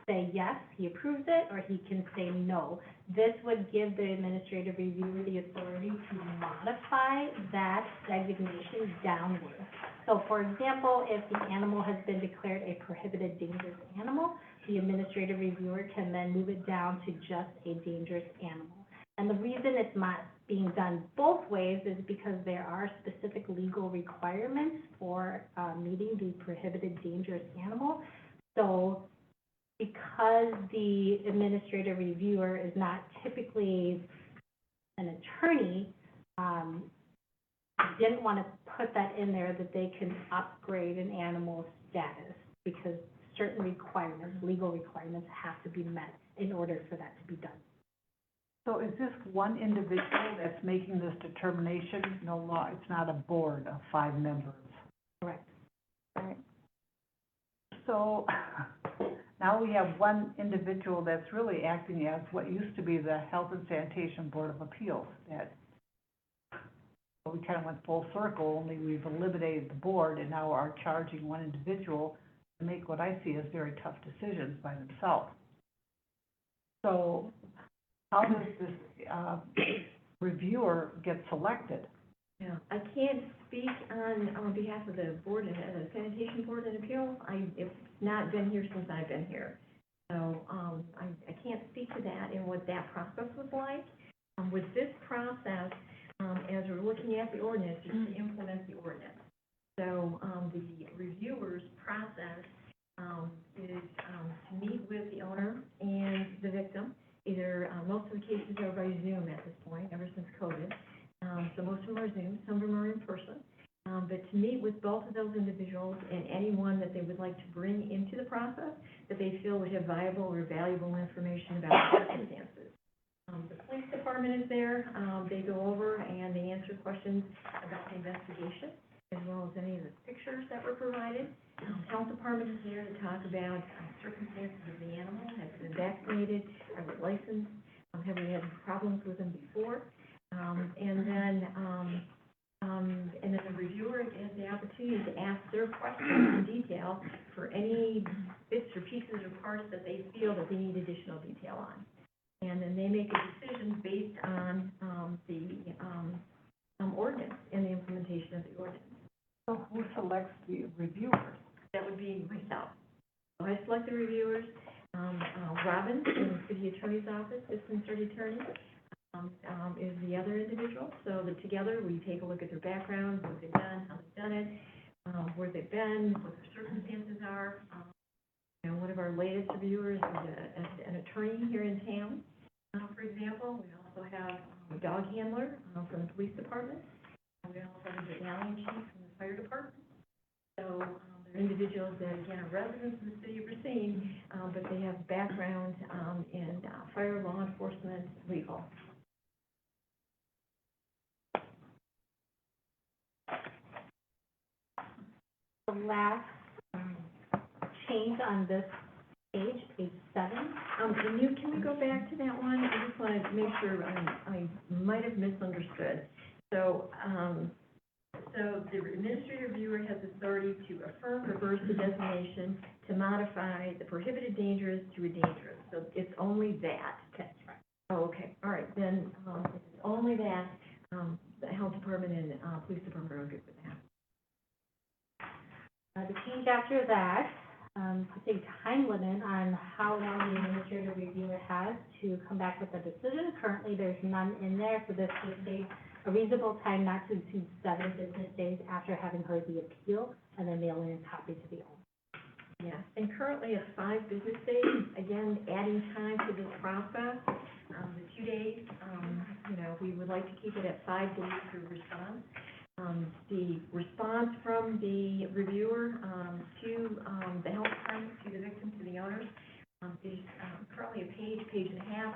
say yes, he approves it, or he can say no. This would give the administrative reviewer the authority to modify that designation downward. So for example, if the animal has been declared a prohibited dangerous animal, the administrative reviewer can then move it down to just a dangerous animal. And the reason it's not being done both ways is because there are specific legal requirements for meeting the prohibited dangerous animal. So because the administrative reviewer is not typically an attorney, didn't want to put that in there that they can upgrade an animal's status because certain requirements, legal requirements, have to be met in order for that to be done. So is this one individual that's making this determination? No law, it's not a board of 5 members. Correct. Right. So now we have one individual that's really acting as what used to be the Health and Sanitation Board of Appeals. That we kind of went full circle, only we've eliminated the board and now are charging one individual to make what I see as very tough decisions by themselves. So how does this reviewer get selected? Yeah, I can't speak on behalf of the board and the sanitation board and appeals. It's not been here since I've been here. So, I can't speak to that and what that process was like. With this process, as we're looking at the ordinance, it's to implement the ordinance. So, the reviewer's process, is, to meet with the owner and the victim. Either, most of the cases are by Zoom at this point, ever since COVID. So most of them are Zoom, some of them are in person. But to meet with both of those individuals and anyone that they would like to bring into the process that they feel would have viable or valuable information about the circumstances. The police department is there. They go over and they answer questions about the investigation, as well as any of the pictures that were provided. Health department is there to talk about circumstances of the animal. Have they been vaccinated? Are they licensed? Have we had problems with them before? And then the reviewer has the opportunity to ask their questions in detail for any bits or pieces or parts that they feel that they need additional detail on. And then they make a decision based on the ordinance and the implementation of the ordinance. So who selects the reviewers? That would be myself. So I select the reviewers. Robin, in the city attorney's office, district attorney, is the other individual. So that together we take a look at their background, what they've done, how they've done it, where they've been, what their circumstances are. One of our latest reviewers is an attorney here in town, for example. We also have a dog handler from the police department. We also have a battalion chief from the fire department. So they're individuals that, again, are residents of the city of Racine, but they have background in fire, law enforcement, legal. The last change on this page, page 7. Can we go back to that one? I just want to make sure I might have misunderstood. So, so the administrative reviewer has authority to affirm, reverse the designation, to modify the prohibited dangerous to a dangerous. So it's only that. Okay. Oh, okay. All right. Then if it's only that, the health department and police department are good with that. The change after that, puts a time limit on how long the administrative reviewer has to come back with a decision. Currently, there's none in there, so this would say a reasonable time not to exceed 7 business days after having heard the appeal, and then mailing a copy to the owner. Yeah, and currently it's 5 business days. Again, adding time to this process, the 2 days, we would like to keep it at 5 days for response. The response from the reviewer to the health department, to the victim, to the owners, is currently a page and a half.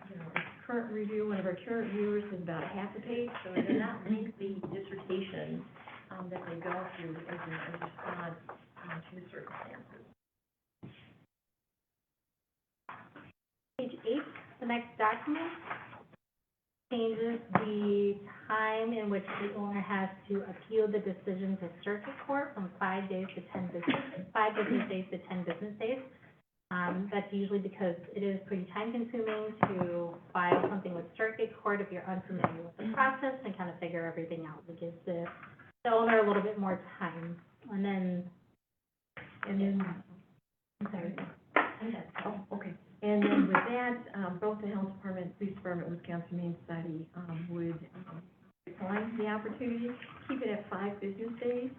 The current review, one of our current reviewers is about a half a page, so they're not lengthy dissertations that they go through as a response to the circumstances. The next document changes the time in which the owner has to appeal the decision to circuit court from 5 days to 10 business, 5 business days to 10 business days. That's usually because it is pretty time consuming to file something with circuit court if you're unfamiliar with the process and kind of figure everything out. It gives the owner a little bit more time. And then, I'm sorry. Oh, okay. And then with that, both the health department, police department, Wisconsin Humane Society, would, decline the opportunity, keep it at 5 business days.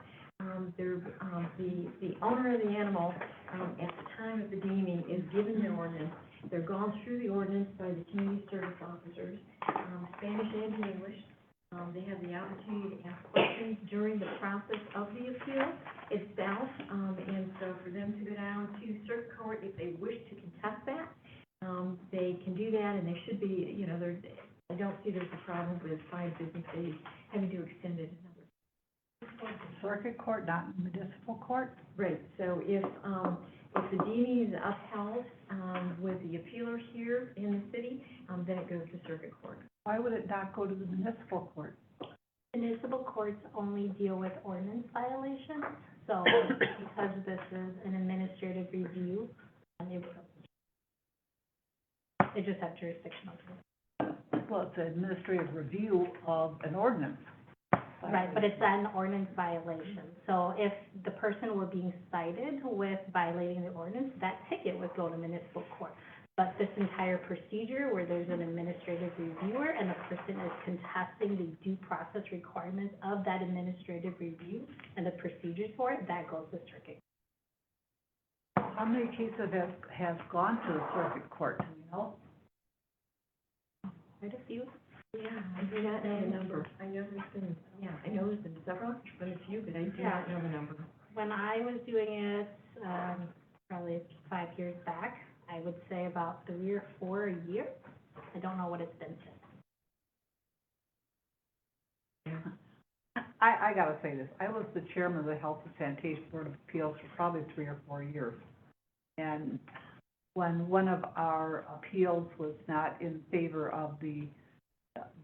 The owner of the animal, at the time of the deeming is given the ordinance. They're gone through the ordinance by the community service officers, Spanish and English. They have the opportunity to ask questions during the process of the appeal itself. And so for them to go down to circuit court, if they wish to contest that, they can do that, and they should be, you know, I don't see there's a problem with 5 business days having to extend it another. Circuit court, not municipal court? Right, so if the deeming is upheld, with the appealer here in the city, then it goes to circuit court. Why would it not go to the municipal court? municipal courts only deal with ordinance violations, so because this is an administrative review, they just have jurisdiction over it. Well, it's an administrative review of an ordinance. Right, but it's an ordinance violation. So if the person were being cited with violating the ordinance, that ticket would go to municipal court. But this entire procedure where there's an administrative reviewer and the person is contesting the due process requirements of that administrative review and the procedures for it, that goes to circuit. How many cases have gone to the circuit court, do you know? Quite a few. Yeah, I do not know the number. I know there's been several, but a few, but I do not know the number. When I was doing it, probably 5 years back, I would say about 3 or 4 a year. I don't know what it's been since. I gotta say this, I was the chairman of the Health and Sanitation Board of Appeals for probably 3 or 4 years. And when one of our appeals was not in favor of the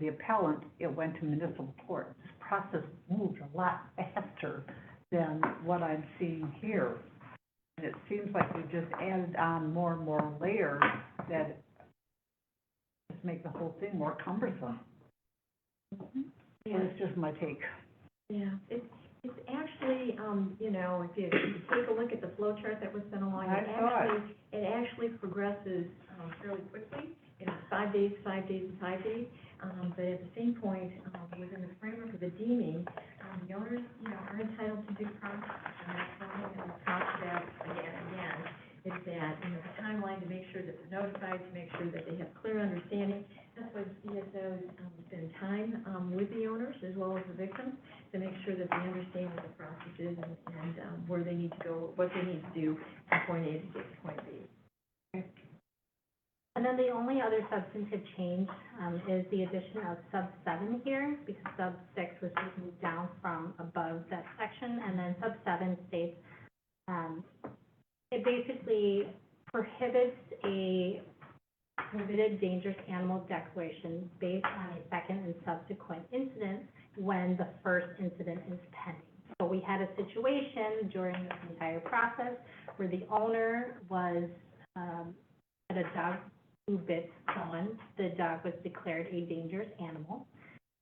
appellant, it went to municipal court. This process moved a lot faster than what I'm seeing here. And it seems like we just added on more and more layers that just make the whole thing more cumbersome. Yeah. That's just my take. Yeah, it's actually, you know, if you take a look at the flow chart that was sent along, it actually progresses fairly quickly. It's 5 days, 5 days, 5 days. But at the same point, within the framework of the deeming, the owners, you know, are entitled to due process. And that's something that we've talked about again and again, is that, you know, the timeline to make sure that they're notified, to make sure that they have clear understanding. That's why the CSOs spend time with the owners as well as the victims to make sure that they understand what the process is and where they need to go, what they need to do from point A to get to point B. And then the only other substantive change is the addition of sub 7 here, because sub 6 was just moved down from above that section, and then sub 7 states, it basically prohibits a prohibited dangerous animal declaration based on a second and subsequent incident when the first incident is pending. So we had a situation during this entire process where the owner was at a dog who bit someone. The dog was declared a dangerous animal.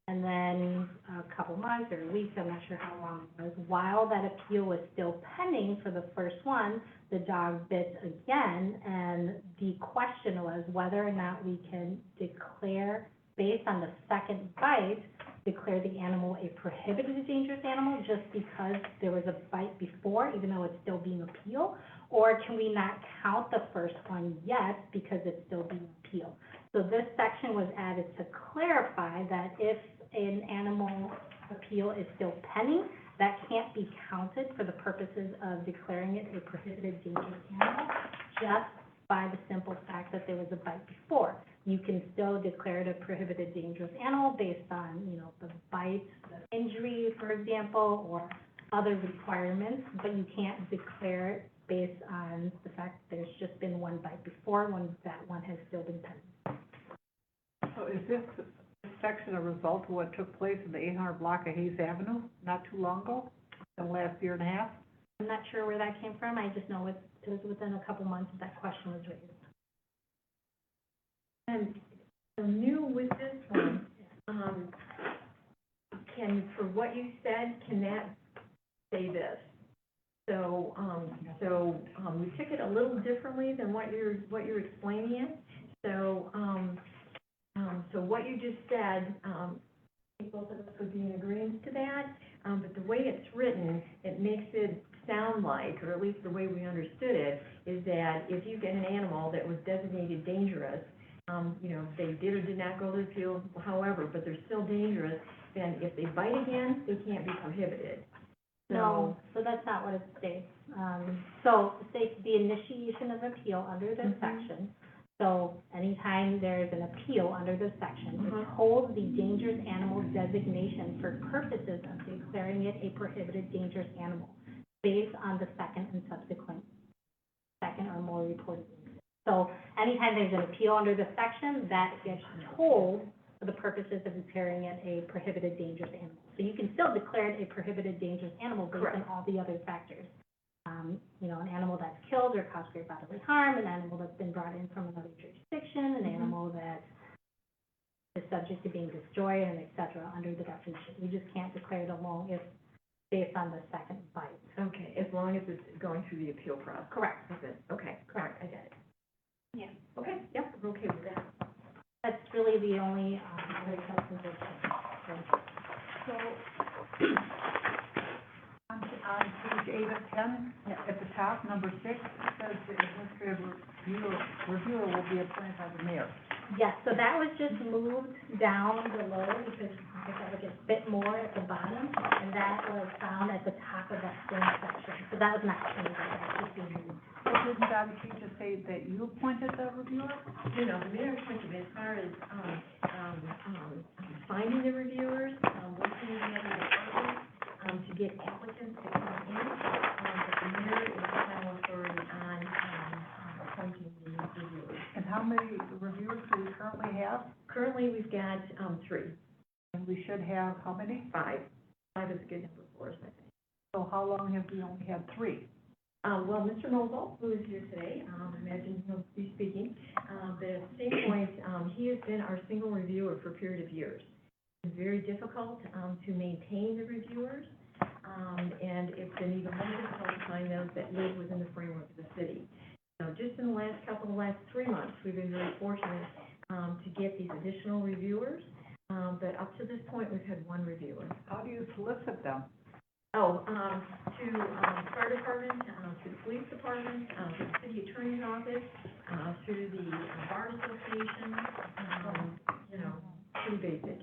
And then a couple months or weeks, I'm not sure how long it was, while that appeal was still pending for the first one, the dog bit again. And the question was whether or not we can declare, based on the second bite, declare the animal a prohibited dangerous animal just because there was a bite before, even though it's still being appealed, or can we not count the first one yet because it's still being appealed? So this section was added to clarify that if an animal appeal is still pending, that can't be counted for the purposes of declaring it a prohibited dangerous animal just by the simple fact that there was a bite before. You can still declare it a prohibited dangerous animal based on, you know, the bite, the injury, for example, or other requirements, but you can't declare it based on the fact that there's just been one bite before, when that one has still been pending. So is this section a result of what took place in the 800 block of Hayes Avenue not too long ago, the last year and a half? I'm not sure where that came from, I just know it was within a couple months that question was raised. And so new with this one, for what you said, can that say this? So, we took it a little differently than what you're explaining it. So, so what you just said, I think both of us would be in agreement to that. But the way it's written, it makes it sound like, or at least the way we understood it, is that if you get an animal that was designated dangerous, they did or did not go to the field, however, but they're still dangerous, then if they bite again, they can't be prohibited. No, so that's not what it states. So it states the initiation of appeal under this section. So anytime there's an appeal under this section, it holds the dangerous animal designation for purposes of declaring it a prohibited dangerous animal based on the second and subsequent second or more reported incidents. So anytime there's an appeal under this section, that gets told for the purposes of declaring it a prohibited dangerous animal. So you can still declare it a prohibited dangerous animal based on all the other factors. An animal that's killed or caused great bodily harm, an animal that's been brought in from another jurisdiction, an animal that is subject to being destroyed, and et cetera, under the definition. You just can't declare it alone if based on the second bite. Okay, as long as it's going through the appeal process. Correct. Okay, correct, I get it. Yeah. Okay, yep, we're okay with that. That's really the only, other substantive change. So, on page 8 of 10, at the top, number 6, it says the administrative reviewer will be appointed by the mayor. Yes, so that was just moved down below because I thought it would fit more at the bottom, and that was found at the top of that same section. So that was not changed, that was just being moved. But didn't Dottie Key just say that you appointed the reviewer? The mayor appointed, as far as, finding the reviewers, working with the other departments, to get applicants to come in, but the mayor is the final authority on, appointing the reviewers. And how many reviewers do we currently have? Currently, we've got, 3. And we should have how many? 5. 5 is a good number for us, I think. So how long have we only had 3? Well, Mr. Mosel, who is here today, I imagine he'll be speaking, but at the same point, he has been our single reviewer for a period of years. It's very difficult, to maintain the reviewers, and it's been even more difficult to find those that live within the framework of the city. So just in the last 3 months, we've been very fortunate, to get these additional reviewers, but up to this point, we've had 1 reviewer. How do you solicit them? To fire department, to the police department, to the city attorney's office, to the bar association, pretty basic.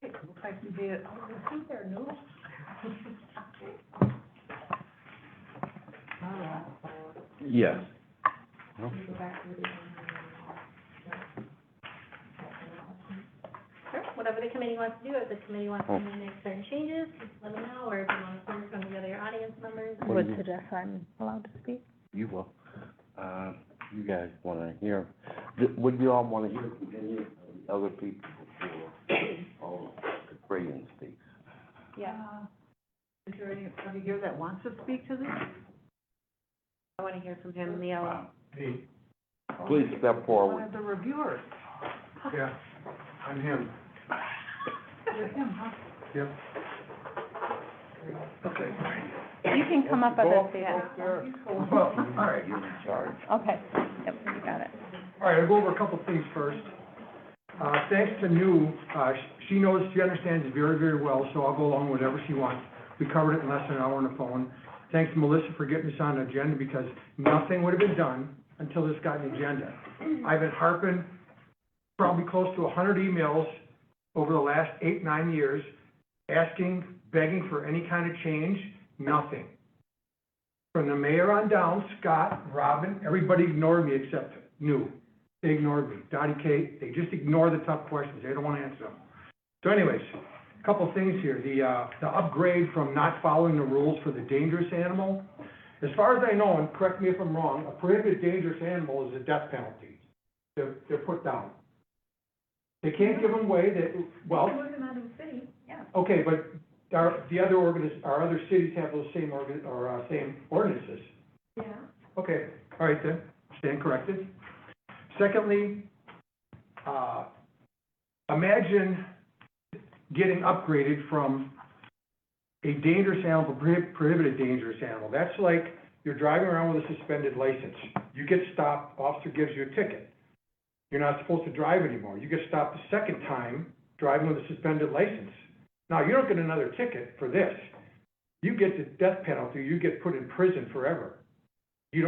Looks like we did, who's there, no? All right. Yes. Sure, whatever the committee wants to do, if the committee wants to make certain changes, just let me know, or if you want to hear from the other audience members. I would suggest I'm allowed to speak. You will. You guys wanna hear, would you all wanna hear from any of the other people before, Braden speaks? Yeah. Is there anybody here that wants to speak to this? I want to hear from him, Leo. Hey, Please step One forward. of the reviewers. yeah, I'm him. You're him, huh? Yep. Okay. You can come up at Go this up, table. Well, all right, you're in charge. Okay, yep, you got it. All right, I'll go over a couple things first. Thanks to New, she understands it very, very well, so I'll go along with whatever she wants. We covered it in less than an hour on the phone. Thanks to Melissa for getting this on the agenda, because nothing would have been done until this got on the agenda. I've been harping probably close to 100 emails over the last 8, 9 years, asking, begging for any kind of change, nothing. From the mayor on down, Scott, Robin, everybody ignored me except new. They ignored me. Dottie K, they just ignore the tough questions. They don't want to answer them. So anyways, a couple things here. The upgrade from not following the rules for the dangerous animal. As far as I know, and correct me if I'm wrong, a prohibited dangerous animal is a death penalty. They're put down. They can't give them away, well. You can put them out of the city, yeah. Okay, but our other cities have those same same ordinances. Yeah. Okay, all right then, stand corrected. Secondly, imagine getting upgraded from a dangerous animal to prohibited dangerous animal. That's like you're driving around with a suspended license. You get stopped, officer gives you a ticket. You're not supposed to drive anymore. You get stopped the second time driving with a suspended license. Now, you don't get another ticket for this. You get the death penalty, you get put in prison forever. You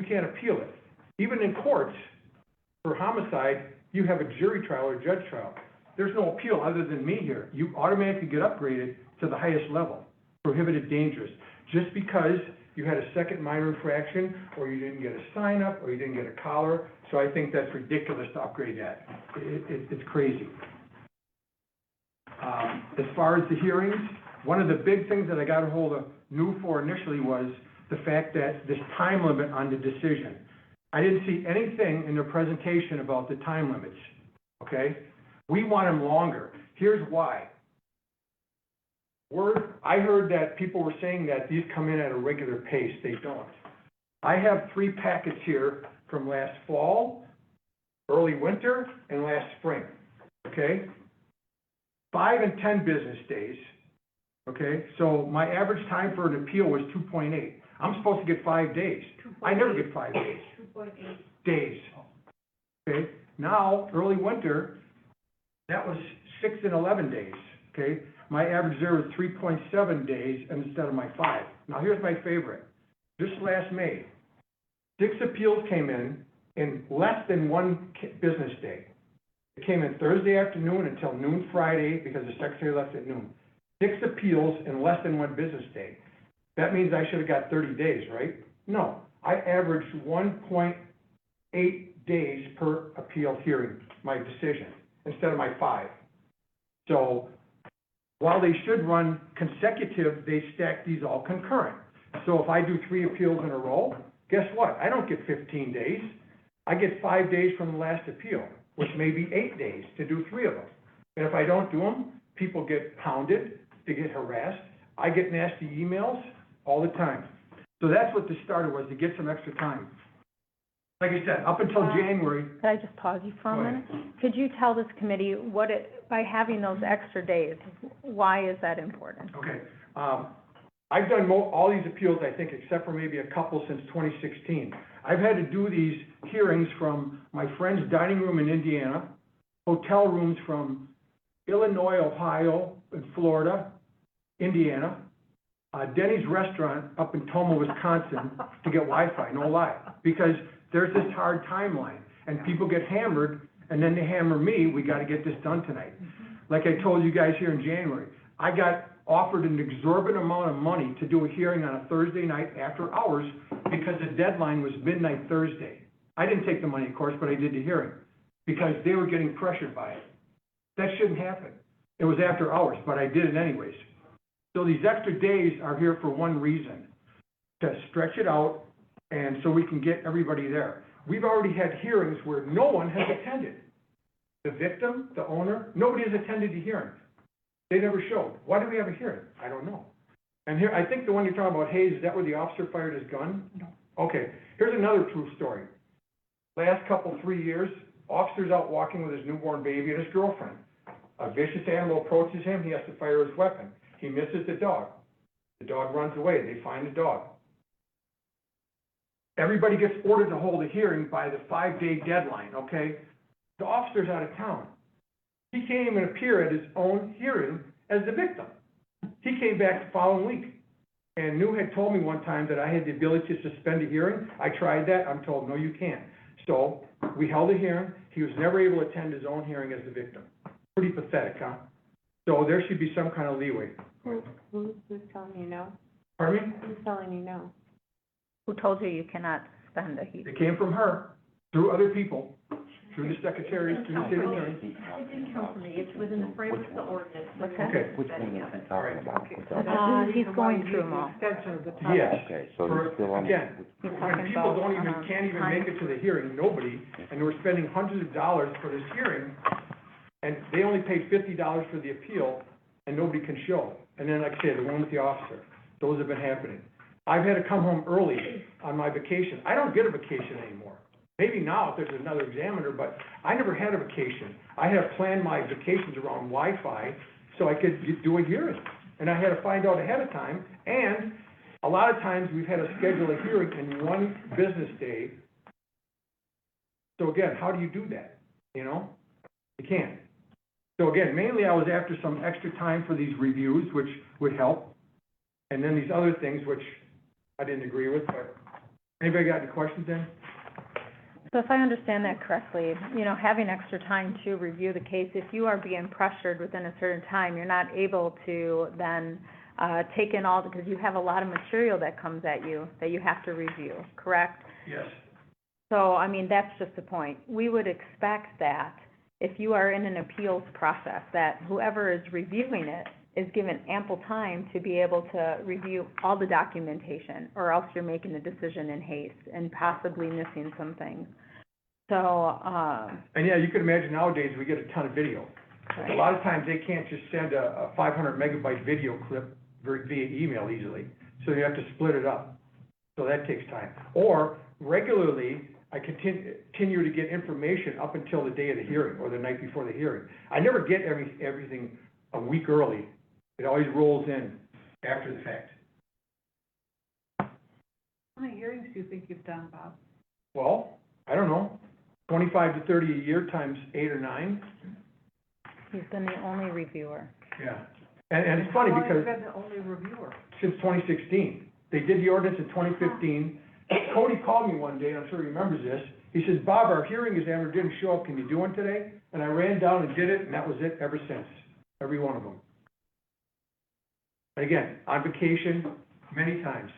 can't appeal it. Even in courts, for homicide, you have a jury trial or judge trial. There's no appeal other than me here. You automatically get upgraded to the highest level, prohibited dangerous, just because you had a second minor infraction, or you didn't get a sign up, or you didn't get a collar. So I think that's ridiculous to upgrade that. It's crazy. As far as the hearings, one of the big things that I got a hold of new for initially was the fact that this time limit on the decision. I didn't see anything in their presentation about the time limits, okay? We want them longer. Here's why. I heard that people were saying that these come in at a regular pace. They don't. I have 3 packets here from last fall, early winter, and last spring, okay? 5 and 10 business days, okay? So my average time for an appeal was 2.8. I'm supposed to get 5 days. I never get 5 days. 2.8. Days. Okay? Now, early winter, that was 6 and 11 days, okay? My average there was 3.7 days instead of my 5. Now, here's my favorite. This last May, 6 appeals came in less than 1 business day. It came in Thursday afternoon until noon Friday because the secretary left at noon. 6 appeals in less than 1 business day. That means I should have got 30 days, right? No, I averaged 1.8 days per appeal hearing, my decision, instead of my 5. So while they should run consecutive, they stack these all concurrent. So if I do 3 appeals in a row, guess what? I don't get 15 days. I get 5 days from the last appeal, which may be 8 days to do 3 of them. And if I don't do them, people get hounded, they get harassed. I get nasty emails all the time. So that's what this started was, to get some extra time. Like I said, up until January. Could I just pause you for a minute? Could you tell this committee by having those extra days, why is that important? Okay. I've done all these appeals, I think, except for maybe a couple since 2016. I've had to do these hearings from my friend's dining room in Indiana, hotel rooms from Illinois, Ohio, and Florida, Indiana, Denny's restaurant up in Toma, Wisconsin, to get Wi-Fi, no lie, because there's this hard timeline, and people get hammered, and then they hammer me, we gotta get this done tonight. Like I told you guys here in January, I got offered an exorbitant amount of money to do a hearing on a Thursday night after hours because the deadline was midnight Thursday. I didn't take the money, of course, but I did the hearing because they were getting pressured by it. That shouldn't happen. It was after hours, but I did it anyways. So these extra days are here for one reason, to stretch it out and so we can get everybody there. We've already had hearings where no one has attended. The victim, the owner, nobody has attended the hearing. They never showed. Why do we have a hearing? I don't know. And here, I think the one you're talking about, Hayes, is that where the officer fired his gun? No. Okay, here's another true story. Last 3 years, officer's out walking with his newborn baby and his girlfriend. A vicious animal approaches him, he has to fire his weapon. He misses the dog. The dog runs away, they find the dog. Everybody gets ordered to hold a hearing by the 5-day deadline, okay? The officer's out of town. He can't even appear at his own hearing as the victim. He came back the following week. And New had told me one time that I had the ability to suspend a hearing. I tried that. I'm told, no, you can't. So we held a hearing. He was never able to attend his own hearing as the victim. Pretty pathetic, huh? So there should be some kind of leeway. Who's telling you no? Pardon me? Who's telling you no? Who told you you cannot suspend a hearing? It came from her. through other people, through the secretary, through the city attorney. It didn't come from me, it's within the framework of the ordinance. Okay. Which one is he talking about? He's going through them all. Extension of the time. Yes. Okay, so For- he's still on. Again, He's when talking people about, don't even, can't even make it to the hearing, nobody, and we're spending hundreds of dollars for this hearing, and they only paid $50 for the appeal, and nobody can show. And then, like I said, the one with the officer, those have been happening. I've had to come home early on my vacation. I don't get a vacation anymore. Maybe now if there's another examiner, but I never had a vacation. I had to plan my vacations around Wi-Fi so I could do a hearing. And I had to find out ahead of time, and a lot of times we've had to schedule a hearing in one business day. So again, how do you do that? You know? You can't. So again, mainly I was after some extra time for these reviews, which would help. And then these other things, which I didn't agree with, but anybody got any questions then? So if I understand that correctly, you know, having extra time to review the case, if you are being pressured within a certain time, you're not able to then take in all, because you have a lot of material that comes at you that you have to review, correct? Yes. So, I mean, that's just the point. We would expect that if you are in an appeals process, that whoever is reviewing it is given ample time to be able to review all the documentation, or else you're making a decision in haste and possibly missing some things. So, And yeah, you can imagine nowadays we get a ton of video. right. A lot of times they can't just send a 500 megabyte video clip via email easily, so you have to split it up. So that takes time. Or regularly, I continue to get information up until the day of the hearing or the night before the hearing. I never get everything a week early. It always rolls in after the fact. How many hearings do you think you've done, Bob? Well, I don't know, 25 to 30 a year times 8 or 9. He's been the only reviewer. Yeah. And it's funny How long because have you been the only reviewer? since 2016, they did the ordinance in 2015. Cody called me one day, and I'm sure he remembers this. He says, Bob, our hearing examiner didn't show up. Can you do one today? And I ran down and did it, and that was it ever since. Every one of them. And again, on vacation, many times.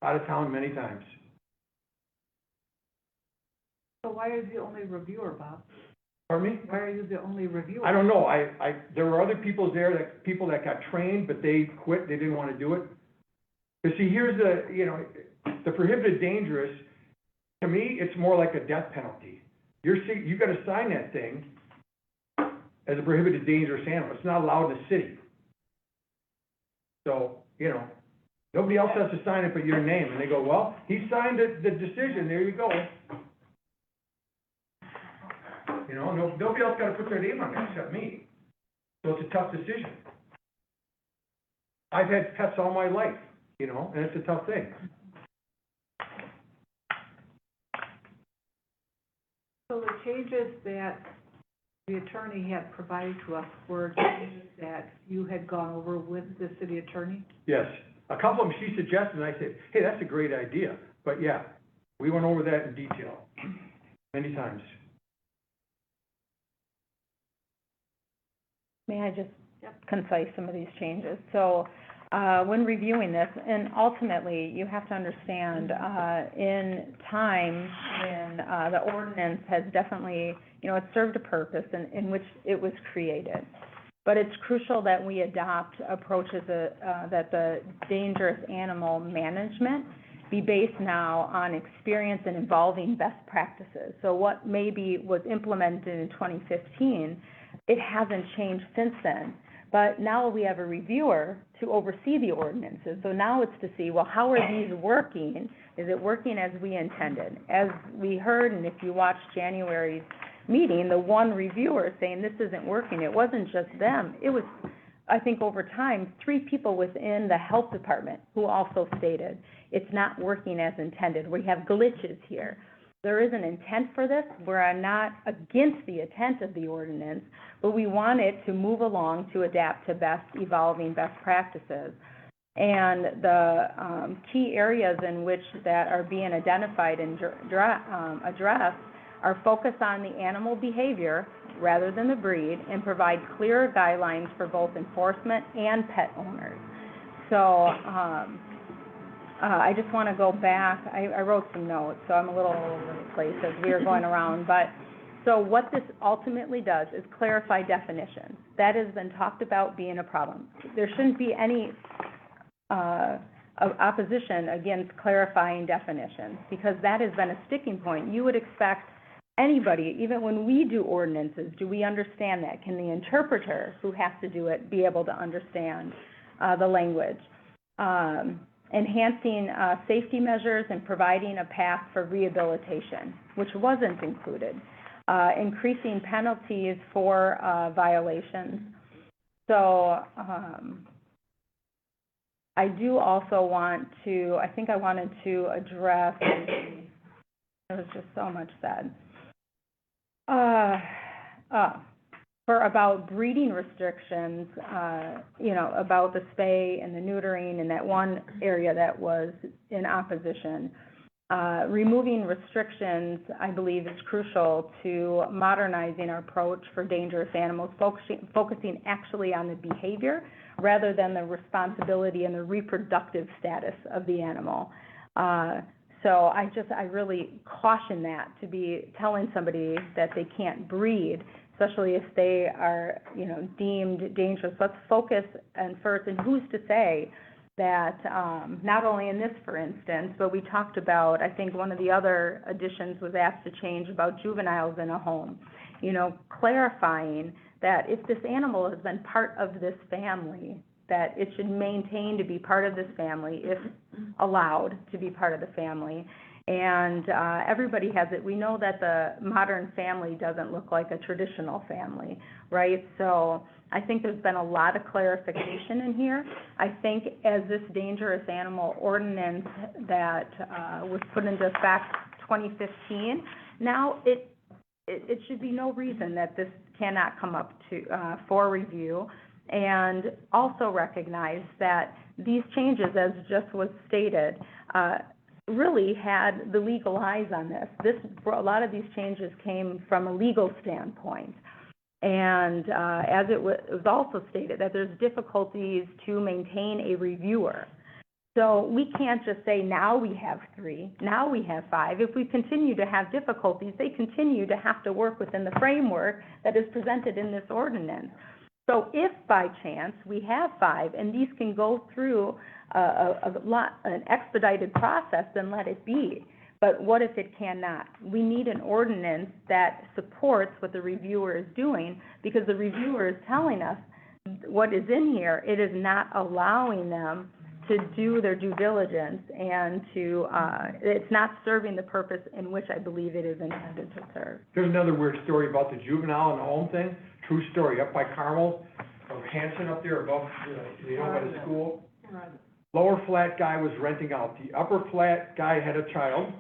Out of town, many times. So why are you the only reviewer, Bob? Pardon me? Why are you the only reviewer? I don't know. There were other people there, people that got trained, but they quit. They didn't want to do it. But see, here's the prohibited dangerous. To me, it's more like a death penalty. You got to sign that thing as a prohibited dangerous animal. It's not allowed in the city. So, nobody else has to sign it but your name. And they go, well, he signed the decision. There you go. Nobody else got to put their name on it except me. So it's a tough decision. I've had pets all my life, and it's a tough thing. So the changes that the attorney had provided to us were changes that you had gone over with the city attorney? Yes. A couple of them she suggested, and I said, hey, that's a great idea. But yeah, we went over that in detail many times. May I just concise some of these changes? So, when reviewing this, and ultimately, you have to understand, in time, when, the ordinance has definitely, it served a purpose in which it was created. But it's crucial that we adopt approaches, that the dangerous animal management be based now on experience and involving best practices. So what maybe was implemented in 2015, it hasn't changed since then. But now we have a reviewer to oversee the ordinances. So now it's to see, well, how are these working? Is it working as we intended? As we heard, and if you watched January's meeting, the one reviewer saying this isn't working, it wasn't just them. It was, I think over time, 3 people within the health department who also stated it's not working as intended. We have glitches here. There is an intent for this. We're not against the intent of the ordinance, but we want it to move along to adapt to evolving best practices. And the key areas in which that are being identified and addressed are focused on the animal behavior rather than the breed, and provide clearer guidelines for both enforcement and pet owners. So, I just want to go back, I wrote some notes, so I'm a little all over the place as we are going around, but, so what this ultimately does is clarify definitions. That has been talked about being a problem. There shouldn't be any, opposition against clarifying definitions, because that has been a sticking point. You would expect anybody, even when we do ordinances, do we understand that? Can the interpreter who has to do it be able to understand the language? Enhancing safety measures and providing a path for rehabilitation, which wasn't included. Increasing penalties for violations. So I do also want to, I think I wanted to address, there was just so much said. For about breeding restrictions, you know, about the spay and the neutering in that one area that was in opposition. Removing restrictions, I believe, is crucial to modernizing our approach for dangerous animals, focusing actually on the behavior rather than the responsibility and the reproductive status of the animal. So I really caution that, to be telling somebody that they can't breed, especially if they are, you know, deemed dangerous. Let's focus and first, and who's to say that not only in this, for instance, but we talked about, I think one of the other additions was asked to change about juveniles in a home. You know, clarifying that if this animal has been part of this family, that it should maintain to be part of this family if allowed to be part of the family. And everybody has it. We know that the modern family doesn't look like a traditional family, right? So I think there's been a lot of clarification in here. I think as this dangerous animal ordinance that was put into effect 2015, now it should be no reason that this cannot come up to for review. And also recognize that these changes, as just was stated, really had the legal eyes on this. A lot of these changes came from a legal standpoint. And as it was also stated, that there's difficulties to maintain a reviewer. So we can't just say, now we have 3, now we have 5. If we continue to have difficulties, they continue to have to work within the framework that is presented in this ordinance. So if by chance we have 5 and these can go through an expedited process, then let it be. But what if it cannot? We need an ordinance that supports what the reviewer is doing, because the reviewer is telling us what is in here. It is not allowing them to do their due diligence, and to, it's not serving the purpose in which I believe it is intended to serve. There's another weird story about the juvenile and the home thing. True story, up by Carmel, Hanson up there above, you know, by the school. Lower flat guy was renting out. The upper flat guy had a child.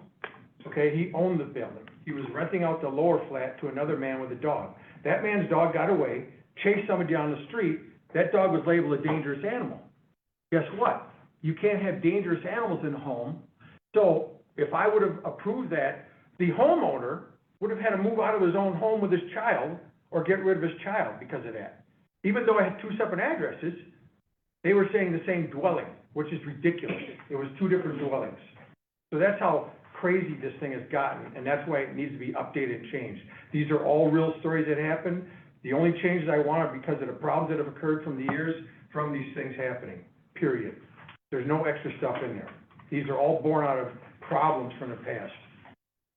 Okay, he owned the building. He was renting out the lower flat to another man with a dog. That man's dog got away, chased somebody down the street. That dog was labeled a dangerous animal. Guess what? You can't have dangerous animals in the home. So if I would have approved that, the homeowner would have had to move out of his own home with his child or get rid of his child because of that. Even though I had 2 separate addresses, they were saying the same dwelling, which is ridiculous. It was 2 different dwellings. So that's how crazy this thing has gotten, and that's why it needs to be updated and changed. These are all real stories that happened. The only changes I want are because of the problems that have occurred from the years from these things happening, period. There's no extra stuff in there. These are all born out of problems from the past.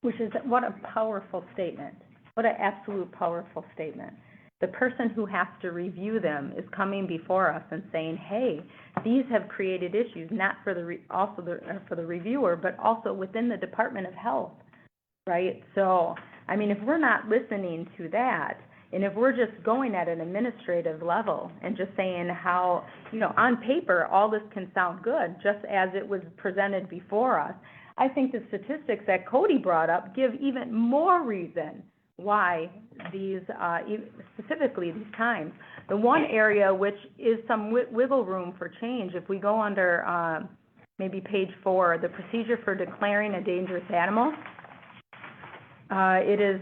Which is, what a powerful statement. What an absolute powerful statement. The person who has to review them is coming before us and saying, hey, these have created issues, not for for the reviewer, but also within the Department of Health, right? So, I mean, if we're not listening to that, and if we're just going at an administrative level and just saying how, you know, on paper, all this can sound good, just as it was presented before us, I think the statistics that Cody brought up give even more reason why these, specifically these times. The one area which is some wiggle room for change, if we go under maybe page 4, the procedure for declaring a dangerous animal. It is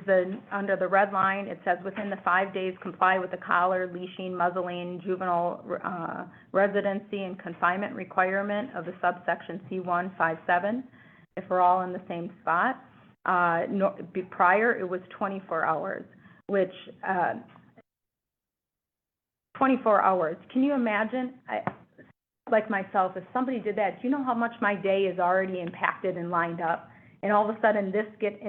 under the red line, it says within the 5 days, comply with the collar, leashing, muzzling, juvenile, residency and confinement requirement of the subsection C157, if we're all in the same spot. Prior, it was 24 hours, which, 24 hours. Can you imagine, like myself, if somebody did that, do you know how much my day is already impacted and lined up? And all of a sudden, this get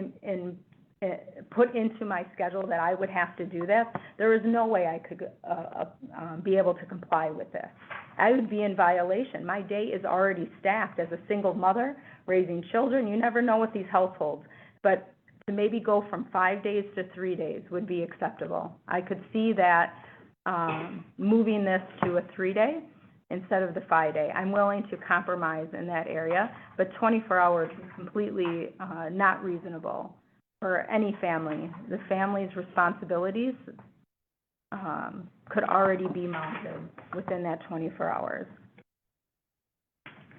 put into my schedule that I would have to do this? There is no way I could be able to comply with this. I would be in violation. My day is already stacked as a single mother, raising children. You never know with these households. But to maybe go from 5 days to 3 days would be acceptable. I could see that moving this to a 3-day instead of the 5-day. I'm willing to compromise in that area, but 24 hours is completely not reasonable for any family. The family's responsibilities could already be mounted within that 24 hours.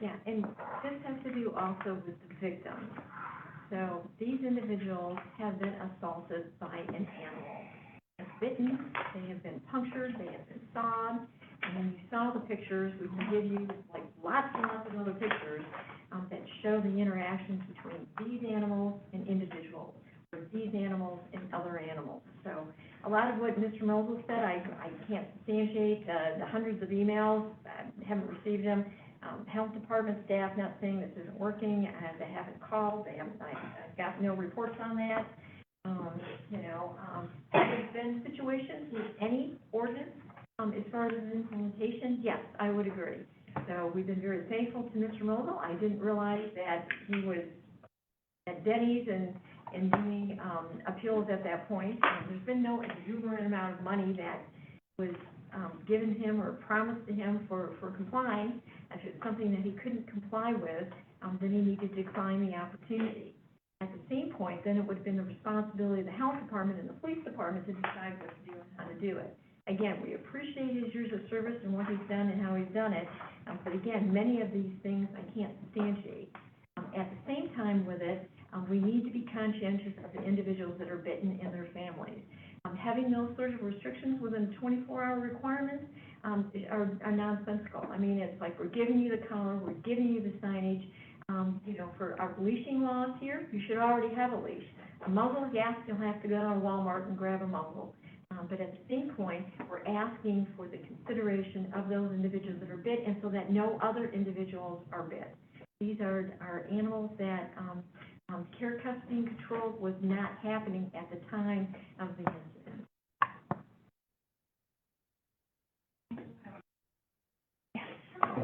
Yeah, and this has to do also with the victims. So these individuals have been assaulted by an animal. They're bitten, they have been punctured, they have been sawed, and when you saw the pictures, we can give you like lots and lots of other pictures that show the interactions between these animals and individuals, or these animals and other animals. So a lot of what Mr. Moses said, I can't substantiate. The hundreds of emails, I haven't received them. Health department staff not saying this isn't working, they haven't called, I've got no reports on that. There's been situations with any ordinance, as far as implementation, yes, I would agree. So we've been very thankful to Mr. Mosel. I didn't realize that he was at Denny's and doing, appeals at that point. There's been no exuberant amount of money that was given him or promised to him for complying. If it's something that he couldn't comply with, then he needed to decline the opportunity. At the same point, then it would have been the responsibility of the health department and the police department to decide what to do and how to do it. Again, we appreciate his years of service and what he's done and how he's done it, but again, many of these things I can't substantiate. At the same time with it, we need to be conscientious of the individuals that are bitten and their families. Having those sort of restrictions within 24-hour requirements are nonsensical. I mean, it's like we're giving you the collar, we're giving you the signage. For our leashing laws here, you should already have a leash. A muzzle, yes, you'll have to go to Walmart and grab a muzzle. But at the same point, we're asking for the consideration of those individuals that are bit, and so that no other individuals are bit. These are animals that care, custody, and control was not happening at the time of the incident.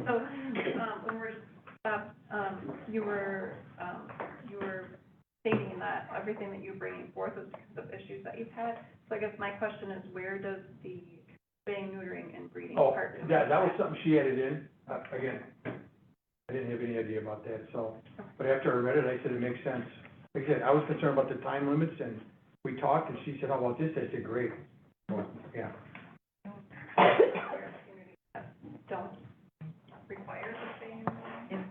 So, when we're, you were stating that everything that you're bringing forth is because of issues that you've had. So I guess my question is, where does the spaying, neutering, and breeding part? That was something she added in. Again, I didn't have any idea about that, so, but after I read it, I said it makes sense. Like I said, I was concerned about the time limits, and we talked, and she said, how about this? I said, great. So, yeah. Don't require the spaying and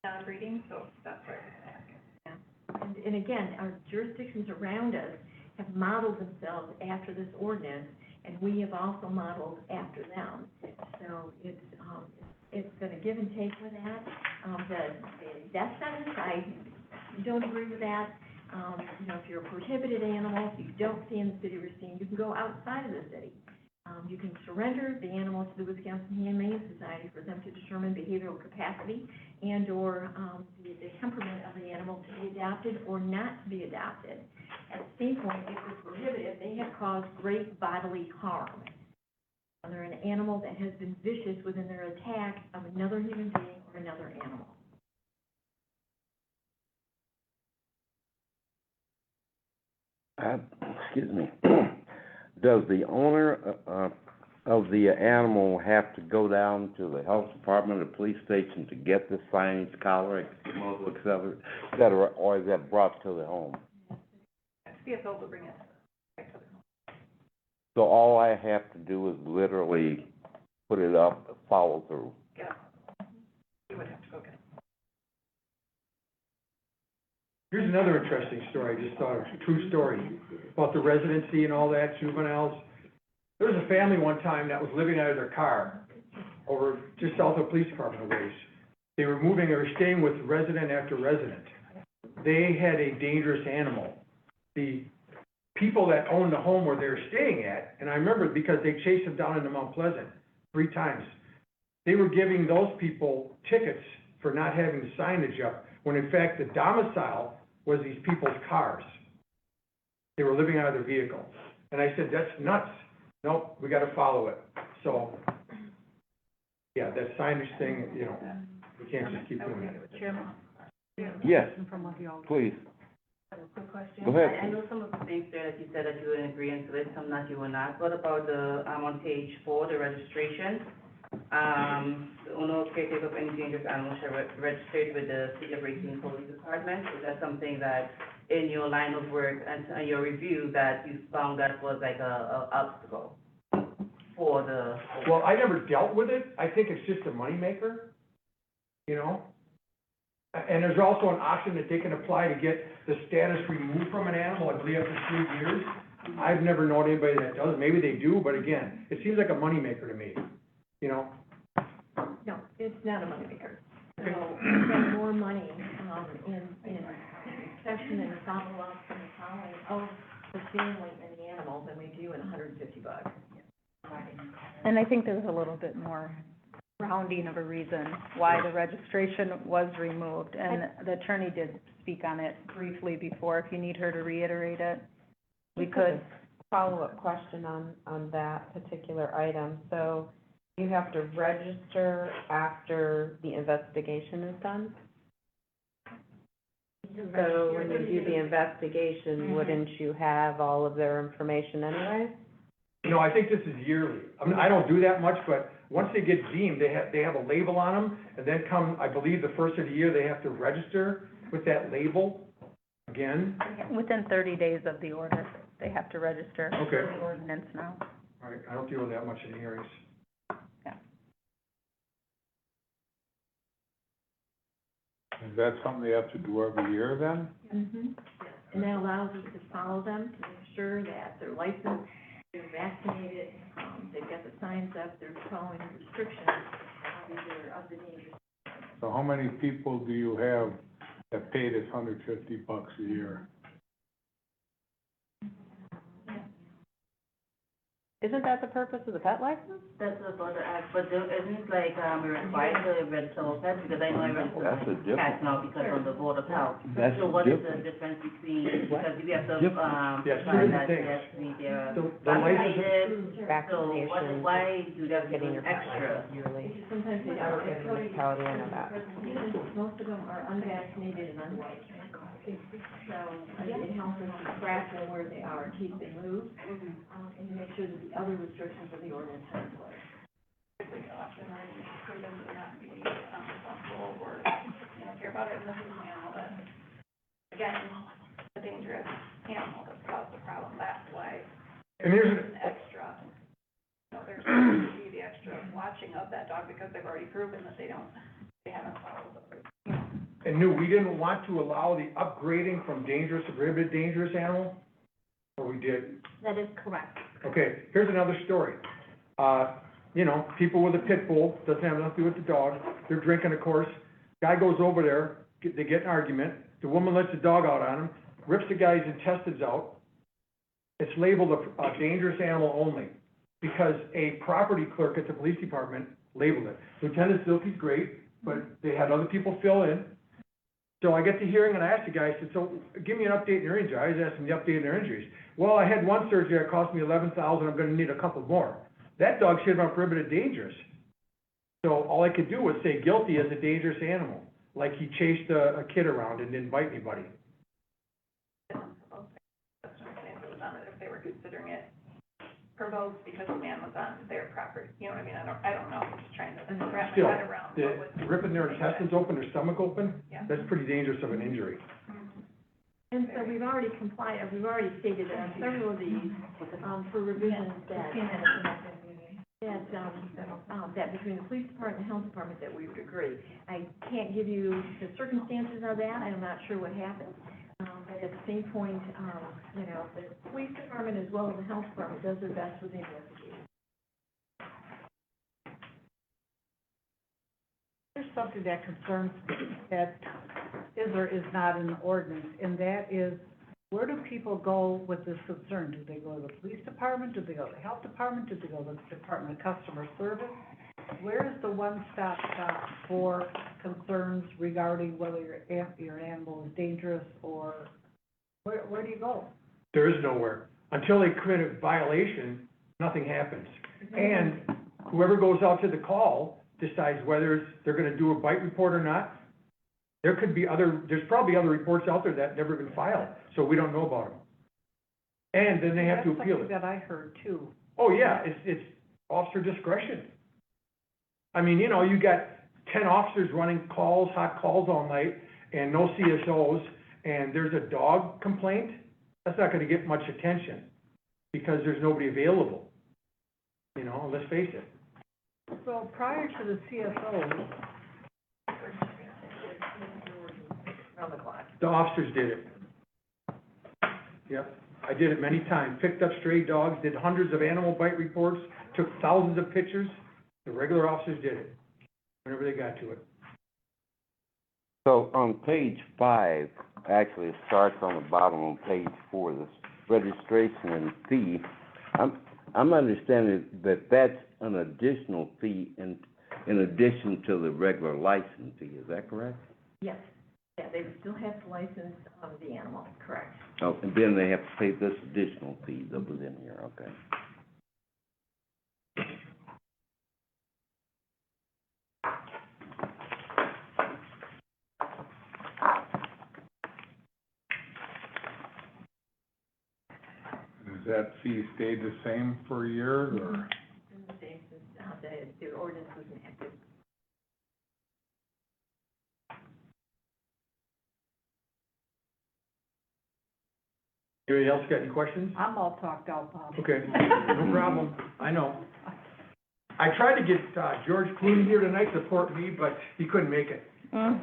non-breeding, so that's right. Yeah. And again, our jurisdictions around us have modeled themselves after this ordinance, and we have also modeled after them. So it's been a give and take with that. The death sentence, I don't agree with that. If you're a prohibited animal, if you don't stay in the city or scene, you can go outside of the city. You can surrender the animal to the Wisconsin Humane Society for them to determine behavioral capacity and or the temperament of the animal to be adopted or not to be adopted. At the same point, if it's prohibited, they have caused great bodily harm. They're an animal that has been vicious within their attack of another human being or another animal. Excuse me. Does the owner of the animal have to go down to the health department or police station to get the signage, collar, muzzle, et cetera, or is that brought to the home? CSO will bring it right to the home. So all I have to do is literally put it up, follow through. Yeah. You would have to go get it. Here's another interesting story, I just thought of, true story, about the residency and all that, juveniles. There was a family one time that was living out of their car over just south of the police department a ways. They were staying with resident after resident. They had a dangerous animal. The people that owned the home where they were staying at, and I remember because they chased them down into Mount Pleasant 3 times, they were giving those people tickets for not having the signage up, when in fact the domicile was these people's cars. They were living out of their vehicle. And I said, that's nuts. Nope, we gotta follow it. So, yeah, that signage thing, you know, we can't just keep doing it. Chairman? Yes, From one of the all. please. Quick question. Go ahead. I know some of the things there that you said that you were in agreement with, some that you were not. What about on page 4, the registration? The owner or caretaker of any dangerous animal shall register with the City of Racine Police Department. Is that something that in your line of work and your review that you found that was like a obstacle for the? Well, I never dealt with it. I think it's just a moneymaker, you know? And there's also an option that they can apply to get the status removed from an animal, I believe after 3 years. I've never known anybody that does. Maybe they do, but again, it seems like a moneymaker to me, you know? No, it's not a moneymaker. So we spend more money, in inspection and follow-up and following of the family and the animal than we do in $150. And I think there's a little bit more rounding of a reason why the registration was removed, and the attorney did speak on it briefly before, if you need her to reiterate it, we could. Follow-up question on that particular item. So you have to register after the investigation is done? So when you do the investigation, wouldn't you have all of their information anyway? No, I think this is yearly. I mean, I don't do that much, but once they get deemed, they have a label on them, and then come, I believe, the first of the year, they have to register with that label again. Within 30 days of the order, they have to register. Okay. The ordinance now. All right, I don't deal with that much in hearings. Is that something they have to do every year then? And that allows us to follow them, to make sure that they're licensed, they're vaccinated, they've got the signs up, they're following the restrictions of the dangerous. So how many people do you have that pay this $150 a year? Isn't that the purpose of the pet license? That's about the act, but isn't it like, we're required to register all pets, because I know I register That's a cats now because of the Board of Health. That's So what is the different. difference between, because we have to, Yes, provide two that things. they have to be there, The license, vaccinated, so Vaccination, why do that getting your pet extra? license yearly. Sometimes they I are. work in a municipality, I know that. Most of them are unvaccinated and unlicensed. So it helps us to track them where they are, keep them moved, and to make sure that the other restrictions of the ordinance are in place. For them to not be, responsible or, care about it, and this is an animal that, again, a dangerous animal that's caused a problem, that's why and here's, there's an extra, there's going to be the extra watching of that dog, because they've already proven that they haven't followed the. and we didn't want to allow the upgrading from dangerous to prohibited dangerous animal, or we did? That is correct. Okay, here's another story. People with a pit bull, doesn't have nothing to do with the dog, they're drinking, of course. Guy goes over there, they get in an argument, the woman lets the dog out on him, rips the guy's intestines out. It's labeled a dangerous animal only, because a property clerk at the police department labeled it. Lieutenant Silky's great, but they had other people fill in. So I get to hearing, and I asked the guy, I said, so give me an update in your injury. I was asking the update in their injuries. Well, I had one surgery that cost me $11,000, I'm gonna need a couple more. That dog should have been prohibited dangerous. So all I could do was say guilty as a dangerous animal, like he chased a kid around and didn't bite anybody. If they were considering it provoked because the man was on their property, you know what I mean? I don't know, I'm just trying to wrap my Still, head around what was. ripping their intestines open, their stomach open, Yeah. that's pretty dangerous of an injury. And so we've already complied, or we've already stated that on several of these, for revisions that between the police department and the health department that we would agree. I can't give you the circumstances of that, I'm not sure what happened, But at the same point, you know, the police department as well as the health department does their best with the investigation. There's something that concerns me that is or is not in the ordinance, and that is, where do people go with this concern? Do they go to the police department? Do they go to the health department? Do they go to the Department of Customer Service? Where is the one-stop shop for concerns regarding whether your animal is dangerous, or where do you go? There is nowhere. Until they commit a violation, nothing happens. And whoever goes out to the call decides whether they're gonna do a bite report or not. There's probably other reports out there that never been filed, so we don't know about them. And then they have to appeal it. That's something that I heard too. Oh, yeah, it's officer discretion. I mean, you know, you got 10 officers running calls, hot calls all night, and no CSOs, and there's a dog complaint, that's not gonna get much attention, because there's nobody available. You know, let's face it. So prior to the CSO, The officers did it. Yep, I did it many times, picked up stray dogs, did hundreds of animal bite reports, took thousands of pictures. The regular officers did it, whenever they got to it. So on page 5, actually it starts on the bottom on page 4, this registration and fee. I'm understanding that that's an additional fee in addition to the regular license fee, is that correct? Yes, yeah, they still have to license, the animal, correct. Oh, and then they have to pay this additional fee that was in here, okay. Does that fee stay the same for a year, or? It's been the same since, the ordinance was enacted. Anybody else got any questions? I'm all talked out, Bob. Okay, no problem, I know. I tried to get, George Clooney here tonight to support me, but he couldn't make it. Well,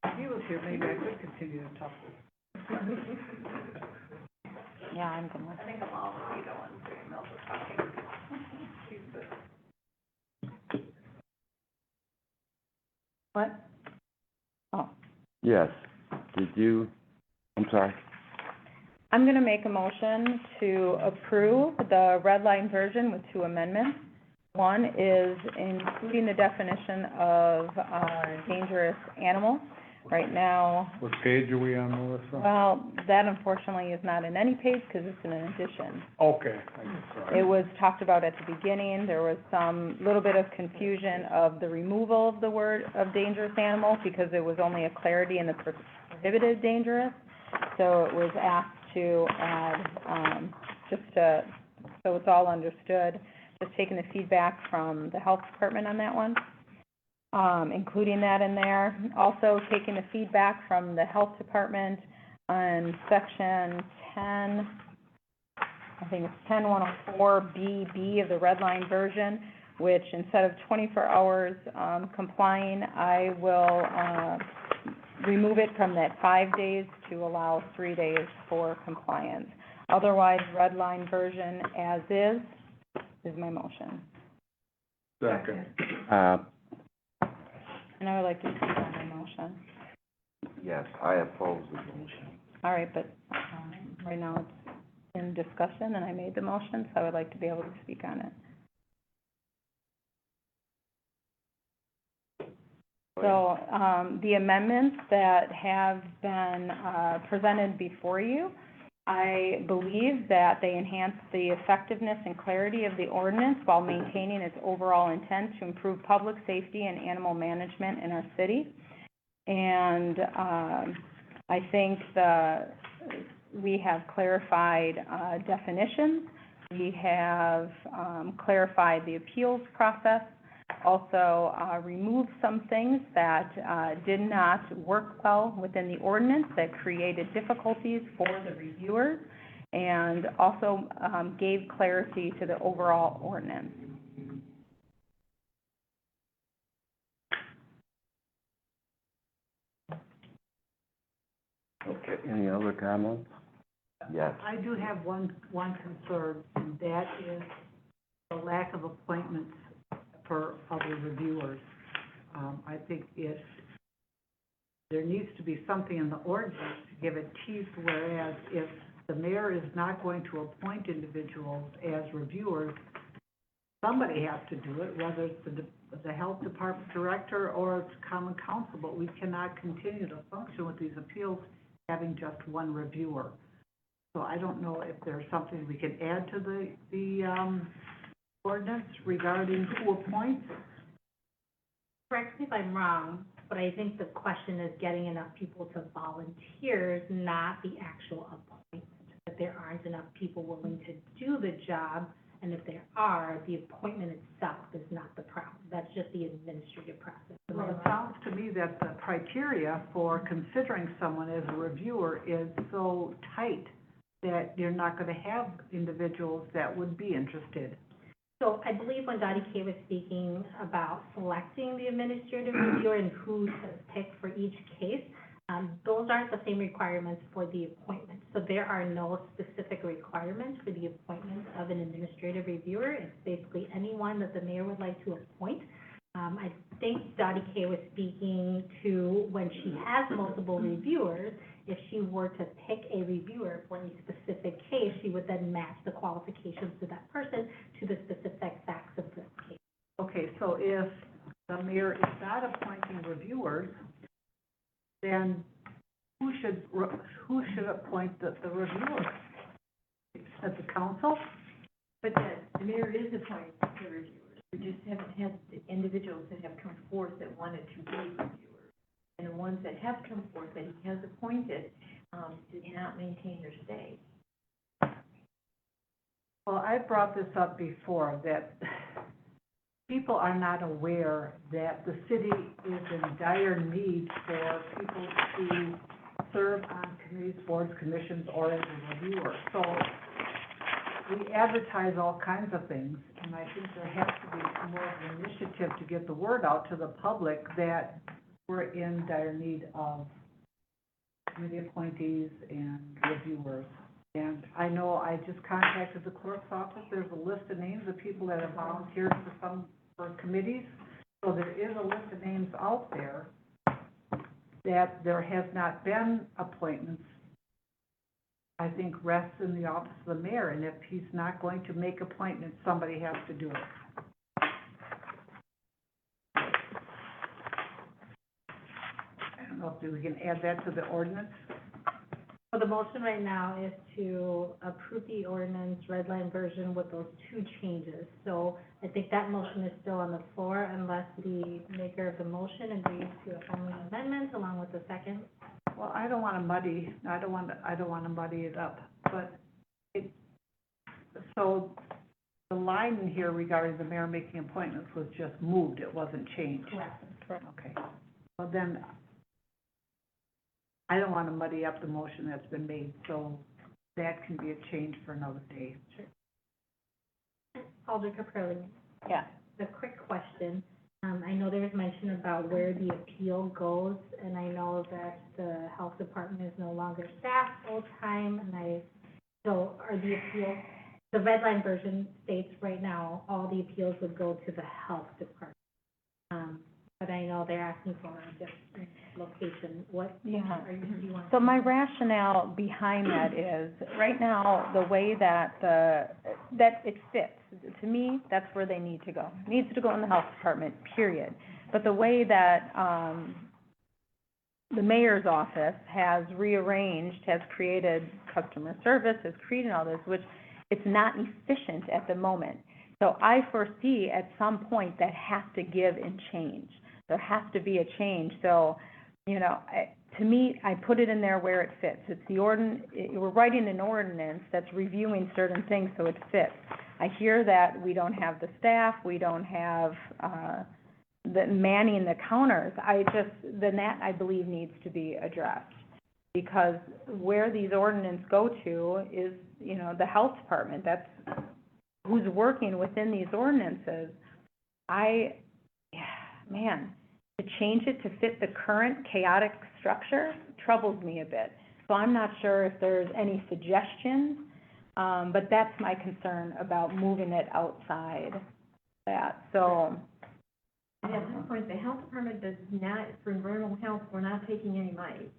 if he was here, maybe I could continue to talk. Yeah, I'm gonna. I think I'm all with you going through Mills was talking. She's the What? Oh, Yes, I'm sorry. I'm gonna make a motion to approve the red line version with 2 amendments. One is including the definition of, dangerous animal. Right now, What page are we on, Melissa? well, that unfortunately is not in any page because it's in an addition. Okay, sorry. It was talked about at the beginning, there was some little bit of confusion of the removal of the word of dangerous animal because it was only a clarity in the prohibited dangerous. So it was asked to add, so it's all understood, just taking the feedback from the health department on that one, including that in there. Also taking the feedback from the health department on section 10, I think it's 10-104BB of the red line version, which instead of 24 hours complying, I will remove it from that 5 days to allow 3 days for compliance. Otherwise, red line version as is my motion. Second. And I would like to speak on my motion. Yes, I oppose the motion. All right, but, right now it's in discussion and I made the motion, so I would like to be able to speak on it. So, the amendments that have been, presented before you, I believe that they enhance the effectiveness and clarity of the ordinance while maintaining its overall intent to improve public safety and animal management in our city. And, I think we have clarified, definitions. We have, clarified the appeals process. Also, removed some things that, did not work well within the ordinance, that created difficulties for the reviewers, and also, gave clarity to the overall ordinance. Okay, any other comments? Yes. I do have one concern, and that is the lack of appointments for other reviewers. I think there needs to be something in the ordinance to give it teeth, whereas if the mayor is not going to appoint individuals as reviewers, somebody has to do it, whether it's the health department director or it's common council, but we cannot continue to function with these appeals having just one reviewer. So I don't know if there's something we can add to the ordinance regarding who appoints. Correct me if I'm wrong, but I think the question is getting enough people to volunteer, not the actual appointment. That there aren't enough people willing to do the job, and if there are, the appointment itself is not the problem. That's just the administrative process. Well, it sounds to me that the criteria for considering someone as a reviewer is so tight that you're not going to have individuals that would be interested. So I believe when Dottie Kay was speaking about selecting the administrative reviewer and who to pick for each case, those aren't the same requirements for the appointment. So there are no specific requirements for the appointment of an administrative reviewer. It's basically anyone that the mayor would like to appoint. I think Dottie Kay was speaking to when she has multiple reviewers. If she were to pick a reviewer for a specific case, she would then match the qualifications of that person to the specific facts of this case. Okay, so if the mayor is not appointing reviewers, then who should appoint the reviewer? At the council? But the mayor is appointing the reviewers. We just haven't had the individuals that have come forth that wanted to be reviewers. And the ones that have come forth that he has appointed, did not maintain their stay. Well, I brought this up before, that people are not aware that the city is in dire need for people to serve on committees, boards, commissions, or as a reviewer. So we advertise all kinds of things, and I think there has to be more of an initiative to get the word out to the public that we're in dire need of committee appointees and reviewers. And I know I just contacted the clerk's office. There's a list of names of people that have volunteered for committees. So there is a list of names out there that there has not been appointments. I think rests in the office of the mayor, and if he's not going to make appointments, somebody has to do it. I don't know if we can add that to the ordinance. So the motion right now is to approve the ordinance red line version with those two changes. So I think that motion is still on the floor unless the maker of the motion agrees to a friendly amendment along with the second. Well, I don't want to muddy it up, but so the line in here regarding the mayor making appointments was just moved, it wasn't changed. Correct. Okay. Well, then, I don't want to muddy up the motion that's been made, so that can be a change for another day. Alder Caprilli. Yeah. The quick question, I know there was mention about where the appeal goes, and I know that the health department is no longer staffed full-time, so are the appeals, the red line version states right now, all the appeals would go to the health department. But I know they're asking for a different location. What do you want? So my rationale behind that is, right now, the way that that it fits, to me, that's where they need to go. It needs to go in the health department, period. But the way that, the mayor's office has rearranged, has created customer service, has created all this, which it's not efficient at the moment. So I foresee at some point that has to give and change. There has to be a change. So, you know, to me, I put it in there where it fits. It's the we're writing an ordinance that's reviewing certain things so it fits. I hear that we don't have the staff, we don't have the manning the counters. That I believe needs to be addressed. Because where these ordinances go to is, you know, the health department. That's who's working within these ordinances. To change it to fit the current chaotic structure troubles me a bit. So I'm not sure if there's any suggestions, but that's my concern about moving it outside that, so. And at some point, the health department does not, for environmental health, we're not taking any money.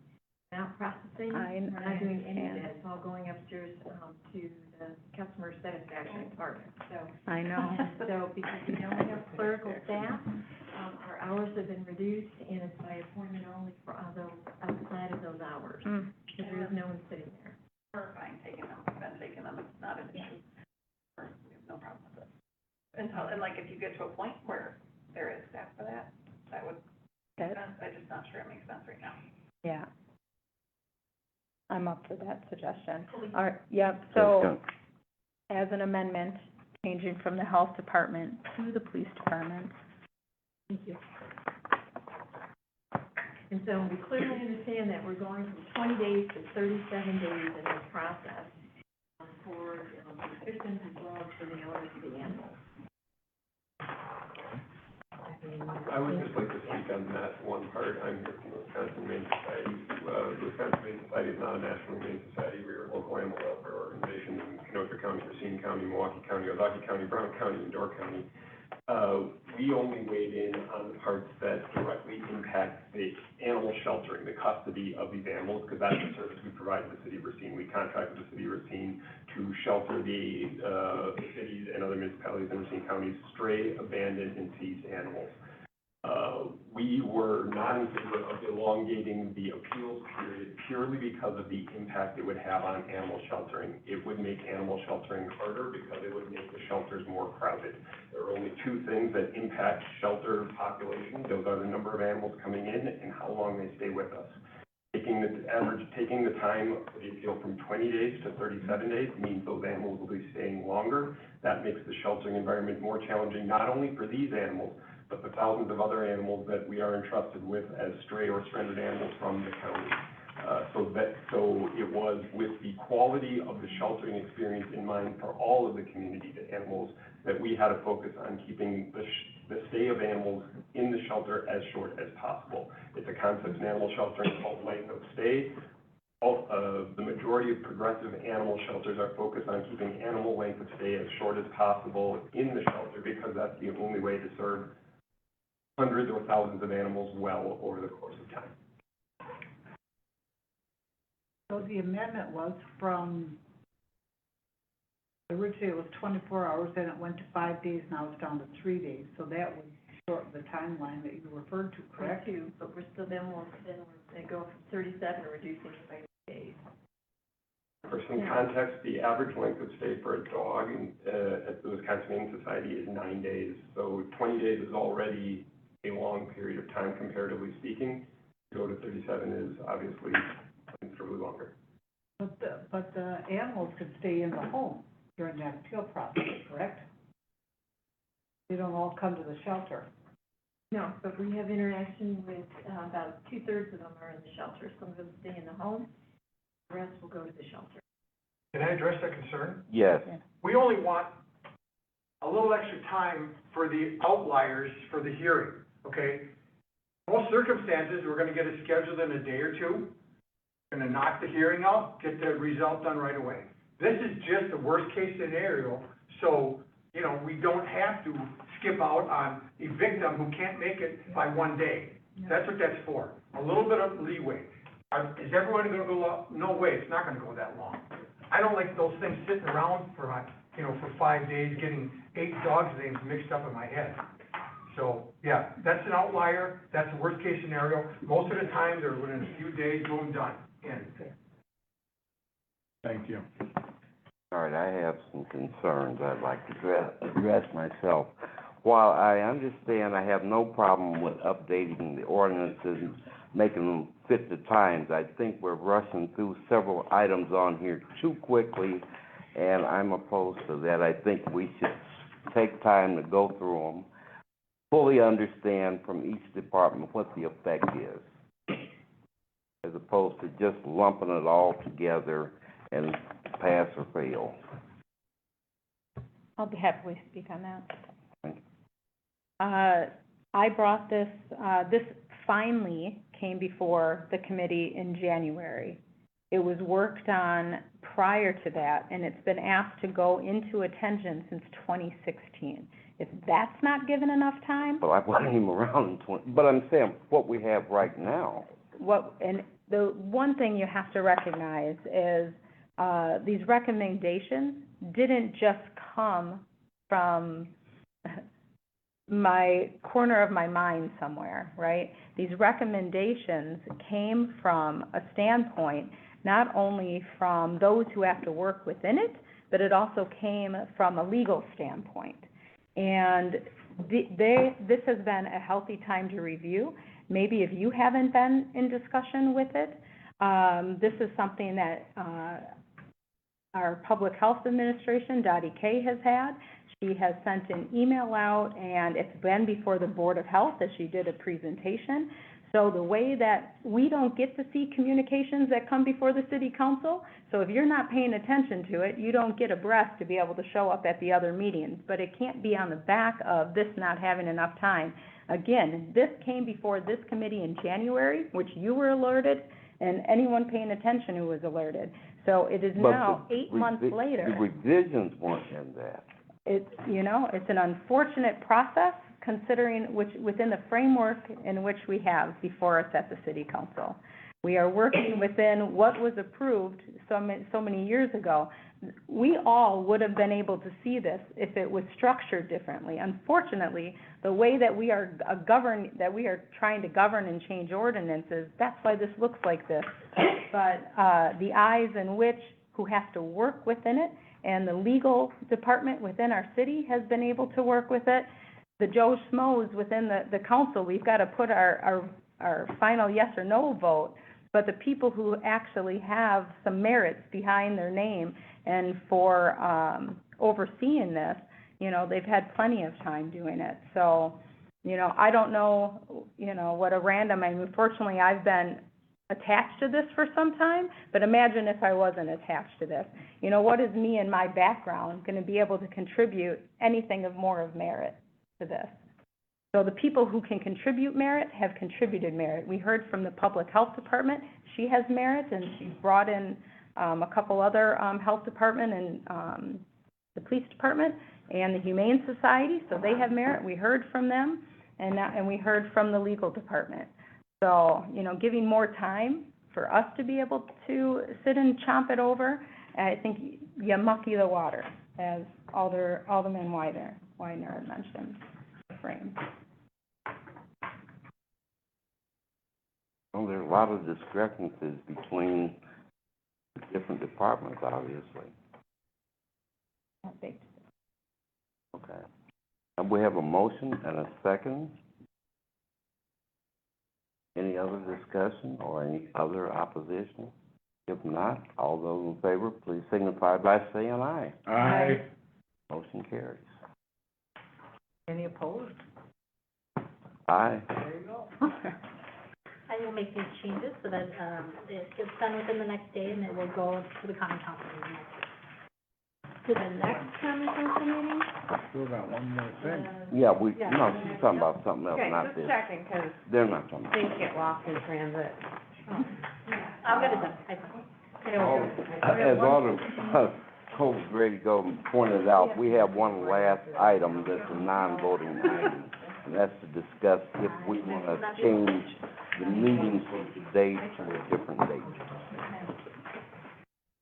We're not processing, we're not doing any of that, it's all going upstairs, to the customer satisfaction department, so. I know. So, because we don't have clerical staff, our hours have been reduced, and it's by appointment only for those outside of those hours. Because there is no one sitting there. We're fine taking them, we've been taking them, it's not an issue. We have no problem with it. Until, and like, if you get to a point where there is staff for that, that would make sense, I'm just not sure it makes sense right now. Yeah. I'm up for that suggestion. All right, yep, so as an amendment, changing from the health department to the police department. Thank you. And so we clearly understand that we're going from 20 days to 37 days in this process for the victims as well as for the owners of the animals. I would just like to speak on that one part. I'm here from the Wisconsin Humane Society. The Wisconsin Humane Society is not a national humane society. We're a local animal welfare organization in Kenosha County, Racine County, Milwaukee County, Ozaukee County, Brown County, and Door County. We only weighed in on the parts that directly impact the animal sheltering, the custody of these animals, because that's the service we provide to the city of Racine. We contract with the city of Racine to shelter the cities and other municipalities in Racine County's stray, abandoned, and seized animals. We were not in favor of elongating the appeals period purely because of the impact it would have on animal sheltering. It would make animal sheltering harder because it would make the shelters more crowded. There are only two things that impact shelter population. Those are the number of animals coming in and how long they stay with us. Taking the time of the appeal from 20 days to 37 days means those animals will be staying longer. That makes the sheltering environment more challenging, not only for these animals, but the thousands of other animals that we are entrusted with as stray or stranded animals from the county. So it was with the quality of the sheltering experience in mind for all of the community, the animals, that we had to focus on keeping the stay of animals in the shelter as short as possible. It's a concept in animal sheltering called length of stay. The majority of progressive animal shelters are focused on keeping animal length of stay as short as possible in the shelter because that's the only way to serve hundreds or thousands of animals well over the course of time. So the amendment was from, originally it was 24 hours, then it went to 5 days, now it's down to 3 days. So that would shorten the timeline that you referred to, correct? Two, but we're still, then we're going to go from 37 and reducing it by 8 days. For some context, the average length of stay for a dog at the Wisconsin Humane Society is 9 days. So 20 days is already a long period of time, comparatively speaking. To go to 37 is obviously considerably longer. But the animals could stay in the home during that appeal process, correct? They don't all come to the shelter. No, but we have interaction with, about 2/3 of them are in the shelter. Some of them stay in the home, the rest will go to the shelter. Can I address that concern? Yes. We only want a little extra time for the outliers for the hearing, okay? Most circumstances, we're gonna get it scheduled in a day or two, gonna knock the hearing out, get the result done right away. This is just a worst-case scenario, so, you know, we don't have to skip out on a victim who can't make it by 1 day. That's what that's for, a little bit of leeway. Is everyone gonna go, no way, it's not gonna go that long. I don't like those things sitting around for, you know, for 5 days, getting 8 dogs' names mixed up in my head. So, yeah, that's an outlier, that's a worst-case scenario. Most of the time, they're within a few days, boom, done, in. Thank you. All right, I have some concerns I'd like to address myself. While I understand I have no problem with updating the ordinances and making them fit the times, I think we're rushing through several items on here too quickly, and I'm opposed to that. I think we should take time to go through them, fully understand from each department what the effect is, as opposed to just lumping it all together and pass or fail. I'll be happy to speak on that. Thank you. I brought this, this finally came before the committee in January. It was worked on prior to that, and it's been asked to go into attention since 2016. If that's not given enough time, Well, I wasn't even around in but I'm saying what we have right now. and the one thing you have to recognize is, these recommendations didn't just come from my corner of my mind somewhere, right? These recommendations came from a standpoint, not only from those who have to work within it, but it also came from a legal standpoint. And this has been a healthy time to review. Maybe if you haven't been in discussion with it, this is something that, our Public Health Administration, Dottie Kay, has had. She has sent an email out, and it's been before the Board of Health as she did a presentation. So the way that we don't get to see communications that come before the City Council, so if you're not paying attention to it, you don't get abreast to be able to show up at the other meetings. But it can't be on the back of this not having enough time. Again, this came before this committee in January, which you were alerted, and anyone paying attention who was alerted. So it is now 8 months later. The revisions weren't in that. It's, it's an unfortunate process considering within the framework in which we have before us at the City Council. We are working within what was approved so many years ago. We all would have been able to see this if it was structured differently. Unfortunately, the way that we are trying to govern and change ordinances, that's why this looks like this. But the eyes in which who have to work within it, and the legal department within our city has been able to work with it. The Joe Schmoes within the council, we've got to put our final yes or no vote. But the people who actually have some merits behind their name and for overseeing this, they've had plenty of time doing it. So, I don't know, what a random, unfortunately, I've been attached to this for some time, but imagine if I wasn't attached to this. What is me and my background going to be able to contribute anything of more of merit to this? So the people who can contribute merit have contributed merit. We heard from the Public Health Department, she has merit, and she's brought in a couple other health department and the police department and the Humane Society, so they have merit. We heard from them, and we heard from the legal department. So, giving more time for us to be able to sit and chomp it over, I think you mucky the water, as Alderman Weiner had mentioned, the frame. Well, there are a lot of discrepancies between different departments, obviously. Not big. Okay. And we have a motion and a second. Any other discussion or any other opposition? If not, all those in favor, please signify by saying aye. Aye. Motion carries. Any opposed? Aye. There you go. I will make these changes so that, it gets done within the next day and it will go to the common council meeting next week. To the next common council meeting? Still got one more thing. Yeah, no, she's talking about something else, not this. checking, because They're not talking about. things get lost in transit. I'll get it done. As Alderman Grady pointed out, we have one last item that's a non-voting item, and that's to discuss if we want to change the meeting from today to a different date.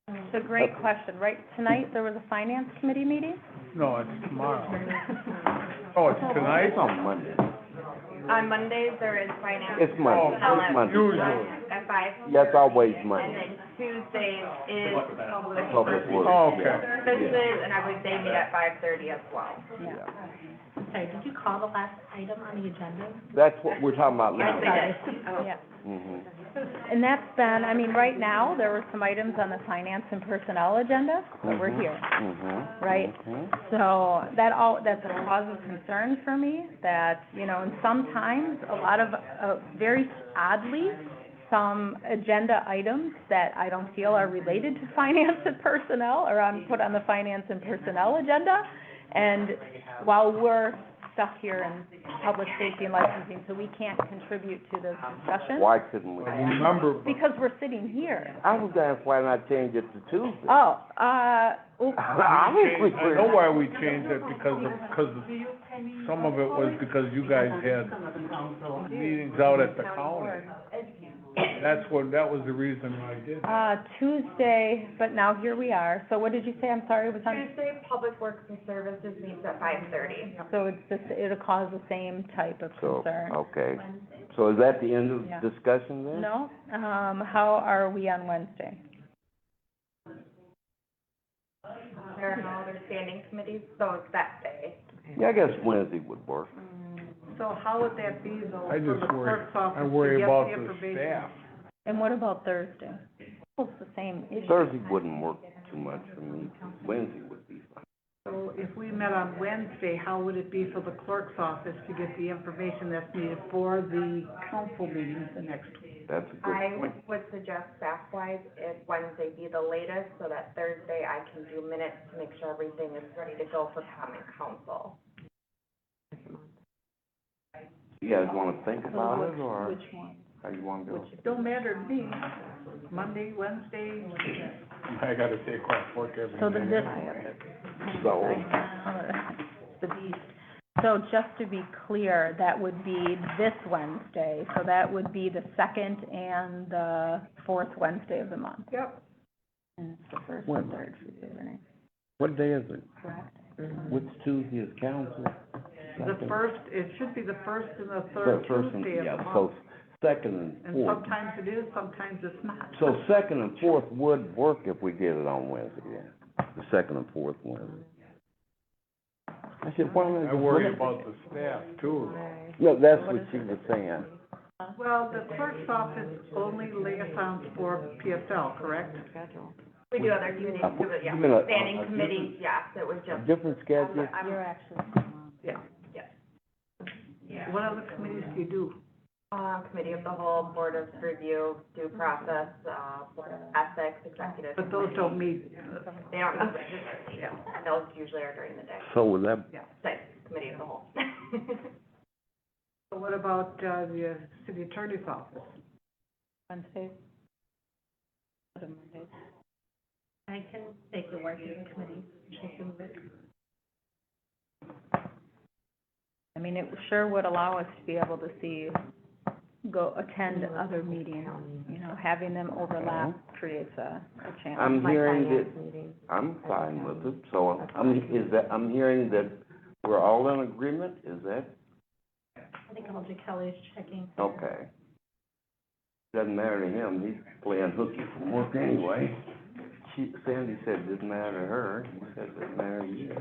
It's a great question, right? Tonight, there was a finance committee meeting? No, it's tomorrow. Oh, it's tonight? It's on Monday. On Mondays, there is finance. It's Monday, it's Monday. Usually. At 5. Yeah, it's always And Monday. then Tuesdays is Public Works. Oh, okay. services, and I believe they meet at 5:30 as well. Yeah. Sorry, did you call the last item on the agenda? That's what we're talking about now. Yes, they did. Oh. Yeah. Mhm. And that's been, right now, there were some items on the finance and personnel agenda that were here, Mhm. right? Mhm. So that's a cause of concern for me, that, and sometimes, a lot of, very oddly, some agenda items that I don't feel are related to finance and personnel are put on the finance and personnel agenda. And while we're stuck here in public safety and licensing, so we can't contribute to this discussion. Why couldn't we? Remember, Because we're sitting here. I was asked why not change it to Tuesday. Oh, Obviously, I know why we changed it, because some of it was because you guys had meetings out at the county. That was the reason I did that. Tuesday, but now here we are. So what did you say? I'm sorry, it was on, Tuesday, Public Works and Services meets at 5:30. so it's just, it'll cause the same type of So, concern. okay. So is that the end of Yeah. the discussion then? No, how are we on Wednesday? There are no other standing committees, so it's that day. Yeah, I guess Wednesday would work. So how would that be though, I for just the worry, clerk's office I to worry get about the the information? staff. And what about Thursday? Well, it's the same issue. Thursday wouldn't work too much for me. Wednesday would be fine. So if we met on Wednesday, how would it be for the clerk's office to get the information that's needed for the council meetings the next week? That's a good I point. would suggest staff-wise, if Wednesday be the latest, so that Thursday I can do minutes to make sure everything is ready to go for common council. You guys wanna think about it, or Which one? how you wanna do it? It don't matter to me, Monday, Wednesday, I gotta take off work every day. So the, this, So, the beast. So just to be clear, that would be this Wednesday, so that would be the second and the fourth Wednesday of the month. yep. And it's the first When? and third Tuesday, right? what day is it? Correct. Which Tuesday is council? The first, it should be the first and the So third first and- Tuesday of yeah, the so month. second and And fourth. sometimes it is, sometimes it's not. So second and fourth would work if we did it on Wednesday, then. The second and fourth Wednesday. I said, why don't I I just worry look- about the staff too. No, that's what she was saying. Well, the clerk's office only liaisons for PSL, correct? We do other committees, too, but yeah, You mean a- standing a committees, yes, it was A just, different schedule? You're actually, Yeah. yeah. What other committees do you do? Committee of the Whole, Board of Review, Due Process, Board of Ethics, Executive. But those don't meet, They don't meet regularly, yeah. and those usually are during the day. So would that, Six, Committee of the Whole. So what about, the city attorney's office? Wednesdays? Other Mondays? I can take the working committee, I can move it. I mean, it sure would allow us to be able to see, attend other meetings, you know, having them overlap creates a challenge. I'm hearing that, I'm fine with it, so I'm hearing that we're all in agreement, is that, I think Alder Kelly's checking. okay. Doesn't matter to him, he's playing hooky from work anyway. Sandy said it didn't matter to her, he said it didn't matter to you.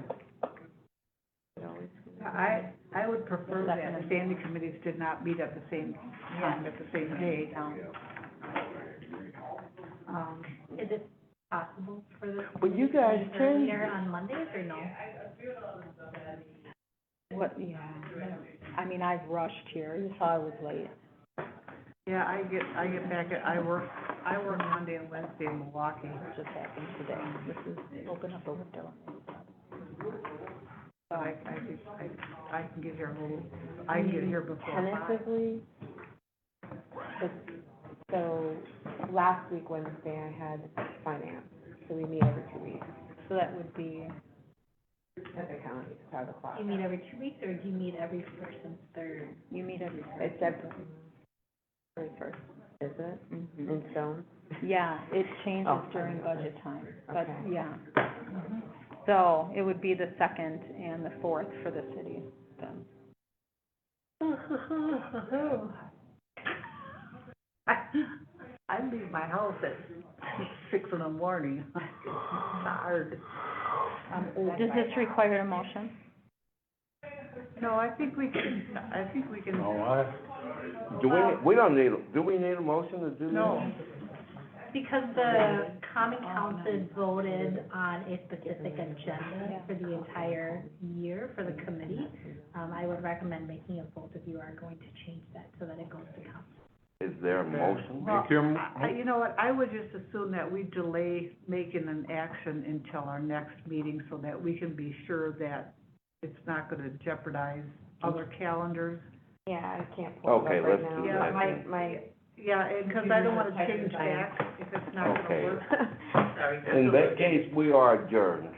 I would prefer that standing committees did not meet at the same time, at the same day. Is it possible for the? But you guys to be changed earlier it. on Mondays or no? What, yeah, I mean, I've rushed here, you saw I was late. Yeah, I get back I work Monday and Wednesday in Milwaukee. It just happened today. This is, open up a window. So I can get here a little, I can get here before five. Tentatively, so last week Wednesday I had finance, so we meet every 2 weeks So that would be, at the county, 5 o'clock. Do you meet every 2 weeks or do you meet every first and third? you meet every, It's every first, is it? In stone? yeah, it changes Oh. during budget time, but, Okay. yeah. So it would be the second and the fourth for the city then. I leave my house at 6 in the morning. It's hard. Does this require a motion? No, I think we can, No, We don't need, do we need a motion to do that? No. Because the common council voted on a specific agenda for the entire year for the committee, I would recommend making a vote if you are going to change that so that it goes to council. Is there a motion? make your, You know what, I would just assume that we delay making an action until our next meeting so that we can be sure that it's not gonna jeopardize other calendars. Yeah, I can't pull it Okay, up right let's now. do Yeah, that my, then. my, yeah, because I don't want to change back if it's not gonna Okay. work. Sorry. In that case, we are adjourned.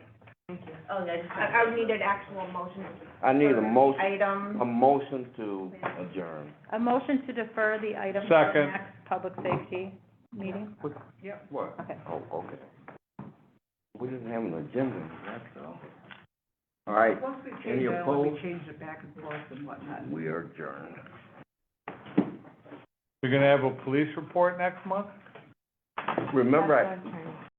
Oh, yeah, I would need an actual motion. I need a motion, Item. a motion to adjourn. A motion to defer the item to the Second. next public safety meeting? What? Okay. Oh, okay. We didn't have an agenda, that's all. All right, Once we any change it, when we opposed? change it back and forth and whatnot. We are adjourned. We're gonna have a police report next month? Remember, That's what I'm